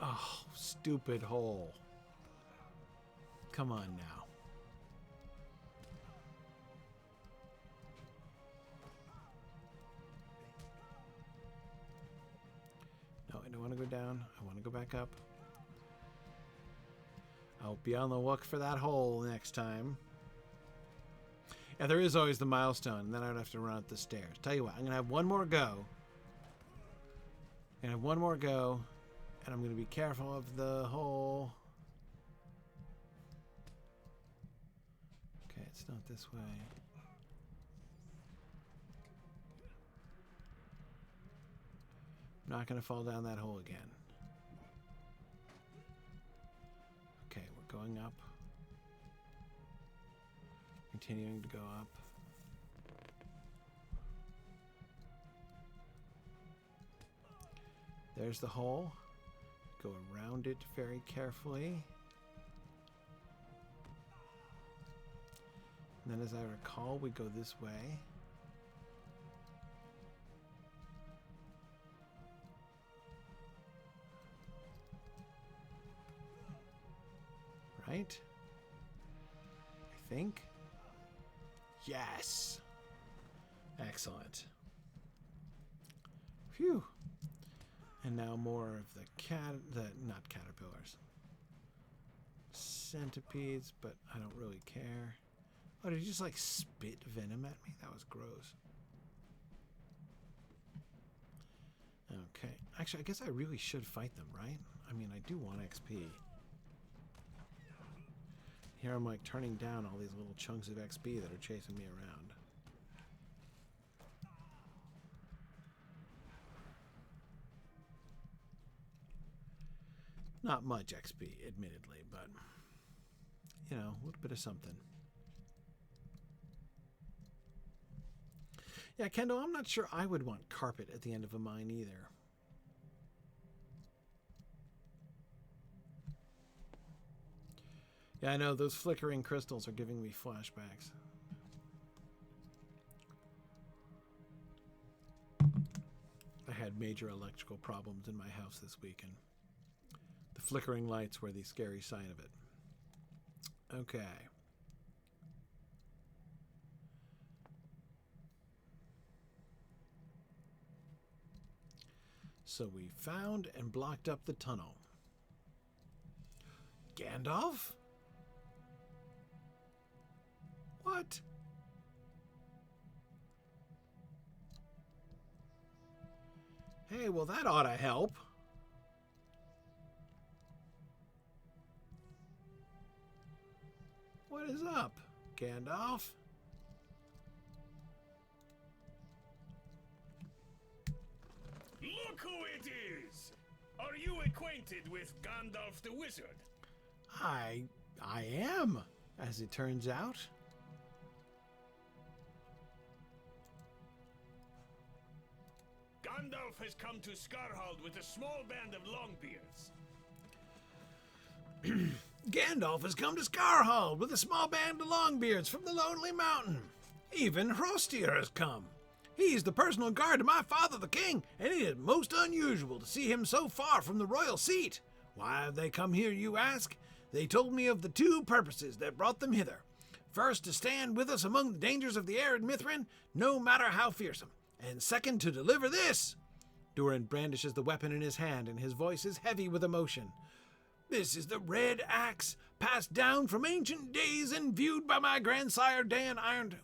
S3: Oh, stupid hole.
S1: Come on now. No, I don't want to go down. I want to go back up. I'll be on the look for that hole next time. Yeah, there is always the milestone, and then I would have to run up the stairs. Tell you what, I'm going to have one more go. And I'm going to be careful of the hole. Okay, it's not this way. I'm not going to fall down that hole again. Okay, we're going up. Continuing to go up. There's the hole. Go around it very carefully. And then as I recall, we go this way. Right? I think. Yes. Excellent. Phew. And now more of not caterpillars. Centipedes, but I don't really care. Oh, did you just like spit venom at me? That was gross. Okay. Actually, I guess I really should fight them, right? I mean, I do want XP. Here I'm like turning down all these little chunks of XP that are chasing me around. Not much XP, admittedly, but, you know, a little bit of something. Yeah, Kendall, I'm not sure I would want carpet at the end of a mine either. Yeah, I know, those flickering crystals are giving me flashbacks. I had major electrical problems in my house this weekend. The flickering lights were the scary sign of it. Okay. So we found and blocked up the tunnel. Gandalf? What? Hey, well that ought to help. What is up, Gandalf?
S4: Look who it is! Are you acquainted with Gandalf the Wizard?
S1: I am, as it turns out.
S4: Gandalf has come to Skarhald with a small band of Longbeards.
S1: Gandalf has come to Skarhald with a small band of Longbeards from the Lonely Mountain. Even Hrostyr has come. He's the personal guard of my father the king, and it is most unusual to see him so far from the royal seat. Why have they come here, you ask? They told me of the two purposes that brought them hither. First, to stand with us among the dangers of the arid Mithrin, no matter how fearsome. And second, to deliver this. Durin brandishes the weapon in his hand, and his voice is heavy with emotion. This is the red axe, passed down from ancient days and viewed by my grandsire Dan and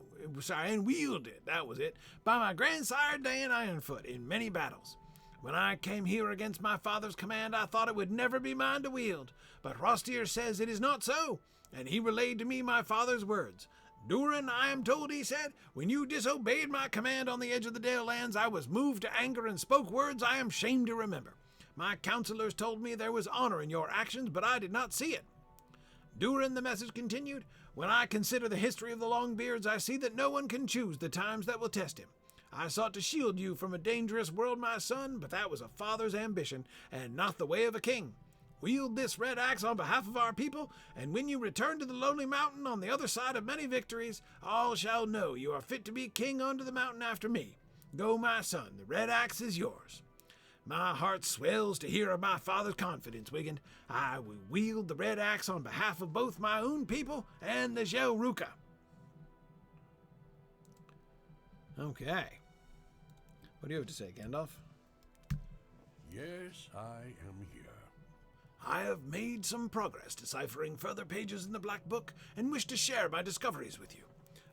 S1: wielded, that was it, by my grandsire Dan Ironfoot in many battles. When I came here against my father's command, I thought it would never be mine to wield, but Hrostyr says it is not so, and he relayed to me my father's words. Durin, I am told, he said, when you disobeyed my command on the edge of the Dale lands, I was moved to anger and spoke words I am shamed to remember. My counselors told me there was honor in your actions, but I did not see it. Durin, the message continued, when I consider the history of the Longbeards, I see that no one can choose the times that will test him. I sought to shield you from a dangerous world, my son, but that was a father's ambition, and not the way of a king. Wield this red axe on behalf of our people, and when you return to the Lonely Mountain on the other side of many victories, all shall know you are fit to be king unto the mountain after me. Go, my son, the red axe is yours.
S3: My heart swells to hear of my father's confidence, Wiggin. I will wield the red axe on behalf of both my own people and the Jelruka.
S1: Okay. What do you have to say, Gandalf?
S5: Yes, I am here.
S3: I have made some progress deciphering further pages in the Black Book and wish to share my discoveries with you.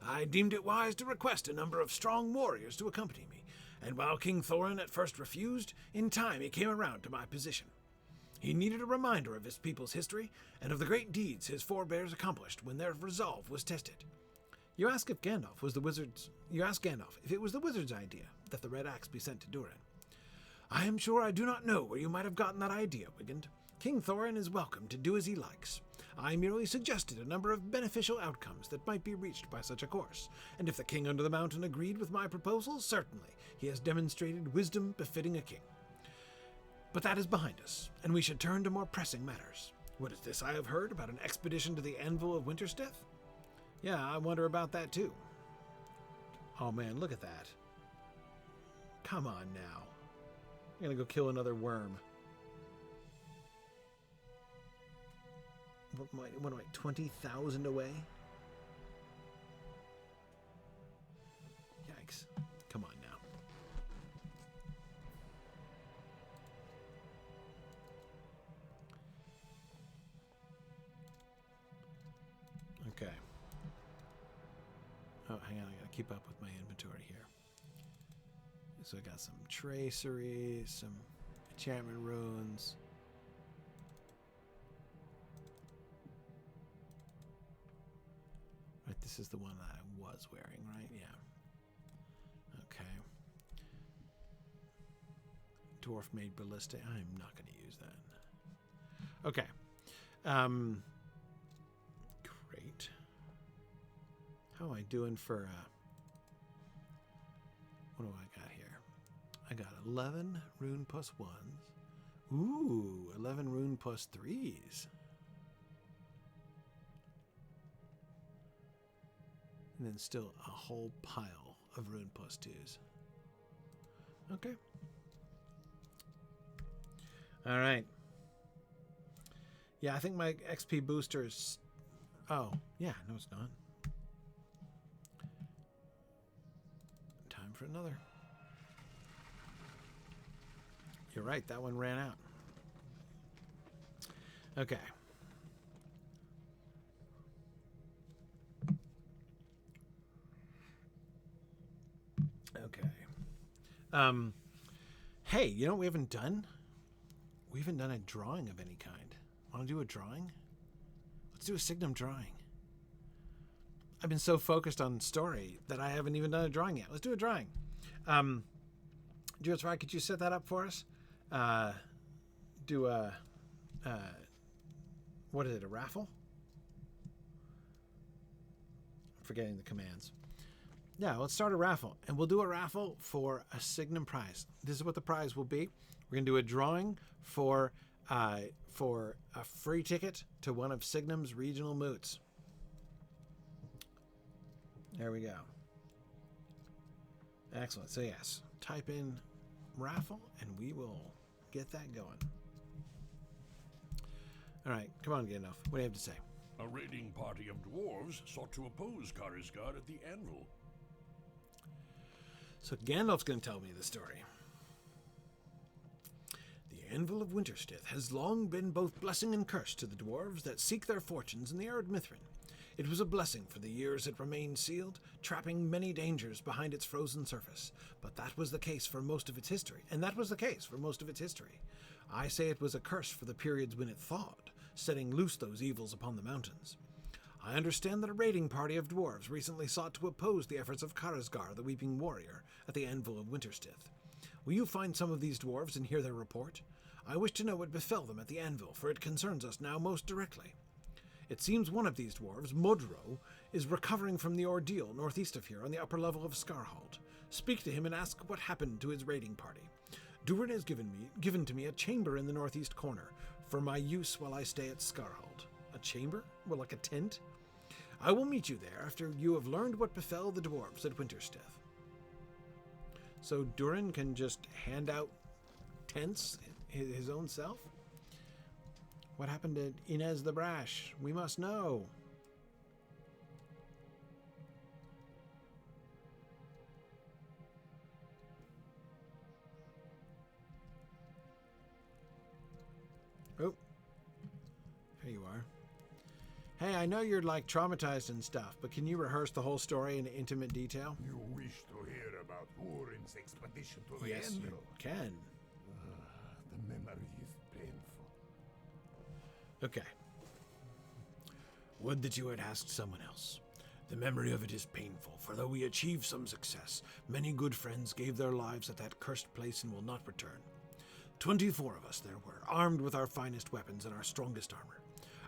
S3: I deemed it wise to request a number of strong warriors to accompany me, and while King Thorin at first refused, in time he came around to my position. He needed a reminder of his people's history and of the great deeds his forebears accomplished when their resolve was tested.
S1: You ask if it was the wizard's idea that the red axe be sent to Durin.
S3: I am sure I do not know where you might have gotten that idea, Wigand. King Thorin is welcome to do as he likes. I merely suggested a number of beneficial outcomes that might be reached by such a course, and if the king under the mountain agreed with my proposals, certainly he has demonstrated wisdom befitting a king. But that is behind us, and we should turn to more pressing matters. What is this I have heard about an expedition to the Anvil of Winterstith?
S1: Yeah, I wonder about that too. Oh man, look at that. Come on now. I'm gonna go kill another worm. What am I, 20,000 away? Yikes. Come on now. Okay. Oh, hang on. I gotta keep up with my inventory here. So I got some traceries, some enchantment runes. Right, this is the one that I was wearing, right? Yeah. Okay. Dwarf made ballista. I'm not going to use that. Okay. Great. How am I doing for what do I got here? I got 11 rune plus 1s. Ooh, 11 rune plus 3s. And then still a whole pile of rune plus 2s. Okay. All right. Yeah, I think my XP boosters. Oh, yeah, no, it's not. Time for another. You're right, that one ran out. Okay. Okay. Hey, you know what we haven't done? We haven't done a drawing of any kind. Want to do a drawing? Let's do a Signum drawing. I've been so focused on story that I haven't even done a drawing yet. Let's do a drawing. Jules, could you set that up for us? Do a, what is it, a raffle? I'm forgetting the commands. Yeah, let's start a raffle. And we'll do a raffle for a Signum prize. This is what the prize will be. We're going to do a drawing for a free ticket to one of Signum's regional moots. There we go. Excellent. So yes, type in raffle and we will get that going. All right, come on, Gandalf. What do you have to say?
S5: A raiding party of dwarves sought to oppose Karisgard at the Anvil.
S3: So Gandalf's going to tell me the story. The Anvil of Winterstith has long been both blessing and curse to the dwarves that seek their fortunes in the arid Mithrin. It was a blessing for the years it remained sealed, trapping many dangers behind its frozen surface. But that was the case for most of its history, I say it was a curse for the periods when it thawed, setting loose those evils upon the mountains. I understand that a raiding party of dwarves recently sought to oppose the efforts of Karisgar, the Weeping Warrior, at the Anvil of Winterstith. Will you find some of these dwarves and hear their report? I wish to know what befell them at the Anvil, for it concerns us now most directly. It seems one of these dwarves, Modro, is recovering from the ordeal northeast of here on the upper level of Skarhald. Speak to him and ask what happened to his raiding party. Durin has given to me a chamber in the northeast corner for my use while I stay at Skarhald. A chamber? Well, like a tent? I will meet you there after you have learned what befell the dwarves at Winterstith. So Durin can just hand out
S1: tense his own self? What happened to Inez the Brash? We must know. Oh, there you are. Hey, I know you're like traumatized and stuff, but can you rehearse the whole story in intimate detail?
S2: You wish to hear about Warren's expedition to the
S1: Yes,
S2: Anvil?
S1: you can.
S2: The memory is painful.
S1: Okay.
S3: Would that you had asked someone else. The memory of it is painful, for though we achieved some success, many good friends gave their lives at that cursed place and will not return. 24 of us there were, armed with our finest weapons and our strongest armor.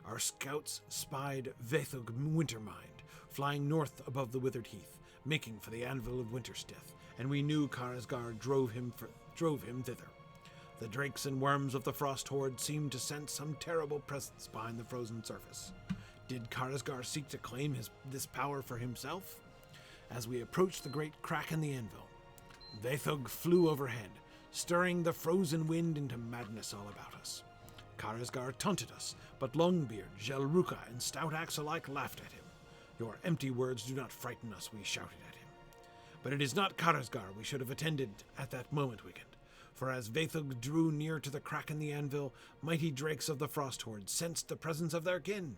S3: Our scouts spied Vethug Wintermind, flying north above the withered heath, making for the Anvil of Winterstith, and we knew Karazgar drove him thither. The drakes and worms of the Frost Horde seemed to sense some terrible presence behind the frozen surface. Did Karazgar seek to claim this power for himself? As we approached the great crack in the Anvil, Vethug flew overhead, stirring the frozen wind into madness all about us. Karazgar taunted us, but Longbeard, Jelruka, and Stout Axe alike laughed at him. Your empty words do not frighten us, we shouted at him. But it is not Karazgar we should have attended at that moment, Wicked. For as Vethug drew near to the crack in the Anvil, mighty drakes of the Frost Horde sensed the presence of their kin.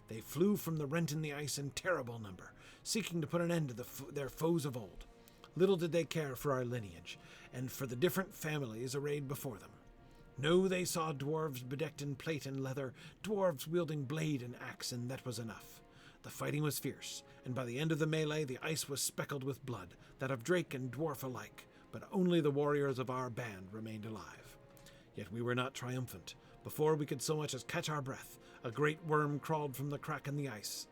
S3: They flew from the rent in the ice in terrible number, seeking to put an end to their foes of old. Little did they care for our lineage, and for the different families arrayed before them. No, they saw dwarves bedecked in plate and leather, dwarves wielding blade and axe, and that was enough. The fighting was fierce, and by the end of the melee the ice was speckled with blood, that of drake and dwarf alike, but only the warriors of our band remained alive. Yet we were not triumphant. Before we could so much as catch our breath, a great worm crawled from the crack in the ice.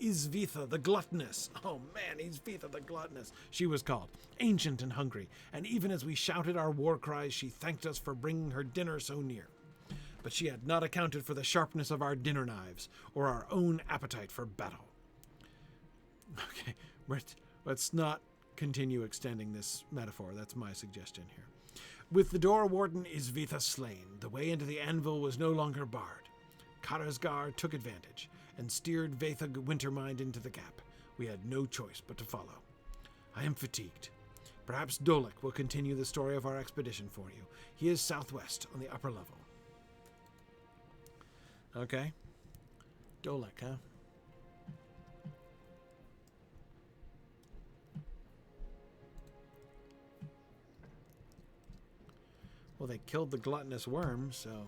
S3: Isvitha the Gluttonous. Oh man, Isvitha the Gluttonous, she was called, ancient and hungry, and even as we shouted our war cries, she thanked us for bringing her dinner so near. But she had not accounted for the sharpness of our dinner knives, or our own appetite for battle. Okay, let's not continue extending this metaphor. That's my suggestion here. With the door warden Isvitha slain, the way into the Anvil was no longer barred. Karazgar took advantage and steered Vethug Wintermind into the gap. We had no choice but to follow. I am fatigued. Perhaps Dolek will continue the story of our expedition for you. He is southwest on the upper level. Okay. Dolek, huh? Well, they killed the gluttonous worm, so...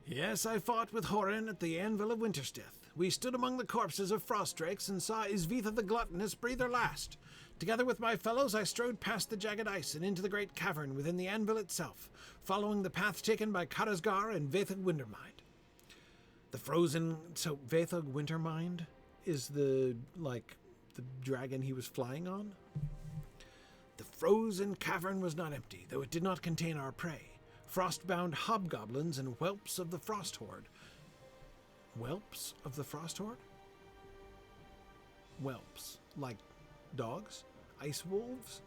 S3: Yes, I fought with Horin at the Anvil of Winterstith. We stood among the corpses of frost drakes and saw Isvitha the Gluttonous breathe her last. Together with my fellows, I strode past the jagged ice and into the great cavern within the Anvil itself, following the path taken by Karazgar and Vethug Wintermind. So Vethug Wintermind is the dragon he was flying on? The frozen cavern was not empty, though it did not contain our prey. Frostbound hobgoblins and whelps of the Frost Horde. Whelps of the Frost Horde? Whelps. Like dogs? Ice wolves?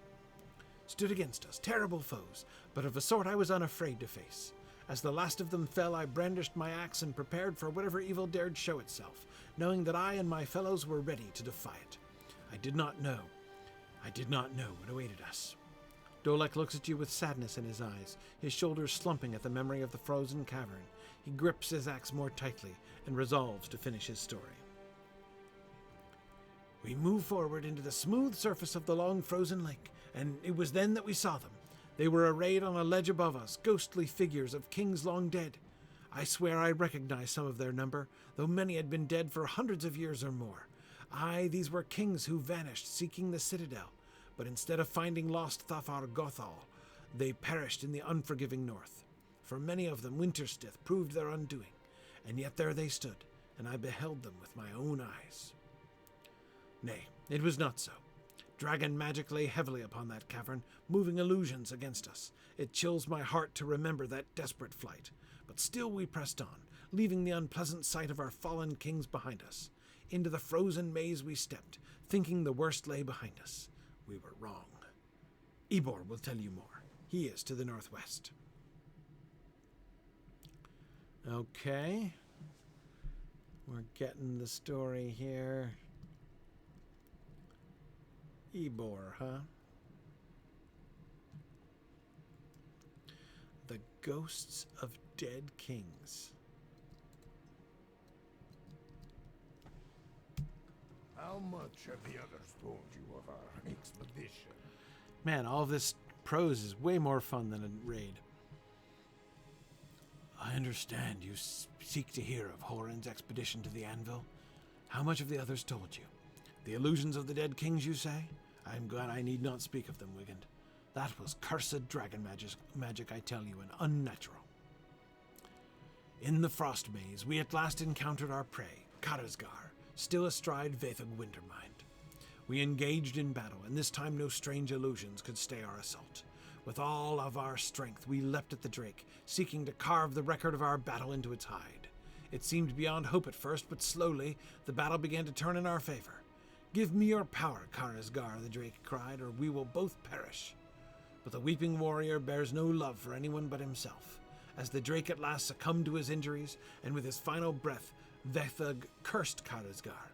S3: Stood against us, terrible foes, but of a sort I was unafraid to face. As the last of them fell, I brandished my axe and prepared for whatever evil dared show itself, knowing that I and my fellows were ready to defy it. I did not know what awaited us. Dolek looks at you with sadness in his eyes, his shoulders slumping at the memory of the frozen cavern. He grips his axe more tightly and resolves to finish his story. We moved forward into the smooth surface of the long frozen lake, and it was then that we saw them. They were arrayed on a ledge above us, ghostly figures of kings long dead. I swear I recognized some of their number, though many had been dead for hundreds of years or more. Aye, these were kings who vanished seeking the citadel, but instead of finding lost Thafar Gothal, they perished in the unforgiving north. For many of them, Winterstith proved their undoing, and yet there they stood, and I beheld them with my own eyes. Nay, it was not so. Dragon magic lay heavily upon that cavern, moving illusions against us. It chills my heart to remember that desperate flight, but still we pressed on, leaving the unpleasant sight of our fallen kings behind us. Into the frozen maze we stepped, thinking the worst lay behind us. We were wrong.
S1: Ebor will tell you more. He is to the northwest. Okay. We're getting the story here. Ebor, huh? The ghosts of dead kings.
S2: How much have the others told you of our expedition?
S1: Man, all of this prose is way more fun than a raid. I understand you seek to hear of Horan's expedition to the Anvil. How much have the others told you? The illusions of the dead kings, you say? I am glad I need not speak of them, Wigand. That was cursed dragon magic, I tell you, and unnatural. In the frost maze, we at last encountered our prey, Karazgar, still astride Vathog Wintermind. We engaged in battle, and this time no strange illusions could stay our assault. With all of our strength, we leapt at the drake, seeking to carve the record of our battle into its hide. It seemed beyond hope at first, but slowly the battle began to turn in our favor. Give me your power, Karazgar, the drake cried, or we will both perish. But the weeping warrior bears no love for anyone but himself. As the drake at last succumbed to his injuries, and with his final breath, Vathog cursed Karazgar.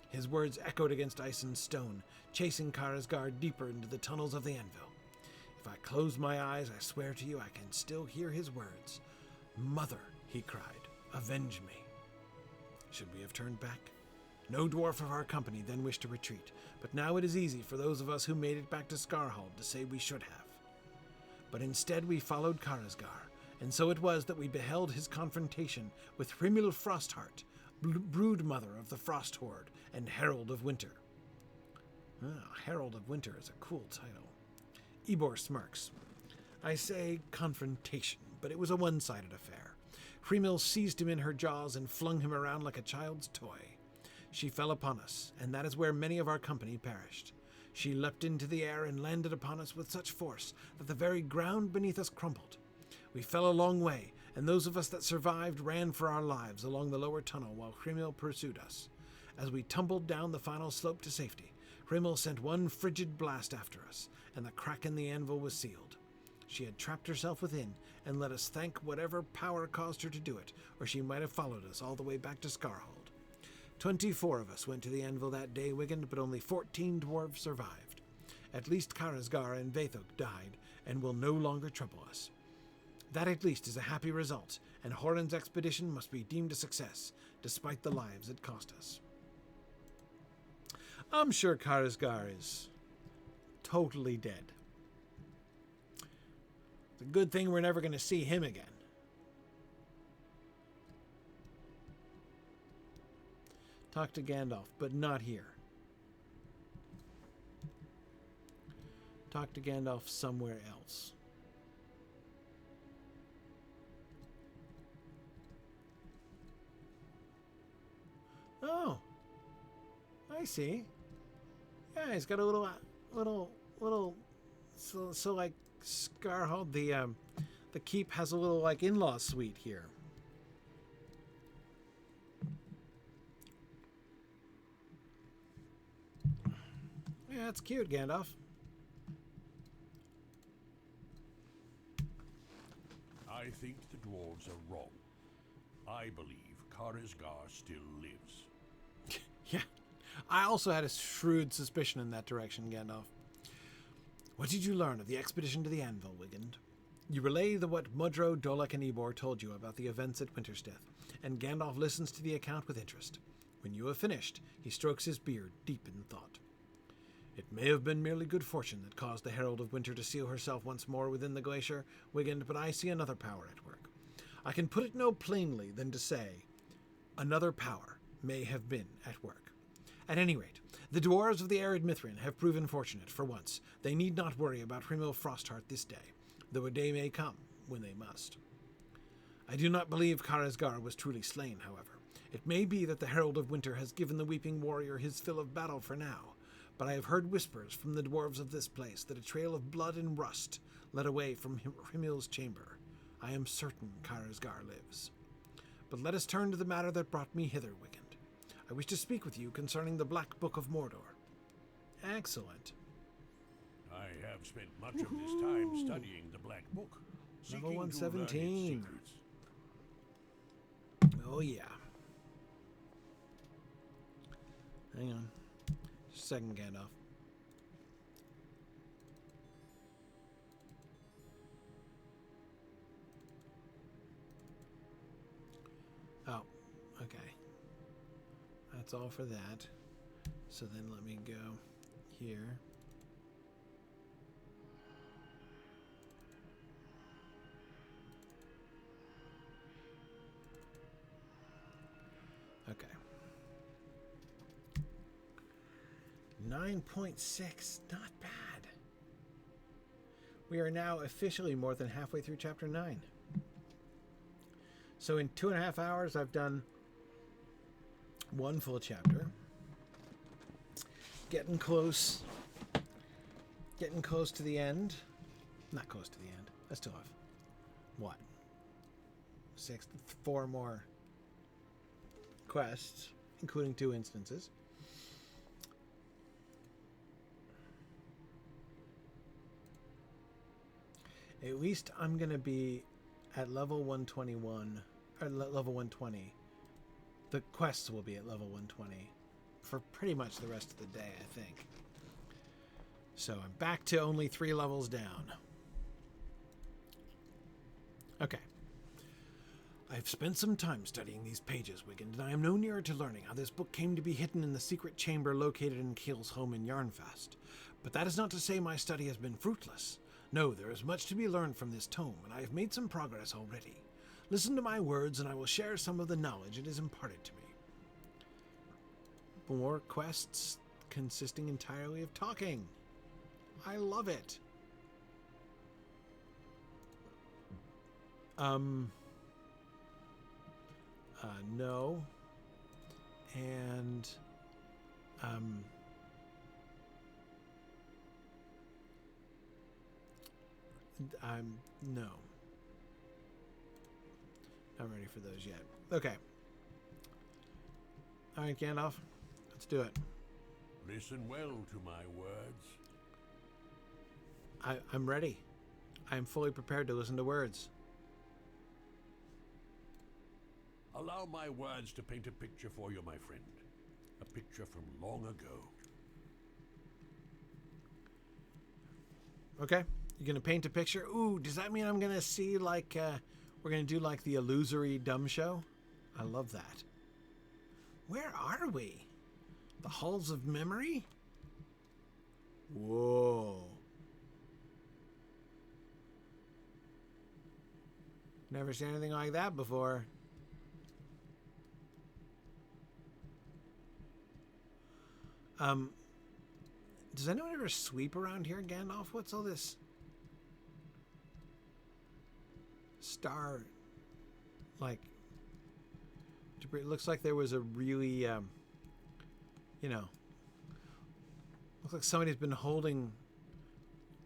S1: His words echoed against ice and stone, chasing Karazgar deeper into the tunnels of the Anvil. If I close my eyes, I swear to you I can still hear his words. Mother, he cried, avenge me. Should we have turned back? No dwarf of our company then wished to retreat, but now it is easy for those of us who made it back to Skarhold to say we should have. But instead we followed Karazgar, and so it was that we beheld his confrontation with Hrimil Frostheart, brood mother of the Frost Horde and Herald of Winter. Herald of Winter is a cool title. Ebor smirks. I say confrontation, but it was a one-sided affair. Hrimil seized him in her jaws and flung him around like a child's toy. She fell upon us, and that is where many of our company perished. She leapt into the air and landed upon us with such force that the very ground beneath us crumbled. We fell a long way, and those of us that survived ran for our lives along the lower tunnel while Hrimil pursued us. As we tumbled down the final slope to safety, Hrimil sent one frigid blast after us, and the crack in the anvil was sealed. She had trapped herself within, and let us thank whatever power caused her to do it, or she might have followed us all the way back to Skarhold. 24 of us went to the anvil that day, Wigand, but only 14 dwarves survived. At least Karazgar and Vathog died, and will no longer trouble us. That at least is a happy result, and Horan's expedition must be deemed a success, despite the lives it cost us. I'm sure Karazgar is totally dead. It's a good thing we're never going to see him again. Talk to Gandalf, but not here. Talk to Gandalf somewhere else. Oh, I see. Yeah, he's got a little, so like Skarhold, the keep has a little like in-law suite here. Yeah, that's cute, Gandalf.
S5: I think the dwarves are wrong. I believe Karazgar still lives.
S1: Yeah, I also had a shrewd suspicion in that direction, Gandalf. What did you learn of the expedition to the Anvil, Wigand? You relay what Mudro, Dolek, and Ebor told you about the events at Winter's Death, and Gandalf listens to the account with interest. When you have finished, he strokes his beard, deep in thought. It may have been merely good fortune that caused the Herald of Winter to seal herself once more within the glacier, Wigand, but I see another power at work. I can put it no plainly than to say, another power may have been at work. At any rate, the dwarves of the arid Mithrin have proven fortunate for once. They need not worry about Hrimil Frostheart this day, though a day may come when they must. I do not believe Karazgar was truly slain, however. It may be that the Herald of Winter has given the Weeping Warrior his fill of battle for now, but I have heard whispers from the dwarves of this place that a trail of blood and rust led away from Hrimil's chamber. I am certain Karazgar lives. But let us turn to the matter that brought me hither, Wigand. I wish to speak with you concerning the Black Book of Mordor. Excellent.
S5: I have spent much of this time studying the Black Book, seeking
S1: Level
S5: to learn its
S1: 117.
S5: secrets.
S1: Oh, yeah. Hang on. Just a second, Gandalf. Oh, okay. That's all for that. So then let me go here. Okay. 9.6, not bad. We are now officially more than halfway through chapter 9. So in 2.5 hours, I've done one full chapter. Getting close to the end. Not close to the end. I still have, what? 4 more quests, including 2 instances. At least I'm going to be at level 121, or level 120. The quests will be at level 120 for pretty much the rest of the day, I think. So I'm back to only 3 levels down. Okay. I've spent some time studying these pages, Wiggin, and I am no nearer to learning how this book came to be hidden in the secret chamber located in Keel's home in Yarnfast. But that is not to say my study has been fruitless. No, there is much to be learned from this tome, and I have made some progress already. Listen to my words, and I will share some of the knowledge it has imparted to me. More quests consisting entirely of talking. I love it. No. And, no. Not ready for those yet. Okay. All right, Gandalf. Let's do it.
S5: Listen well to my words.
S1: I'm ready. I'm fully prepared to listen to words.
S5: Allow my words to paint a picture for you, my friend. A picture from long ago.
S1: Okay. You're going to paint a picture? Ooh, does that mean I'm going to see, like, we're going to do, like, the illusory dumb show? I love that. Where are we? The halls of memory? Whoa. Never seen anything like that before. Does anyone ever sweep around here, Gandalf? What's all this star, like, debris? It looks like there was a really, you know, looks like somebody's been holding,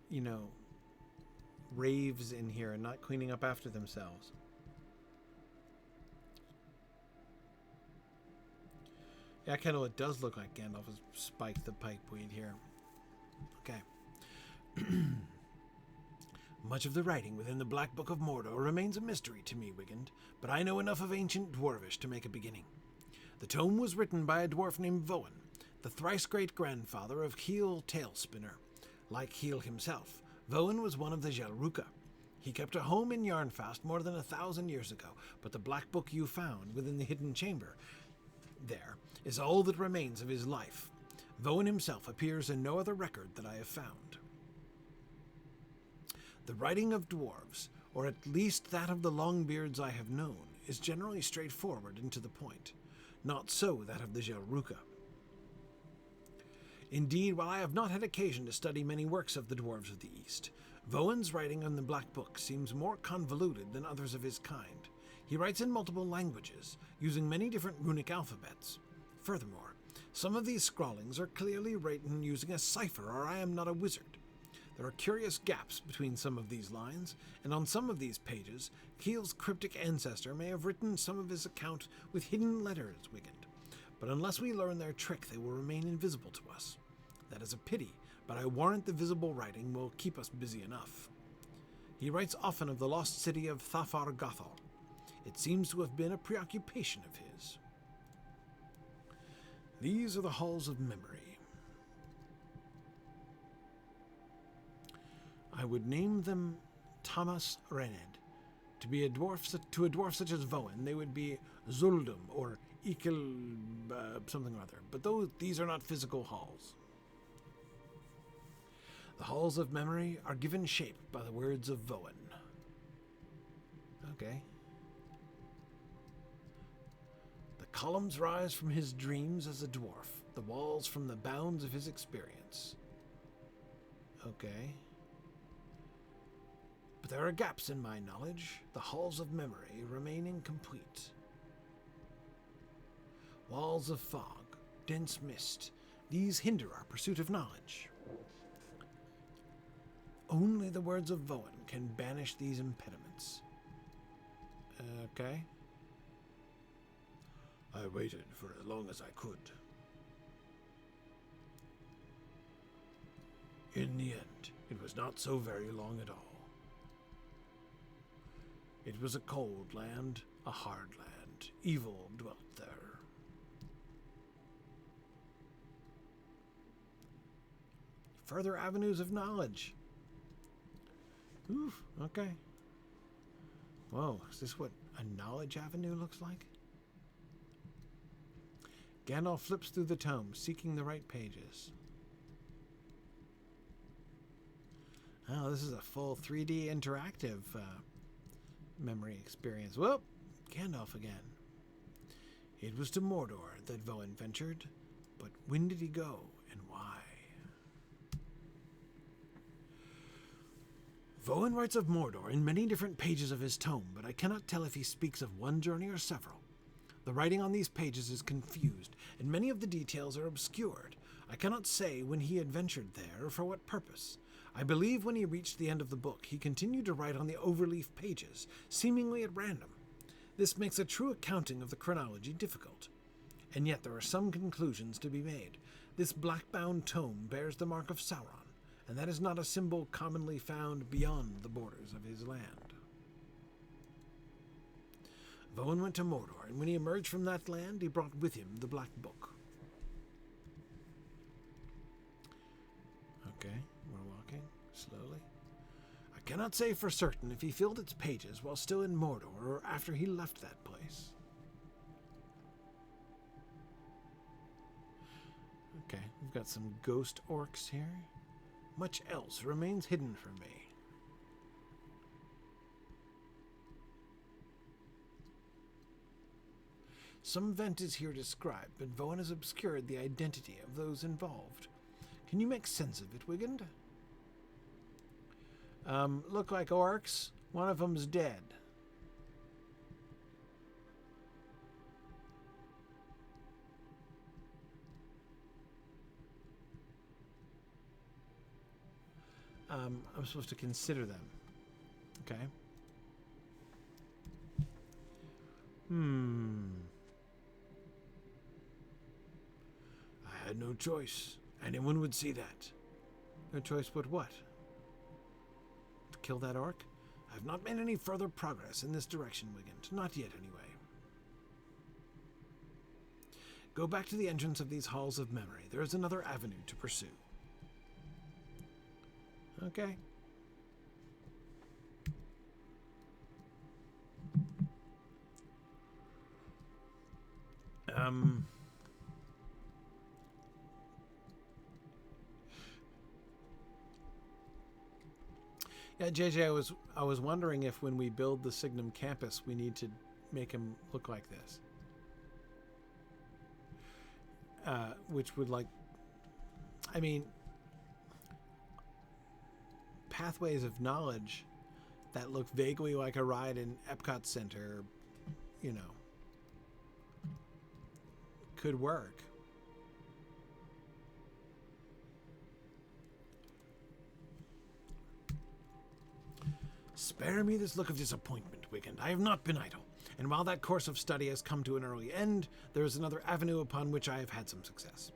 S1: you know, raves in here and not cleaning up after themselves. Yeah, kind of. It does look like Gandalf has spiked the pipeweed here. Okay. Much of the writing within the Black Book of Mordor remains a mystery to me, Wiggin, but I know enough of ancient Dwarvish to make a beginning. The tome was written by a dwarf named Voan, the thrice-great-grandfather of Heel Tailspinner. Like Heel himself, Voan was one of the Gelruka. He kept a home in Yarnfast more than 1,000 years ago, but the Black Book you found within the hidden chamber there is all that remains of his life. Voan himself appears in no other record that I have found. The writing of dwarves, or at least that of the Longbeards I have known, is generally straightforward and to the point. Not so that of the Gelruka. Indeed, while I have not had occasion to study many works of the dwarves of the East, Voan's writing on the Black Book seems more convoluted than others of his kind. He writes in multiple languages, using many different runic alphabets. Furthermore, some of these scrawlings are clearly written using a cipher, or I am not a wizard. There are curious gaps between some of these lines, and on some of these pages, Keel's cryptic ancestor may have written some of his account with hidden letters, Wiggin. But unless we learn their trick, they will remain invisible to us. That is a pity, but I warrant the visible writing will keep us busy enough. He writes often of the lost city of Thafar Gothal. It seems to have been a preoccupation of his. These are the halls of memory. I would name them Thomas Rened. To a dwarf such as Voen, they would be Zuldum or Ikel something or other. But these are not physical halls. The halls of memory are given shape by the words of Voen. Okay. The columns rise from his dreams as a dwarf, the walls from the bounds of his experience. Okay. But there are gaps in my knowledge. The halls of memory remain incomplete. Walls of fog, dense mist, these hinder our pursuit of knowledge. Only the words of Voen can banish these impediments. Okay. I waited for as long as I could. In the end, it was not so very long at all. It was a cold land, a hard land. Evil dwelt there. Further avenues of knowledge. Oof, okay. Whoa, is this what a knowledge avenue looks like? Gandalf flips through the tome, seeking the right pages. Oh, this is a full 3D interactive memory experience. Whoop, Gandalf again. It was to Mordor that Voen ventured, but when did he go and why? Voen writes of Mordor in many different pages of his tome, but I cannot tell if he speaks of one journey or several. The writing on these pages is confused, and many of the details are obscured. I cannot say when he adventured there or for what purpose. I believe when he reached the end of the book, he continued to write on the overleaf pages, seemingly at random. This makes a true accounting of the chronology difficult. And yet there are some conclusions to be made. This black-bound tome bears the mark of Sauron, and that is not a symbol commonly found beyond the borders of his land. Voen went to Mordor, and when he emerged from that land, he brought with him the Black Book. Okay, we're walking slowly. I cannot say for certain if he filled its pages while still in Mordor or after he left that place. Okay, we've got some ghost orcs here. Much else remains hidden from me. Some event is here described, but Voen has obscured the identity of those involved. Can you make sense of it, Wigand? Look like orcs. One of them's dead. I'm supposed to consider them. Okay. I had no choice. Anyone would see that. No choice but what? To kill that orc? I've not made any further progress in this direction, Wigand. Not yet, anyway. Go back to the entrance of these halls of memory. There is another avenue to pursue. Okay. Yeah, JJ, I was wondering if when we build the Signum campus, we need to make him look like this. Which would I mean, pathways of knowledge that look vaguely like a ride in Epcot Center, you know, could work. Spare me this look of disappointment, Wigand. I have not been idle, and while that course of study has come to an early end, there is another avenue upon which I have had some success.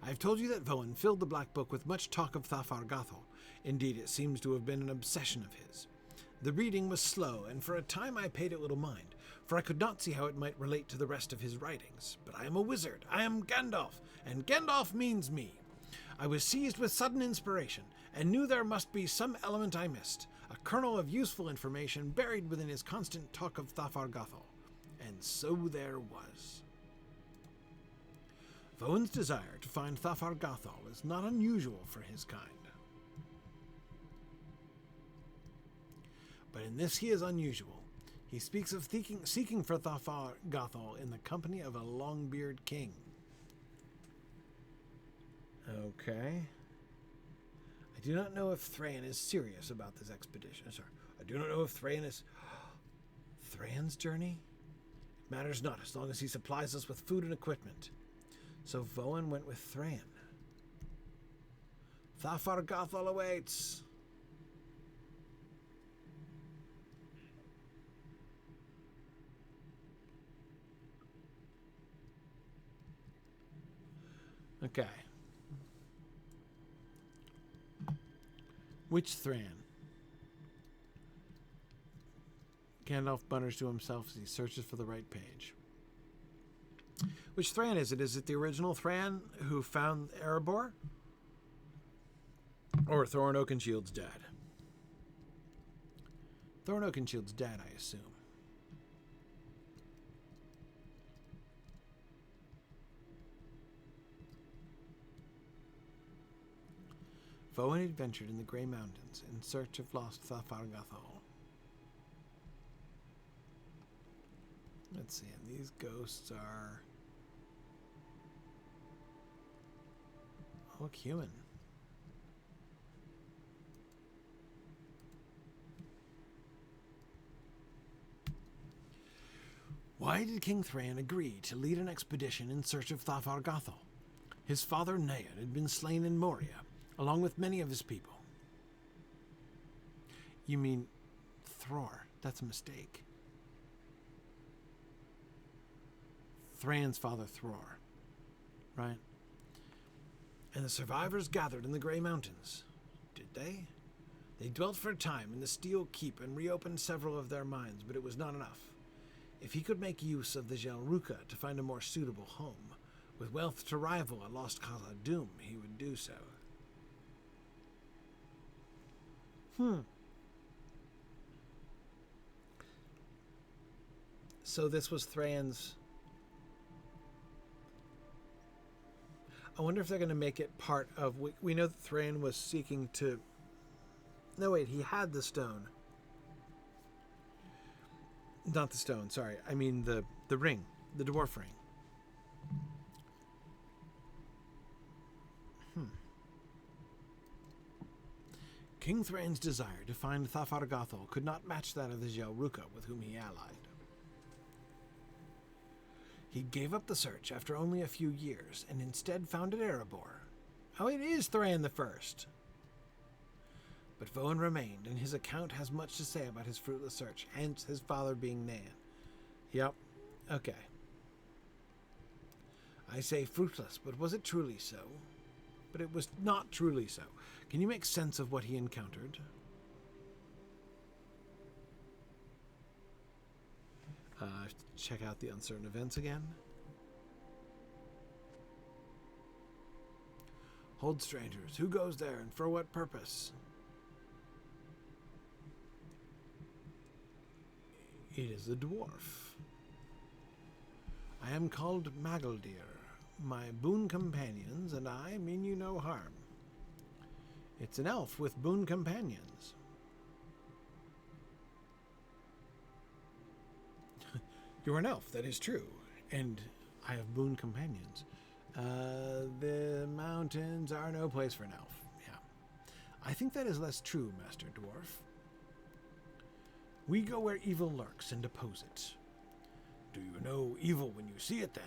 S1: I have told you that Voen filled the Black Book with much talk of Thafar Gathol. Indeed, it seems to have been an obsession of his. The reading was slow, and for a time I paid it little mind, for I could not see how it might relate to the rest of his writings. But I am a wizard, I am Gandalf, and Gandalf means me. I was seized with sudden inspiration, and knew there must be some element I missed, a kernel of useful information buried within his constant talk of Thafar Gathol. And so there was. Voen's desire to find Thafar Gathol is not unusual for his kind. But in this he is unusual. He speaks of seeking for Thafar Gathol in the company of a long-beard king. Okay. I do not know if Thrain is serious about this expedition. Sorry, I do not know if Thrain is... Thrain's journey? It matters not, as long as he supplies us with food and equipment. So Voen went with Thrain. Thafar Gathol awaits! Okay. Which Thran? Gandalf mutters to himself as he searches for the right page. Which Thran is it? Is it the original Thran who found Erebor? Or Thorin Oakenshield's dad? Thorin Oakenshield's dad, I assume. Voen adventured in the Grey Mountains in search of lost Thafar Gathol. Let's see, and these ghosts are... look human. Why did King Thrain agree to lead an expedition in search of Thafar Gathol? His father Naed had been slain in Moria, along with many of his people. You mean Thror? That's a mistake. Thran's father Thror, right? And the survivors gathered in the Grey Mountains. Did they? They dwelt for a time in the Steel Keep and reopened several of their mines, but it was not enough. If he could make use of the Gelruka to find a more suitable home, with wealth to rival a lost Khazad-dûm, he would do so. So this was Thran's... I wonder if they're going to make it part of... We know that Thrain was seeking to... No, wait, he had the stone. Not the stone, sorry. I mean the ring. The dwarf ring. King Thrain's desire to find Thafar Gathol could not match that of the Gelruka with whom he allied. He gave up the search after only a few years, and instead founded Erebor. Oh, it is Thrain the First. But Voen remained, and his account has much to say about his fruitless search, hence his father being Nan. Yep, okay. I say fruitless, but was it truly so? But it was not truly so. Can you make sense of what he encountered? Check out the uncertain events again. Hold strangers. Who goes there and for what purpose? It is a dwarf. I am called Magaldir. My boon companions and I mean you no harm. It's an elf with boon companions. You're an elf, that is true. And I have boon companions. The mountains are no place for an elf. Yeah. I think that is less true, Master Dwarf. We go where evil lurks and oppose it. Do you know evil when you see it, then?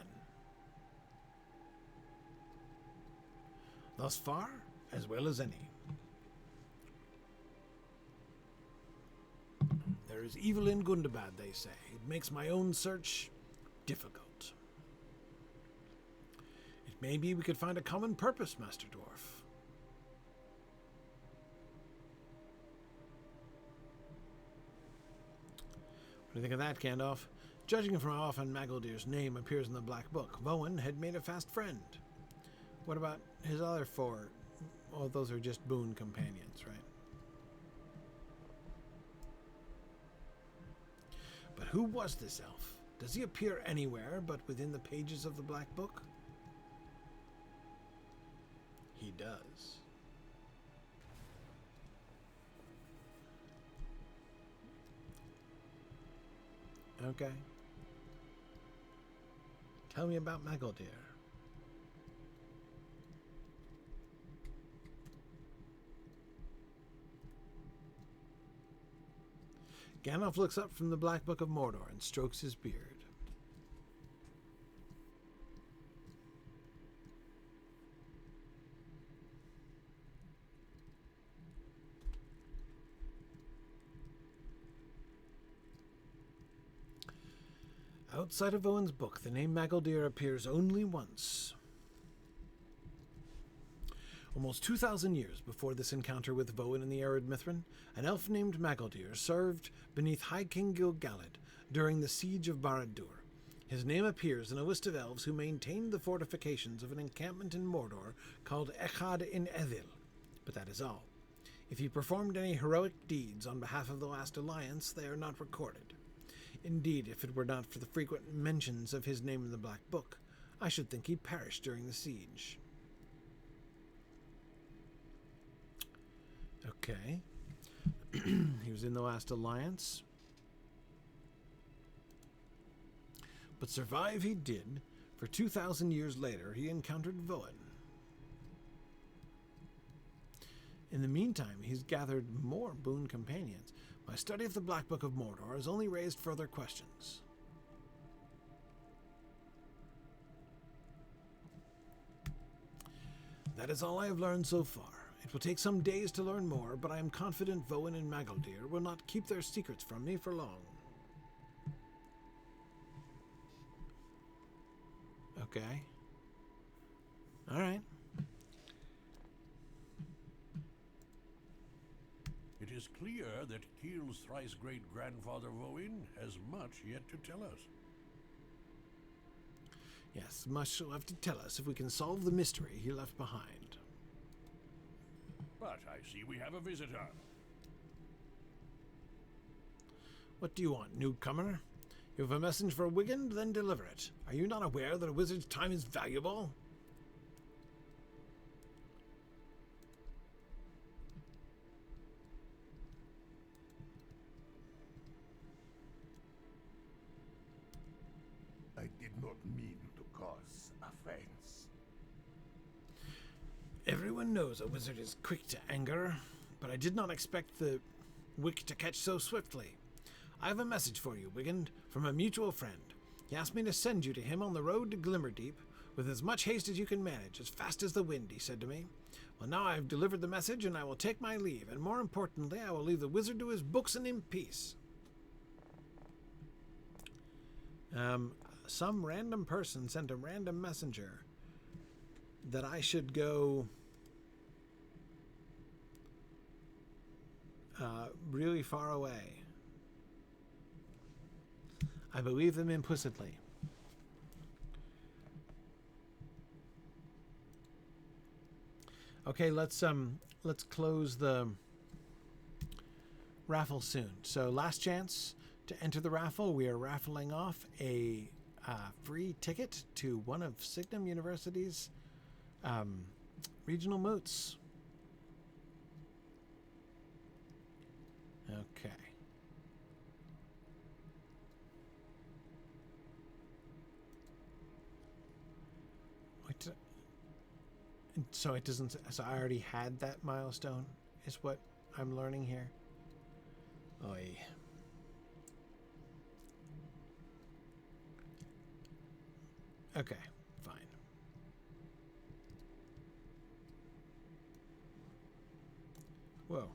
S1: Thus far, as well as any. There is evil in Gundabad, they say. It makes my own search difficult. It
S3: Maybe we could find a common purpose, Master Dwarf. What do you think of that, Gandalf? Judging from how often Magaldir's name appears in the Black Book, Vowen had made a fast friend. What about his other 4? Oh, those are just boon companions, right? But who was this elf? Does he appear anywhere but within the pages of the Black Book? He does. Okay. Tell me about Magaldir. Gandalf looks up from the Black Book of Mordor and strokes his beard. Outside of Owen's book, the name Magaldir appears only once. Almost 2,000 years before this encounter with Vowen in the arid Mithrin, an elf named Magaldir served beneath High King Gil-galad during the siege of Barad-dûr. His name appears in a list of elves who maintained the fortifications of an encampment in Mordor called Echad in Anvil, but that is all. If he performed any heroic deeds on behalf of the Last Alliance, they are not recorded. Indeed, if it were not for the frequent mentions of his name in the Black Book, I should think he perished during the siege. Okay. He was in the Last Alliance. But survive he did, for 2,000 years later he encountered Vowen. In the meantime, he's gathered more boon companions. My study of the Black Book of Mordor has only raised further questions. That is all I have learned so far. It will take some days to learn more, but I am confident Vowen and Magaldir will not keep their secrets from me for long. Okay. All right.
S5: It is clear that Kiel's thrice great-grandfather Vowen has much yet to tell us.
S3: Yes, much he'll have to tell us if we can solve the mystery he left behind.
S5: But I see we have a visitor.
S3: What do you want, newcomer? You have a message for Wiggin? Then deliver it. Are you not aware that a wizard's time is valuable?
S2: I did not mean to cause offense.
S3: Everyone knows a wizard is quick to anger, but I did not expect the wick to catch so swiftly. I have a message for you, Wiggin, from a mutual friend. He asked me to send you to him on the road to Glimmerdeep with as much haste as you can manage, as fast as the wind, he said to me. Well, now I have delivered the message, and I will take my leave, and more importantly, I will leave the wizard to his books and in peace. Some random person sent a random messenger that I should go really far away. I believe them implicitly. Okay, let's close the raffle soon. So last chance to enter the raffle. We are raffling off a free ticket to one of Signum University's regional moots. Okay. So it doesn't. So I already had that milestone, is what I'm learning here. Oy. Okay, fine. Whoa.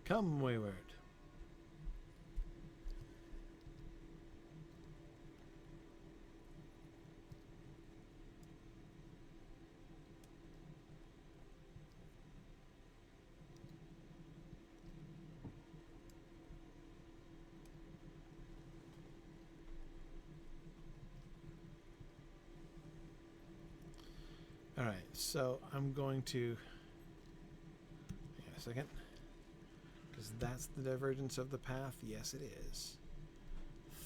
S1: Come, wayward. All right, so I'm going to, hang on a second, because that's the divergence of the path. Yes, it is.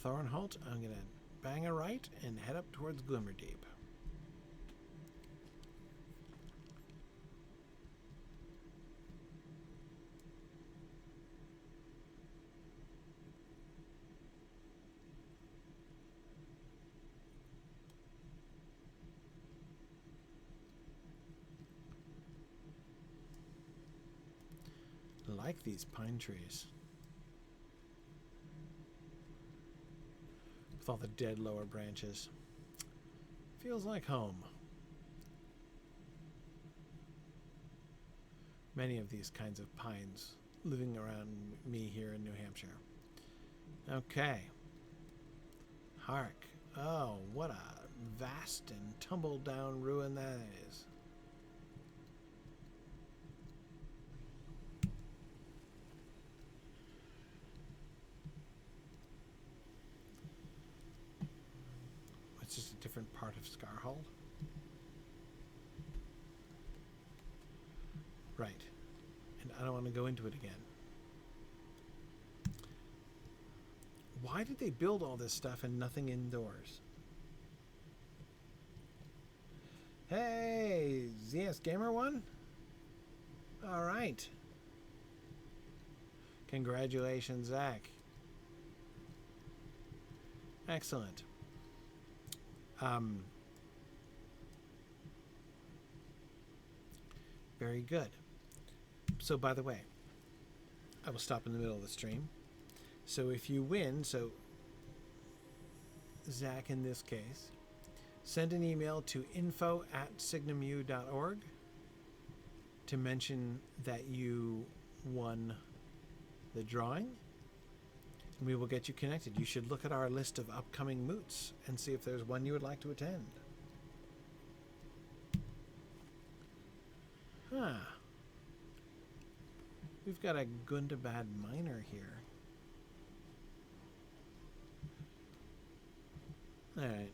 S1: Thornholt, I'm going to bang a right and head up towards Glimmerdeep. I like these pine trees. With all the dead lower branches. Feels like home. Many of these kinds of pines living around me here in New Hampshire. Okay. Hark. Oh, what a vast and tumbled down ruin that is. It's just a different part of Scarhold. Right. And I don't want to go into it again. Why did they build all this stuff and nothing indoors? Hey, ZS Gamer 1? All right. Congratulations, Zach. Excellent. Very good. So, by the way, I will stop in the middle of the stream. So if you win, so Zach in this case, send an email to info@signumu.org to mention that you won the drawing, and we will get you connected. You should look at our list of upcoming moots and see if there's one you would like to attend. Huh. We've got a Gundabad miner here. Alright.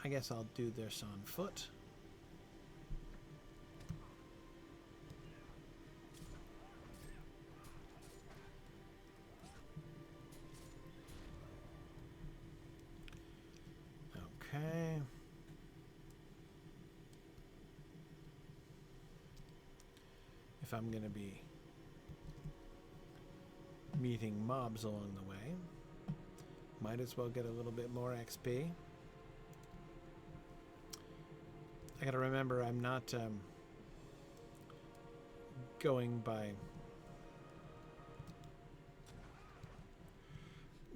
S1: I guess I'll do this on foot. Okay. If I'm going to be meeting mobs along the way, might as well get a little bit more XP. I gotta remember I'm not going by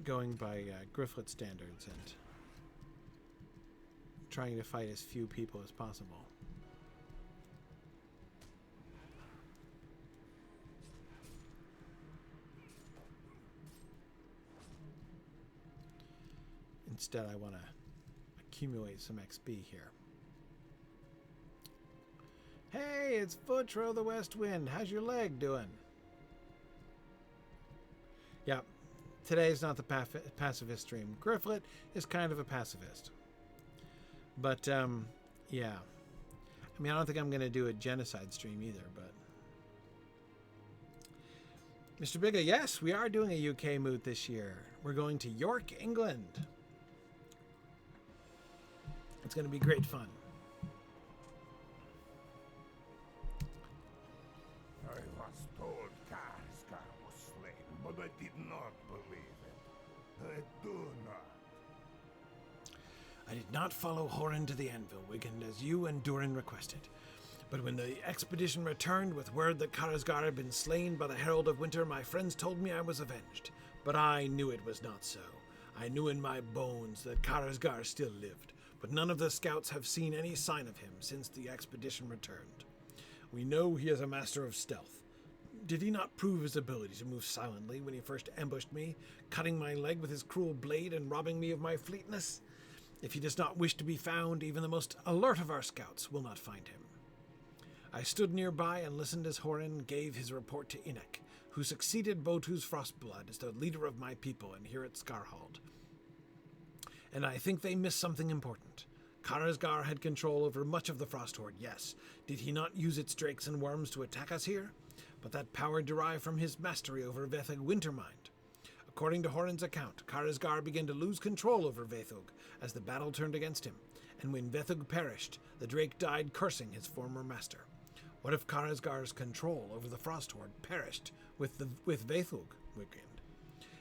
S1: Grifflet standards and trying to fight as few people as possible. Instead, I want to accumulate some XP here. Hey, it's Futro the West Wind. How's your leg doing? Yeah, today's not the pacifist stream. Grifflet is kind of a pacifist. But, yeah. I mean, I don't think I'm going to do a genocide stream either, but... Mr. Bigga, yes, we are doing a UK moot this year. We're going to York, England. It's going to be great fun.
S2: I was told Karsgar was slain, but I did not believe it. I do not.
S3: I did not follow Horan to the Anvil, Wiggin, as you and Durin requested. But when the expedition returned with word that Karsgar had been slain by the Herald of Winter, my friends told me I was avenged. But I knew it was not so. I knew in my bones that Karsgar still lived, but none of the scouts have seen any sign of him since the expedition returned. We know he is a master of stealth, Did he not prove his ability to move silently when he first ambushed me, cutting my leg with his cruel blade and robbing me of my fleetness? If he does not wish to be found, even the most alert of our scouts will not find him. I stood nearby and listened as Horin gave his report to Inek, who succeeded Botu's Frostblood as the leader of my people and here at Skarhald. And I think they missed something important. Karazgar had control over much of the Frost Horde, yes. Did he not use its drakes and worms to attack us here? But that power derived from his mastery over Vethug Wintermind. According to Horin's account, Karazgar began to lose control over Vethug as the battle turned against him, and when Vethug perished, the drake died cursing his former master. What if Karazgar's control over the Frost Horde perished with Vethug, Wickend?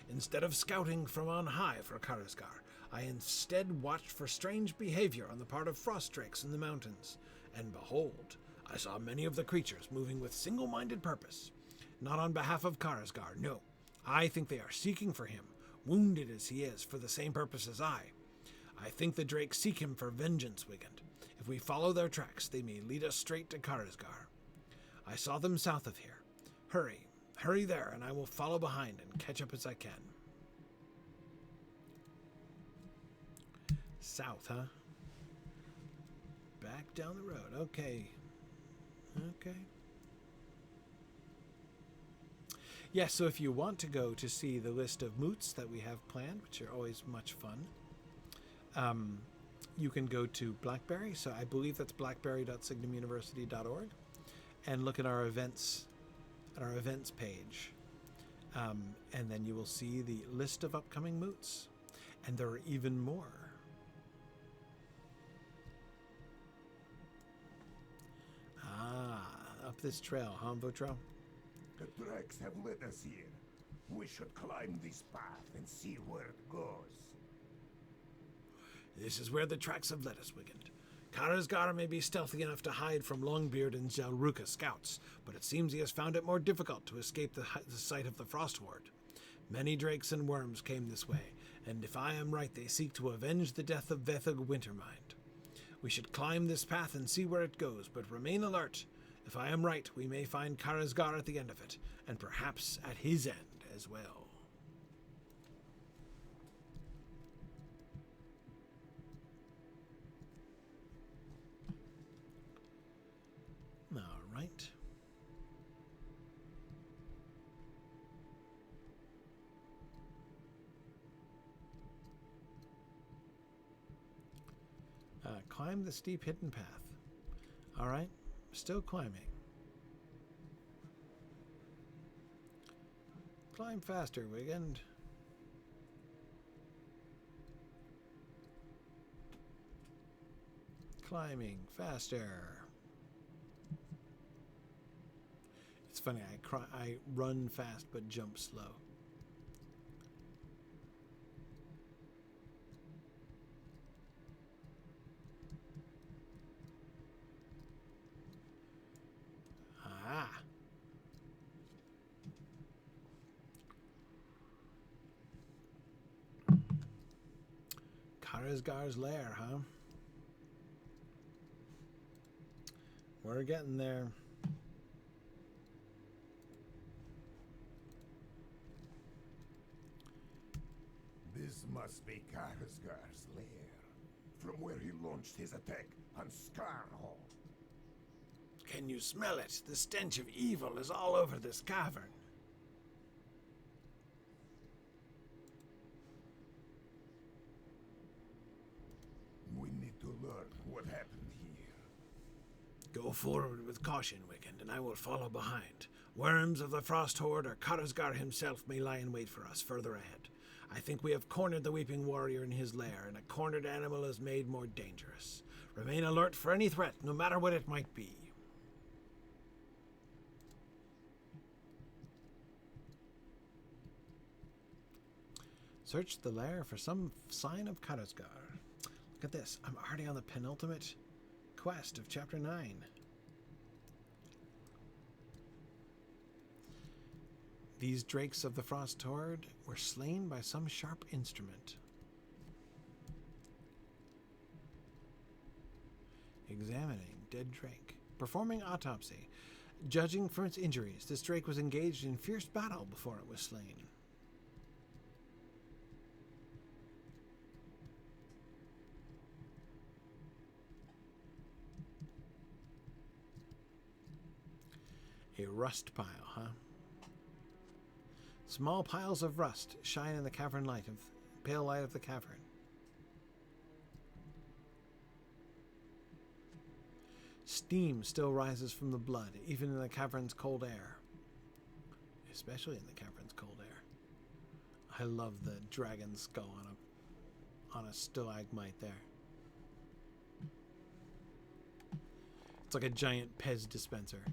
S3: Instead of scouting from on high for Karazgar, I instead watched for strange behavior on the part of frost drakes in the mountains, and behold, I saw many of the creatures moving with single-minded purpose. Not on behalf of Karazgar, no. I think they are seeking for him, wounded as he is, for the same purpose as I. I think the drakes seek him for vengeance, Wiggand. If we follow their tracks, they may lead us straight to Karazgar. I saw them south of here. Hurry there, and I will follow behind and catch up as I can. South, huh? Back down the road. Okay. Yeah, so if you want to go to see the list of moots that we have planned, which are always much fun, you can go to BlackBerry. So I believe that's blackberry.signumuniversity.org, and look at our events page. And then you will see the list of upcoming moots. And there are even more. Up this trail, huh, Votro?
S2: The drakes have led us here. We should climb this path and see where it goes.
S3: This is where the tracks have led us, Wiggand. Karazgar may be stealthy enough to hide from Longbeard and Zelruka scouts, but it seems he has found it more difficult to escape the sight of the Frost Horde. Many drakes and worms came this way, and if I am right, they seek to avenge the death of Vethug Wintermind. We should climb this path and see where it goes, but remain alert. If I am right, we may find Karazgar at the end of it, and perhaps at his end as well. All right. Climb the steep hidden path. All right. Still climbing. Climb faster, Wiggand. Climbing faster. It's funny, I run fast but jump slow. Karazgar's lair, huh? We're getting there.
S2: This must be Karazgar's lair, from where he launched his attack on Skarhald.
S3: Can you smell it? The stench of evil is all over this cavern.
S2: We need to learn what happened here.
S3: Go forward with caution, Wiggand, and I will follow behind. Worms of the Frost Horde or Karazgar himself may lie in wait for us further ahead. I think we have cornered the Weeping Warrior in his lair, and a cornered animal is made more dangerous. Remain alert for any threat, no matter what it might be. Search the lair for some sign of Karazgar. Look at this. I'm already on the penultimate quest of Chapter 9. These drakes of the Frost Horde were slain by some sharp instrument. Examining dead drake. Performing autopsy.
S1: Judging from its injuries, this drake was engaged in fierce battle before it was slain. A rust pile, huh? Small piles of rust shine in the cavern light of pale light of the cavern. Steam still rises from the blood, even in the cavern's cold air. Especially in the cavern's cold air. I love the dragon skull on a stalagmite there. It's like a giant Pez dispenser.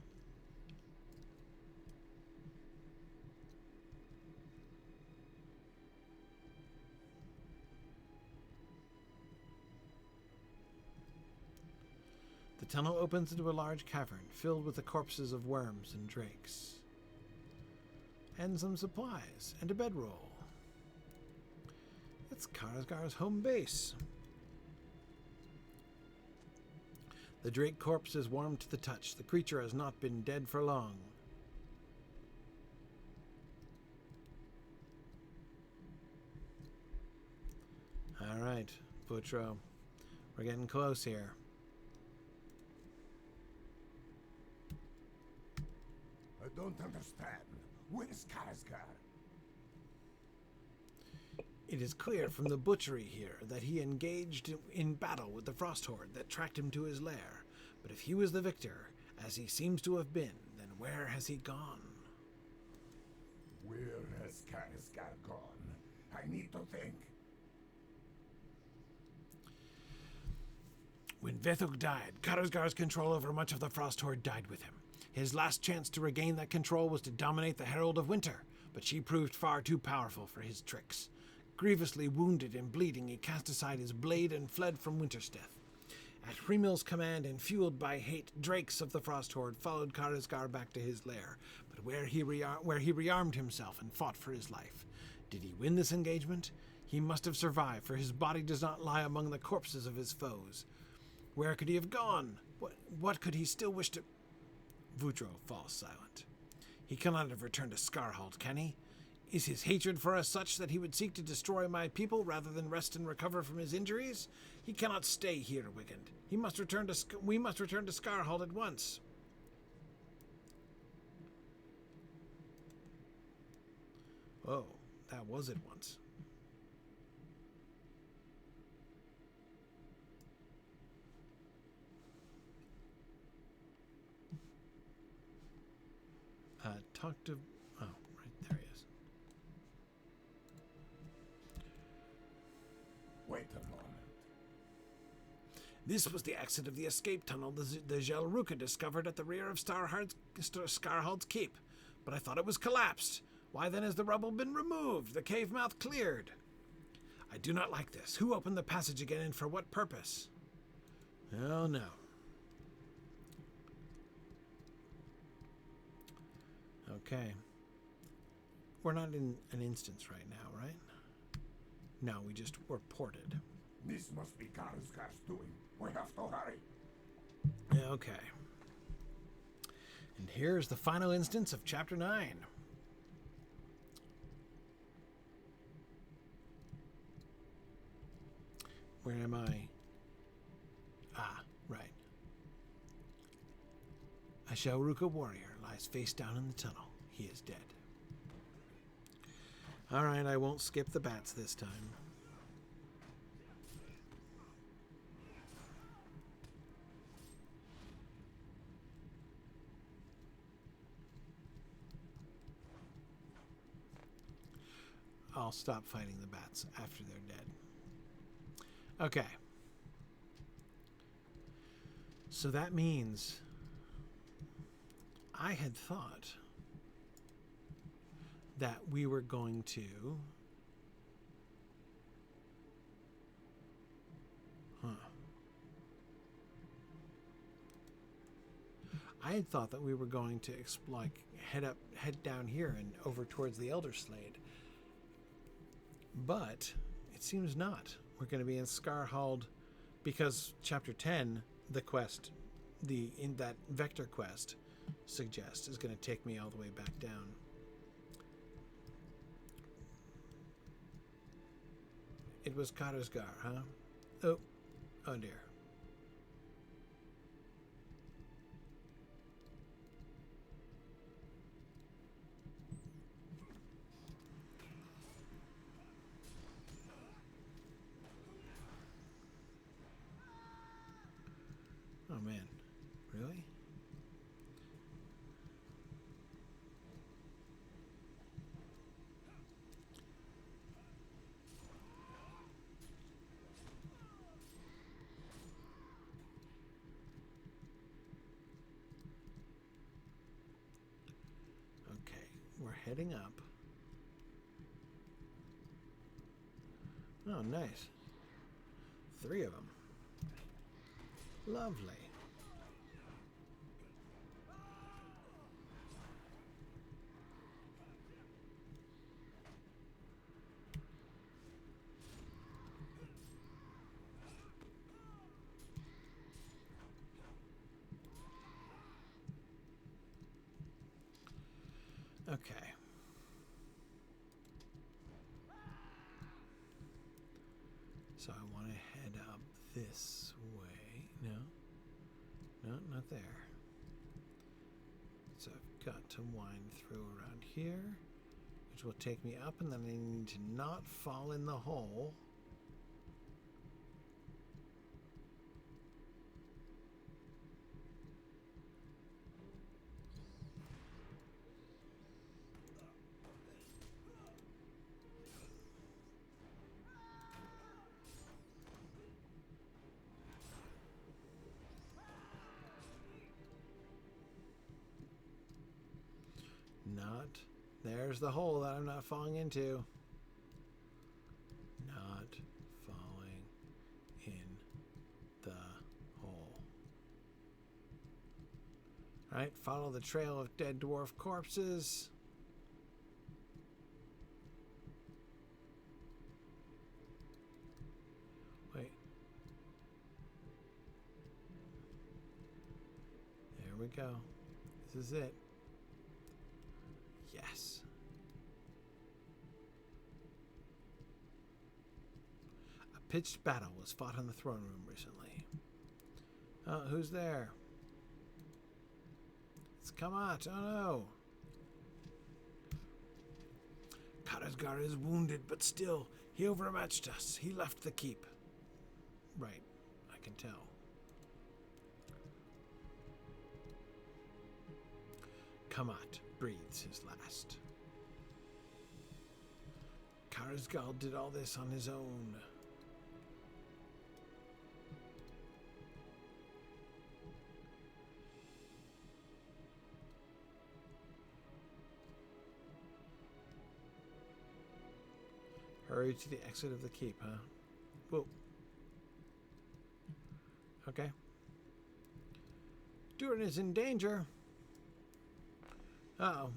S1: The tunnel opens into a large cavern filled with the corpses of worms and drakes. And some supplies, and a bedroll. It's Karazgar's home base. The drake corpse is warm to the touch. The creature has not been dead for long. Alright, LOTRO. We're getting close here.
S2: I don't understand. Where's Karazgar?
S1: It is clear from the butchery here that he engaged in battle with the Frost Horde that tracked him to his lair. But if he was the victor, as he seems to have been, then where has he gone?
S2: Where has Karazgar gone? I need to think.
S3: When Vethuk died, Karazgar's control over much of the Frost Horde died with him. His last chance to regain that control was to dominate the Herald of Winter, but she proved far too powerful for his tricks. Grievously wounded and bleeding, he cast aside his blade and fled from Wintersteth. At Hrimil's command and fueled by hate, drakes of the Frost Horde followed Karazgar back to his lair, but where he rearmed himself and fought for his life. Did he win this engagement? He must have survived, for his body does not lie among the corpses of his foes. Where could he have gone? What could he still wish to... LOTRO falls silent. He cannot have returned to Skarhald, can he? Is his hatred for us such that he would seek to destroy my people rather than rest and recover from his injuries? He cannot stay here, Wigand. We must return to Skarhald at once. Oh, that was it once. Talk to... Oh, right, there he is.
S2: Wait a moment.
S3: This was the exit of the escape tunnel the Jelruka discovered at the rear of Skarhald's keep, but I thought it was collapsed. Why then has the rubble been removed, the cave mouth cleared? I do not like this. Who opened the passage again and for what purpose? Oh no. Okay. We're not in an instance right now, right? No, we just were ported.
S2: This must be Karazgar's doing. We have to hurry.
S1: Okay. And here's the final instance of Chapter 9. Where am I? Ah, right. A Jelruka warrior lies face down in the tunnel. He is dead. Alright, I won't skip the bats this time. I'll stop fighting the bats after they're dead. Okay. So that means I had thought that we were going to... I had thought that we were going to head down here and over towards the Elder Slade. But it seems not. We're going to be in Skarhald because Chapter 10, the quest, in that vector quest, suggest is going to take me all the way back down. It was Karasgar, huh? Oh dear. Oh man, really? Okay, we're heading up. Oh, nice. 3 of them. Lovely. Okay. So I want to head up this way. No, not there. So I've got to wind through around here, which will take me up, and then I need to not fall in the hole. There's the hole that I'm not falling into. Not falling in the hole. Alright, follow the trail of dead dwarf corpses. Wait. There we go. This is it. Yes. A pitched battle was fought in the throne room recently. Oh, who's there? It's Kamat. Oh no. Karasgar is wounded, but still, he overmatched us. He left the keep. Right, I can tell. Kamat breathes his last. Karasgar did all this on his own. Hurry to the exit of the keep, huh? Whoa. Okay. Durin is in danger. Uh-oh.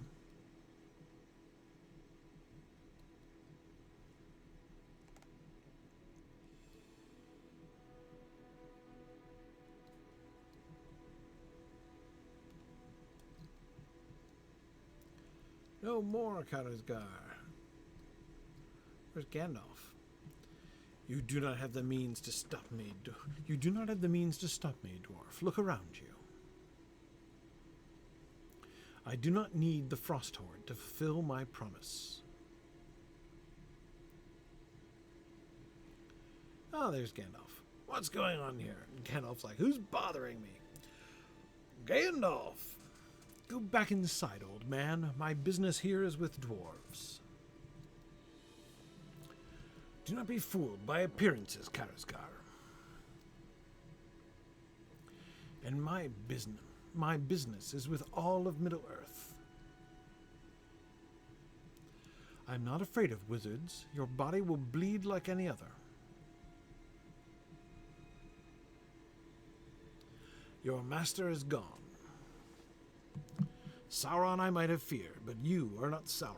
S1: No more Karasgar. Where's Gandalf? You do not have the means to stop me. You do not have the means to stop me, dwarf. Look around you. I do not need the Frost Horde to fulfill my promise. Oh, there's Gandalf. What's going on here? And Gandalf's like, who's bothering me? Gandalf! Go back inside, old man. My business here is with dwarves. Do not be fooled by appearances, Karasgar. And my business is with all of Middle-earth. I'm not afraid of wizards. Your body will bleed like any other. Your master is gone. Sauron I might have feared, but you are not Sauron.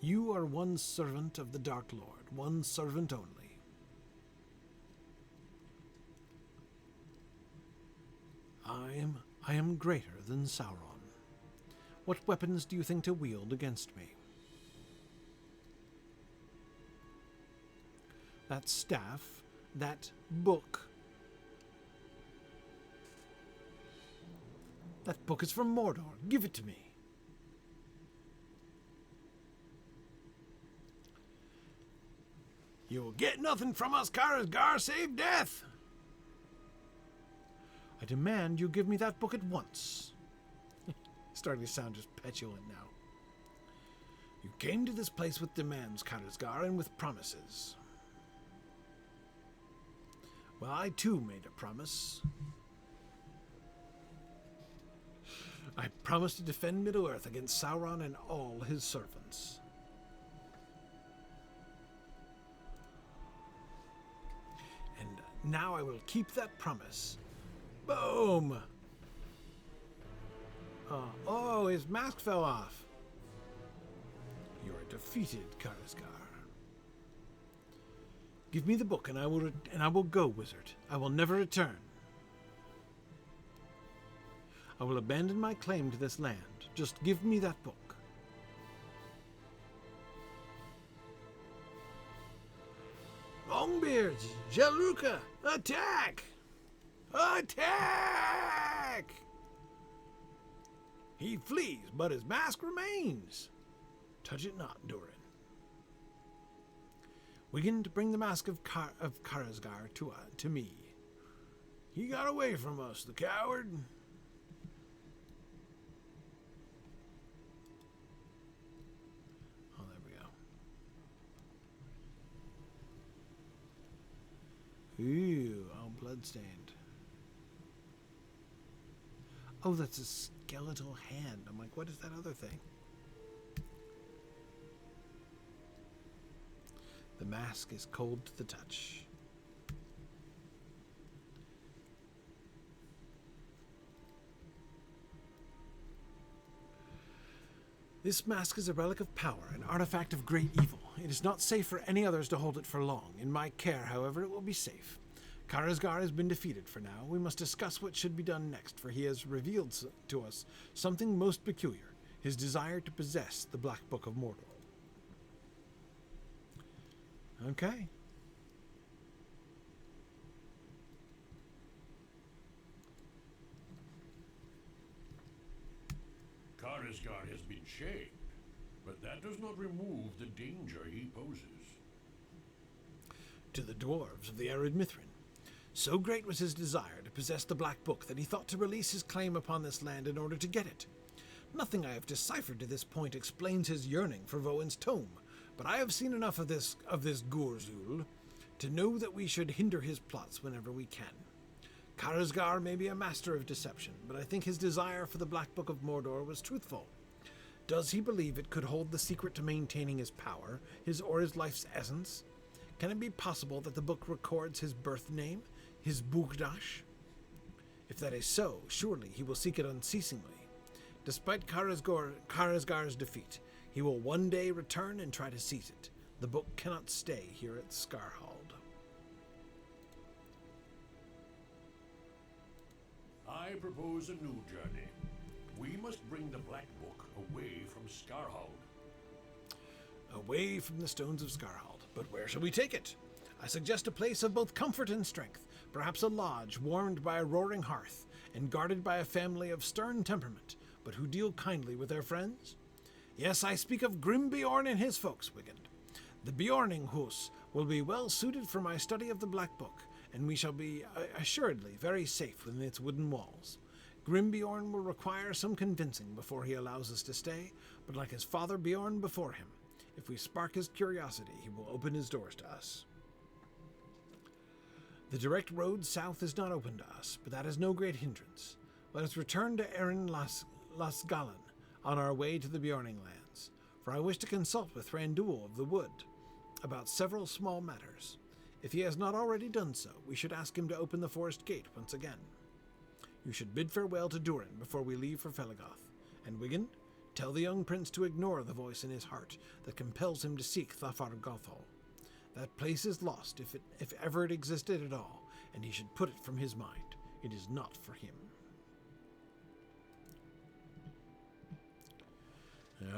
S1: You are one servant of the Dark Lord, one servant only. I am greater than Sauron. What weapons do you think to wield against me? That staff, that book. That book is from Mordor. Give it to me.
S3: You will get nothing from us, Karazgar, save death!
S1: I demand you give me that book at once. Starting to sound just petulant now.
S3: You came to this place with demands, Karazgar, and with promises.
S1: Well, I too made a promise. I promised to defend Middle-earth against Sauron and all his servants. And now I will keep that promise. Boom! Oh, his mask fell off. You are defeated, Karazgar. Give me the book, and I will go, wizard. I will never return. I will abandon my claim to this land. Just give me that book.
S3: Longbeards, Jaluka, attack! Attack! He flees, but his mask remains. Touch it not, Durin.
S1: Wigan, to bring the mask of Karazgar to me.
S3: He got away from us, the coward.
S1: Oh, there we go. Ooh, all bloodstained. Oh, that's a skeletal hand. I'm like, what is that other thing? The mask is cold to the touch. This mask is a relic of power, an artifact of great evil. It is not safe for any others to hold it for long. In my care, however, it will be safe. Karazgar has been defeated for now. We must discuss what should be done next, for he has revealed to us something most peculiar, his desire to possess the Black Book of Mordor. Okay.
S5: Karazgar has been shamed, but that does not remove the danger he poses.
S1: To the dwarves of the arid Mithrin. So great was his desire to possess the Black Book that he thought to release his claim upon this land in order to get it. Nothing I have deciphered to this point explains his yearning for Voin's tome, but I have seen enough of this Gurzul to know that we should hinder his plots whenever we can. Karazgar may be a master of deception, but I think his desire for the Black Book of Mordor was truthful. Does he believe it could hold the secret to maintaining his power, his life's essence? Can it be possible that the book records his birth name, his Bugdash? If that is so, surely he will seek it unceasingly. Despite Karazgar's defeat, he will one day return and try to seize it. The book cannot stay here at Skarhald.
S5: I propose a new journey. We must bring the Black Book away from Skarhald.
S1: Away from the stones of Skarhald. But where shall we take it? I suggest a place of both comfort and strength, perhaps a lodge warmed by a roaring hearth, and guarded by a family of stern temperament, but who deal kindly with their friends. Yes, I speak of Grim Bjorn and his folks, Wigand. The Bjorninghus will be well suited for my study of the Black Book, and we shall be assuredly very safe within its wooden walls. Grimbjorn will require some convincing before he allows us to stay, but like his father Bjorn before him, if we spark his curiosity, he will open his doors to us. The direct road south is not open to us, but that is no great hindrance. Let us return to Erin Lasgalan on our way to the Bjorning lands, for I wish to consult with Thranduil of the Wood about several small matters. If he has not already done so, we should ask him to open the forest gate once again. You should bid farewell to Durin before we leave for Felagoth, and Wigand, tell the young prince to ignore the voice in his heart that compels him to seek Thafar Gothol. That place is lost, if ever it existed at all, and he should put it from his mind. It is not for him.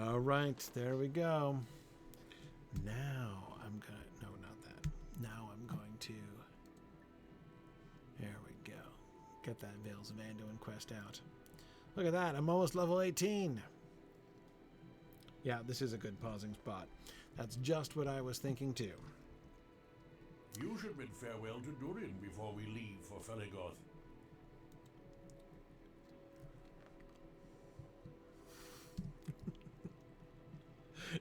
S1: All right, there we go. Now I'm gonna, no, not that. Now I'm going to, there we go. Get that Veils of Anduin quest out. Look at that, I'm almost level 18. Yeah, this is a good pausing spot. That's just what I was thinking too.
S5: You should bid farewell to Durin before we leave for Feligoth.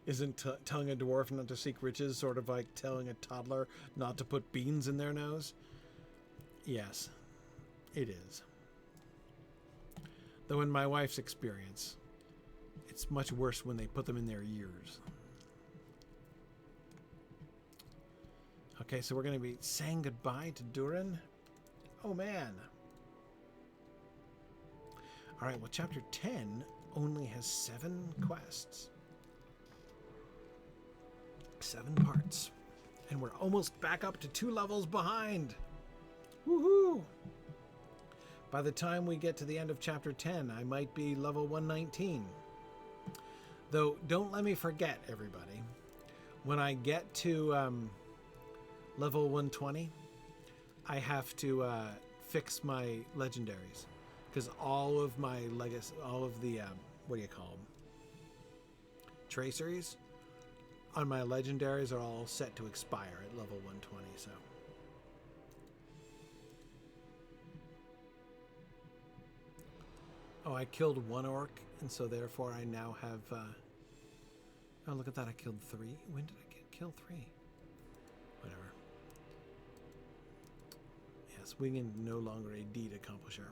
S1: Isn't telling a dwarf not to seek riches sort of like telling a toddler not to put beans in their nose? Yes, it is. Though in my wife's experience, it's much worse when they put them in their ears. Okay, so we're going to be saying goodbye to Durin. Oh, man. All right, well, Chapter 10 only has 7 quests. 7 parts. And we're almost back up to 2 levels behind. Woohoo! By the time we get to the end of Chapter 10, I might be level 119. Though, don't let me forget, everybody. When I get to level 120, I have to fix my legendaries. Because all of my legacy, all of the, what do you call them? Traceries on my legendaries are all set to expire at level 120, so. Oh, I killed 1 orc, and so therefore I now have, oh, look at that, I killed 3. When did I kill 3? Whatever. Yes, Winged no longer a deed accomplisher.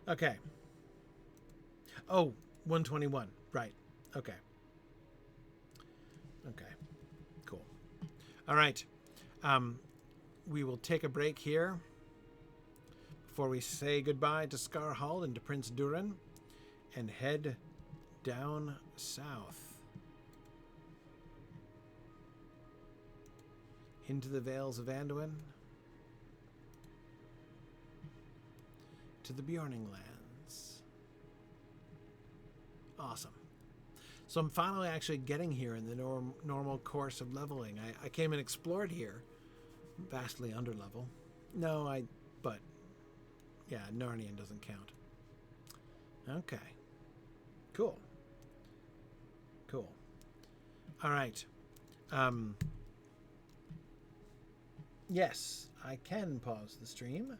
S1: Okay. Oh, 121. Right. Okay. Okay. Cool. All right. We will take a break here before we say goodbye to Skarhald and to Prince Durin and head down south into the Vales of Anduin to the Bjorning Lands. Awesome. So I'm finally actually getting here in the normal course of leveling. I came and explored here, vastly under level. No, but yeah, Narnian doesn't count. Okay. Cool. Cool. All right. Yes, I can pause the stream.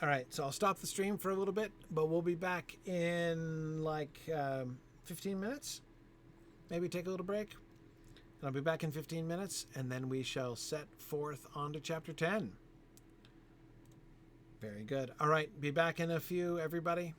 S1: All right, so I'll stop the stream for a little bit, but we'll be back in like 15 minutes. Maybe take a little break. And I'll be back in 15 minutes, and then we shall set forth onto Chapter 10. Very good. All right, be back in a few, everybody.